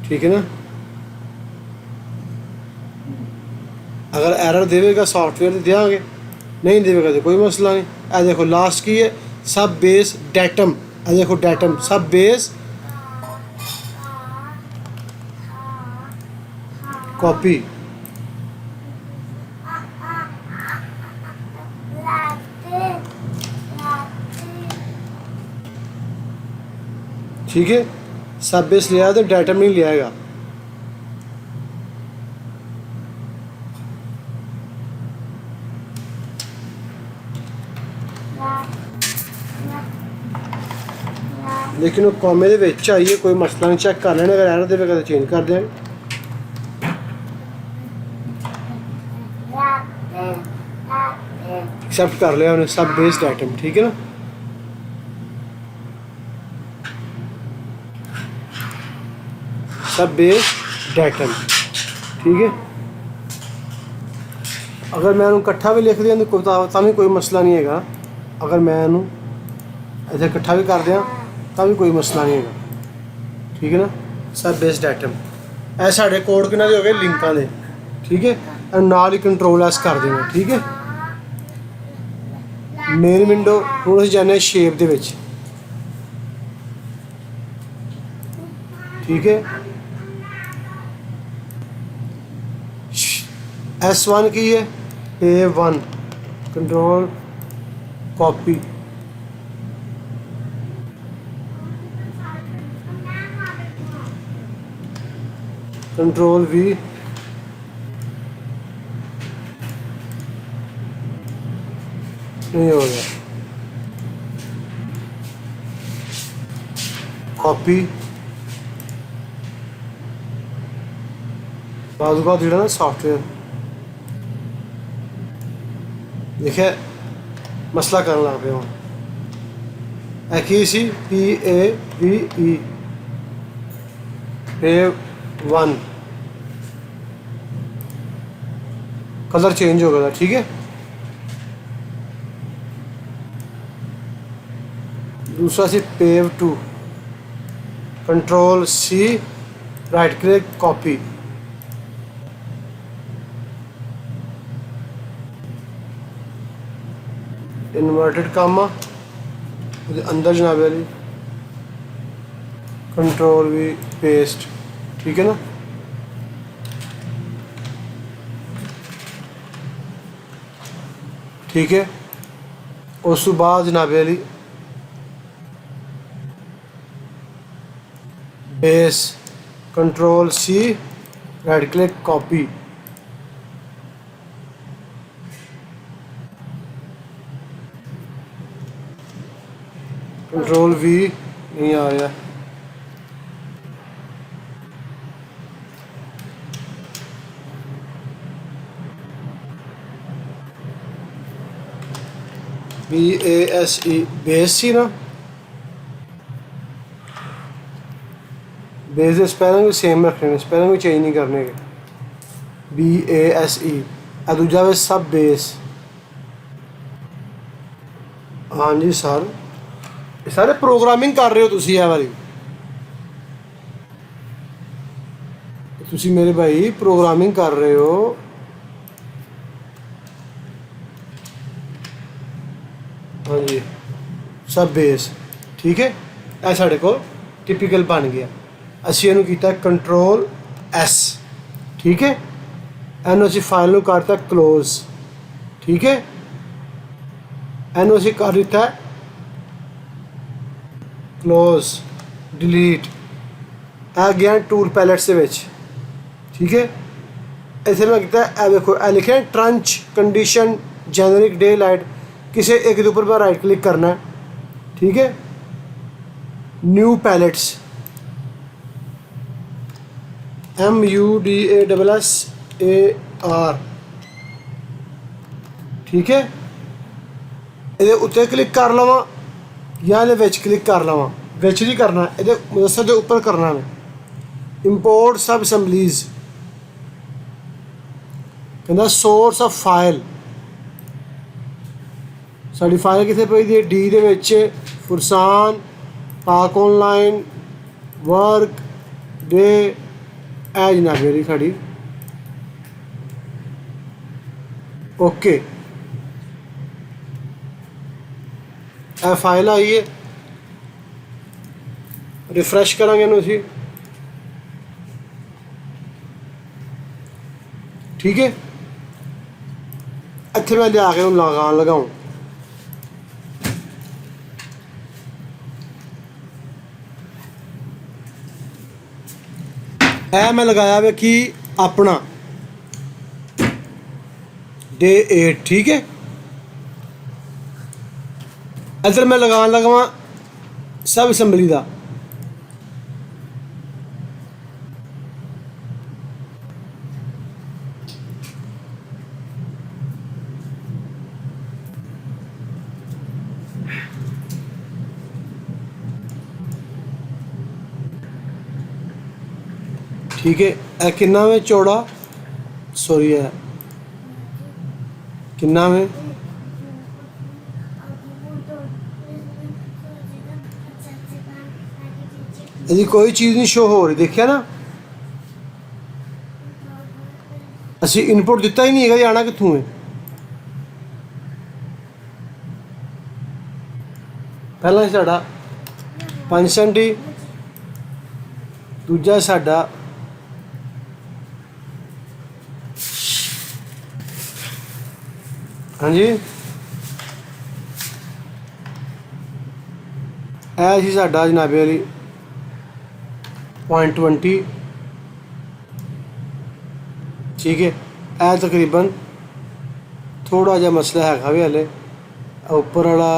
ठीक है ना अगर एरर देगा सॉफ्टवेयर तो देंगे नहीं देगा तो कोई मसला नहीं ए देखो लास्ट की है सब बेस डेटम ए देखो डेटम सब बेस कॉपी ठीक है सब बेस लिया तो डाटा नहीं लियाएगा लेकिन वो कॉमे दे विच आइए कोई मसला नहीं चेक कर लेना अगर एरर देगा तो चेंज कर देंगे एक्सेप्ट कर लिया उन्हें सब बेस्ड आइटम ठीक है ना सब बेस डेटम ठीक है अगर मैं इकट्ठा भी लिख दिया तो भी कोई मसला नहीं है अगर मैं ऐसे इकट्ठा भी कर दिया तो भी कोई मसला नहीं है ठीक है ना सब बेस डेटम ऐ साढ़े कोड किन्ना दे हो गए लिंकां दे ठीक है नाल ही कंट्रोल एस कर देना ठीक है मेन विंडो हुण असीं जाने शेप दे विच ठीक है S1 की है A1 control copy control V नहीं हो गया कॉपी बाजू का ना सॉफ्टवेयर देखिए मसला करने लग पे की सी PAVE पेव 1 कलर चेंज हो गया, ठीक है। दूसरा सी pave 2, control C, right click copy, inverted comma अंदर जनाब वाली, कंट्रोल V पेस्ट, ठीक है ना। ठीक है, उस बाद जनाब वाली base, control C, right click copy, control V नहीं आ रहा, BASE बेस सी ना, बेस के स्पैलिंग भी सेम रखने, स्पैलिंग भी चेंज नहीं करने के। BASE दूजा वे सब बेस। हाँ जी सर, सारे प्रोग्रामिंग कर रहे हो तुसी ये वाली, तुसी मेरे भाई प्रोग्रामिंग कर रहे हो। हाँ जी सब बेस, ठीक है। यह साढ़े को टिपिकल बन गया। असी इनू कीता कंट्रोल S, ठीक है। इनू असी फाइल नू करता क्लोज, ठीक है। इनू असी कर दिता क्लोज, डिलीट, आ गया टूल पैलेट से विच, ठीक है। इसे मैं किया ए देखो ए लिखे trench condition generic day light, किसी एक के ऊपर मैं राइट क्लिक करना है, ठीक है। न्यू पैलेट्स MUDASSAR, ठीक है। ये उत्ते क्लिक कर लवा या ये विच क्लिक कर लवा, विच नहीं करना, ये मुदस्सर के ऊपर करना है। इंपोर्ट सब असैम्बलीज, कहना source of file, sari file कितने पई दी डी दे विच, फुरसान पाक ऑनलाइन वर्क डे ए जनाब मेरी साड़ी ओके। ए फाइल आई है, रिफ्रैश करांगे इनू असी, ठीक है। इत्थे मैं लिया के लगान लगाऊँ, ए मैं लगाया वे कि अपना डे 8, ठीक है। इधर मैं लगान लगावा सब असैम्बली का, ठीक है। ए किन्ना में चौड़ा, सॉरी है किन्ना में, यदि कोई चीज़ नहीं शो हो रही, देखिए ना असी इनपुट दिता ही नहीं है, आना कित्थों है। पहला साडा 5 दूजा साडा हाँ जी ऐ सी साडा जनाबे वाली 0.20, ठीक है। ए तकरीबन थोड़ा जहा मसला है भी हले, उपर वाला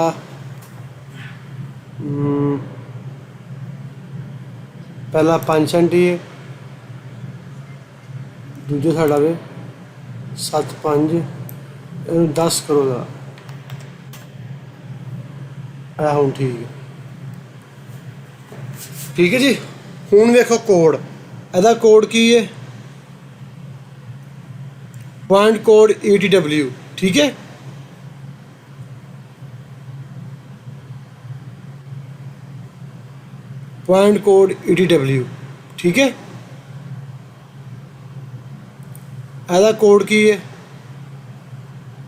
पहला 5 सेंटी है, दूजा साडा वे 7.5, 10 करो दा, हुण ठीक है। ठीक है जी। हुण देखो कोड, ਇਹਦਾ कोड की है, पॉइंट कोड ETW, ठीक है। पॉइंट कोड ETW, ठीक है। ਇਹਦਾ कोड की है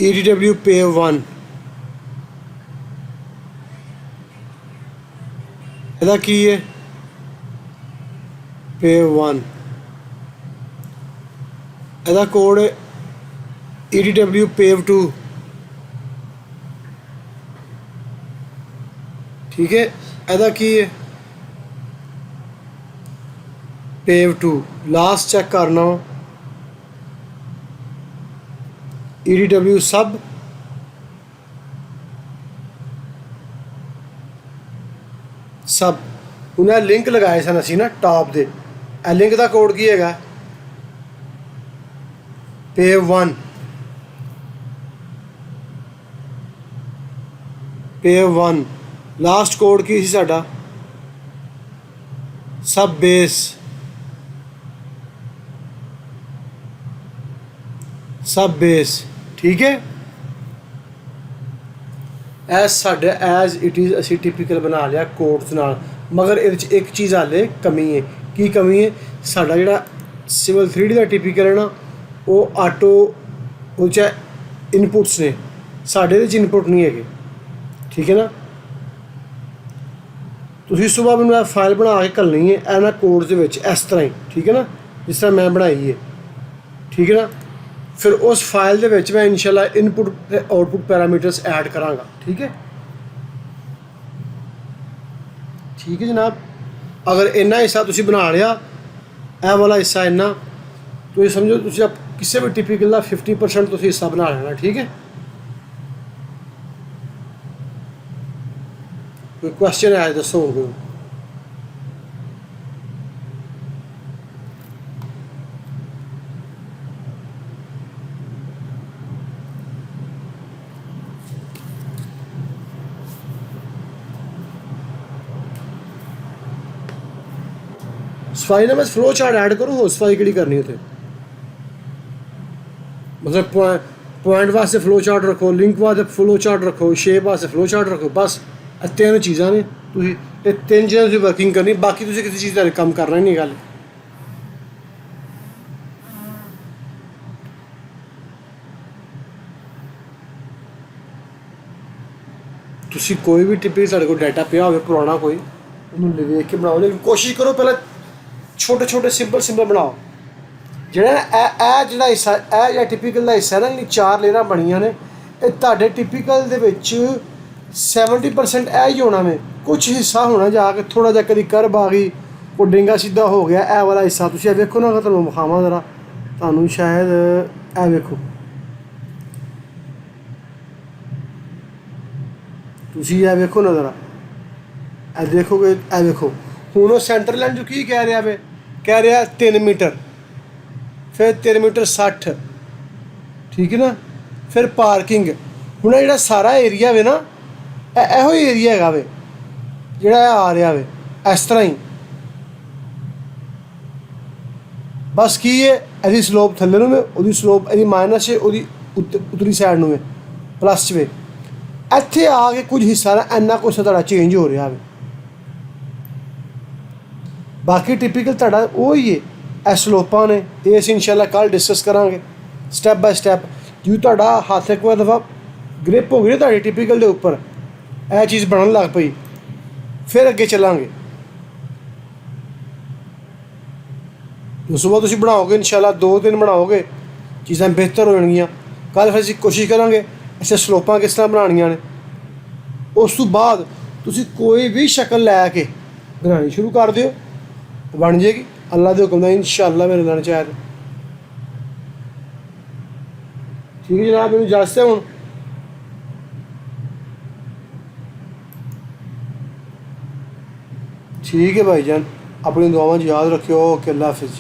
ETW PAVE 1, ਇਹਦਾ की है PAVE 1, ਇਹਦਾ कोड ETW PAVE 2, ठीक है। ਇਹਦਾ की है PAVE 2। लास्ट चेक करना ETW सब सब उन्हें लिंक लगाए सन असी ना टॉप दे। लिंक का कोड की है PAVE 1, PAVE 1। लास्ट कोड की सी साडा सब बेस, सब बेस, ठीक है। एज साढ़े एज इट इज़ असी टिपिकल बना लिया कोड्स नाल, मगर ये एक चीज़ हाले कमी है। की कमी है? साडा जिहड़ा सिविल 3D का टिपिकल है ना, वो आटो वो इनपुट्स ने, साढ़े इनपुट नहीं है, ठीक है ना। तुसीं सुबह मैनूं फाइल बना के घल्लनी है एना कोड्स दे विच इस तरह ही, ठीक है ना, जिस तरह मैं बनाई है, ठीक है ना। फिर उस फाइल दे विच मैं इंशाल्लाह इनपुट ते आउटपुट पैरामीटर्स ऐड करांगा, ठीक है। ठीक है जनाब। अगर इन्ना हिस्सा तुसीं बना लिया, यह वाला हिस्सा इन्ना, तो ये समझो तुसीं आप किसी भी टिपिकल का 50% तुसीं हिस्सा बना लेना, ठीक है। कोई क्वेश्चन है दसो कोई। सफाई ना बस फ्लो चार्ट ऐड करो, हो सफाई केड़ी करनी उत्थे, मतलब पॉइंट वास्ते फ्लो चार्ट रखो, लिंक वास्ते फ्लो चार्ट रखो, शेप वास्ते फ्लो चार्ट रखो, बस तीन चीज़ां ने। तुसीं ये तीन चीज़ां तुसीं वर्किंग करनी, बाकी तुसीं किसी चीज़ का कम करना ही नहीं। गल तुसीं कोई भी टिपिकल साढ़े को डाटा पिया होवे पुराना कोई, उन्होंने वेख के बनाओ, लेकिन कोशिश करो पहले छोटे छोटे सिंपल बनाओ। ਜਿਹੜਾ ਜਿਹੜਾ ਹਿੱਸਾ ਇਹ ਜਿਹੜਾ ਟਿਪੀਕਲ ਦਾ ਹਿੱਸਾ ਨਾ, ਜਿਹੜੀ 4 ਲੇਅਰਾਂ ਬਣੀਆਂ ਨੇ, ਇਹ ਤੁਹਾਡੇ ਟਿਪੀਕਲ ਦੇ ਵਿੱਚ 70% ਇਹ ਹੀ ਹੋਣਾ ਵੇ। ਕੁਛ ਹਿੱਸਾ ਹੋਣਾ ਜਾ ਕੇ ਥੋੜ੍ਹਾ ਜਿਹਾ ਕਦੀ ਕਰਬ ਆ ਗਈ, ਕੋਈ ਡਿੰਗਾ ਸਿੱਧਾ ਹੋ ਗਿਆ। ਇਹ ਵਾਲਾ ਹਿੱਸਾ ਤੁਸੀਂ ਇਹ ਵੇਖੋ ਨਾ, ਅਗਰ ਤੁਹਾਨੂੰ ਵਿਖਾਵਾਂ ਜ਼ਰਾ, ਤੁਹਾਨੂੰ ਸ਼ਾਇਦ ਇਹ ਵੇਖੋ, ਤੁਸੀਂ ਇਹ ਵੇਖੋ ਨਾ ਜ਼ਰਾ, ਇਹ ਦੇਖੋਗੇ, ਇਹ ਵੇਖੋ। ਹੁਣ ਉਹ ਸੈਂਟਰ ਲਾਈਨ ਜੋ ਕੀ ਕਹਿ ਰਿਹਾ ਵੇ, ਕਹਿ ਰਿਹਾ 3 ਮੀਟਰ, फिर 3 मीटर 60, ठीक है ना। फिर पार्किंग, हूँ जो सारा एरिया वे ना, यो एरिया है वे जोड़ा आ रहा वे इस तरह ही। बस की है, यदि स्लोप थले में, वो स्लोप यदि माइनस है, वो उतली साइड में प्लस वे। इत्थे आके कुछ हिस्सा ना इन्ना कुछ तुहाडा चेंज हो रहा वे, बाकी टिपिकल तुहाडा वो ही है। ਇਹ ਸਲੋਪਾਂ ਨੇ, ਇਹ ਅਸੀਂ ਇਨਸ਼ਾਅੱਲਾ ਕੱਲ੍ਹ ਡਿਸਕਸ ਕਰਾਂਗੇ ਸਟੈਪ ਬਾਏ ਸਟੈਪ। ਜਿਉਂ ਤੁਹਾਡਾ ਹੱਥ ਇੱਕ ਵਾਰ ਦਫਾ ਗ੍ਰਿਪ ਹੋ ਗਈ ਨਾ ਤੁਹਾਡੀ ਟਿਪੀਕਲ ਦੇ ਉੱਪਰ, ਇਹ ਚੀਜ਼ ਬਣਨ ਲੱਗ ਪਈ, ਫਿਰ ਅੱਗੇ ਚੱਲਾਂਗੇ। ਜੋ ਸੁਬਾਹ ਤੁਸੀਂ ਬਣਾਓਗੇ ਇਨਸ਼ਾਅੱਲਾ 2 ਦਿਨ ਬਣਾਓਗੇ, ਚੀਜ਼ਾਂ ਬਿਹਤਰ ਹੋ ਜਾਣਗੀਆਂ। ਕੱਲ੍ਹ ਫਿਰ ਅਸੀਂ ਕੋਸ਼ਿਸ਼ ਕਰਾਂਗੇ ਅੱਛਾ ਸਲੋਪਾਂ ਕਿਸ ਤਰ੍ਹਾਂ ਬਣਾਉਣੀਆਂ ਨੇ। ਉਸ ਤੋਂ ਬਾਅਦ ਤੁਸੀਂ ਕੋਈ ਵੀ ਸ਼ਕਲ ਲੈ ਕੇ ਬਣਾਉਣੀ ਸ਼ੁਰੂ ਕਰ ਦਿਓ, ਬਣ ਜਾਏਗੀ अल्लाह के हुक्म इंशाअल्लाह मेरे लाने चाहे। ठीक है जनाब, मैंने इजाजत है हूँ। ठीक है भाईजान, अपनी दुआवां याद रखियो। ओके, अल्लाह हाफिज़।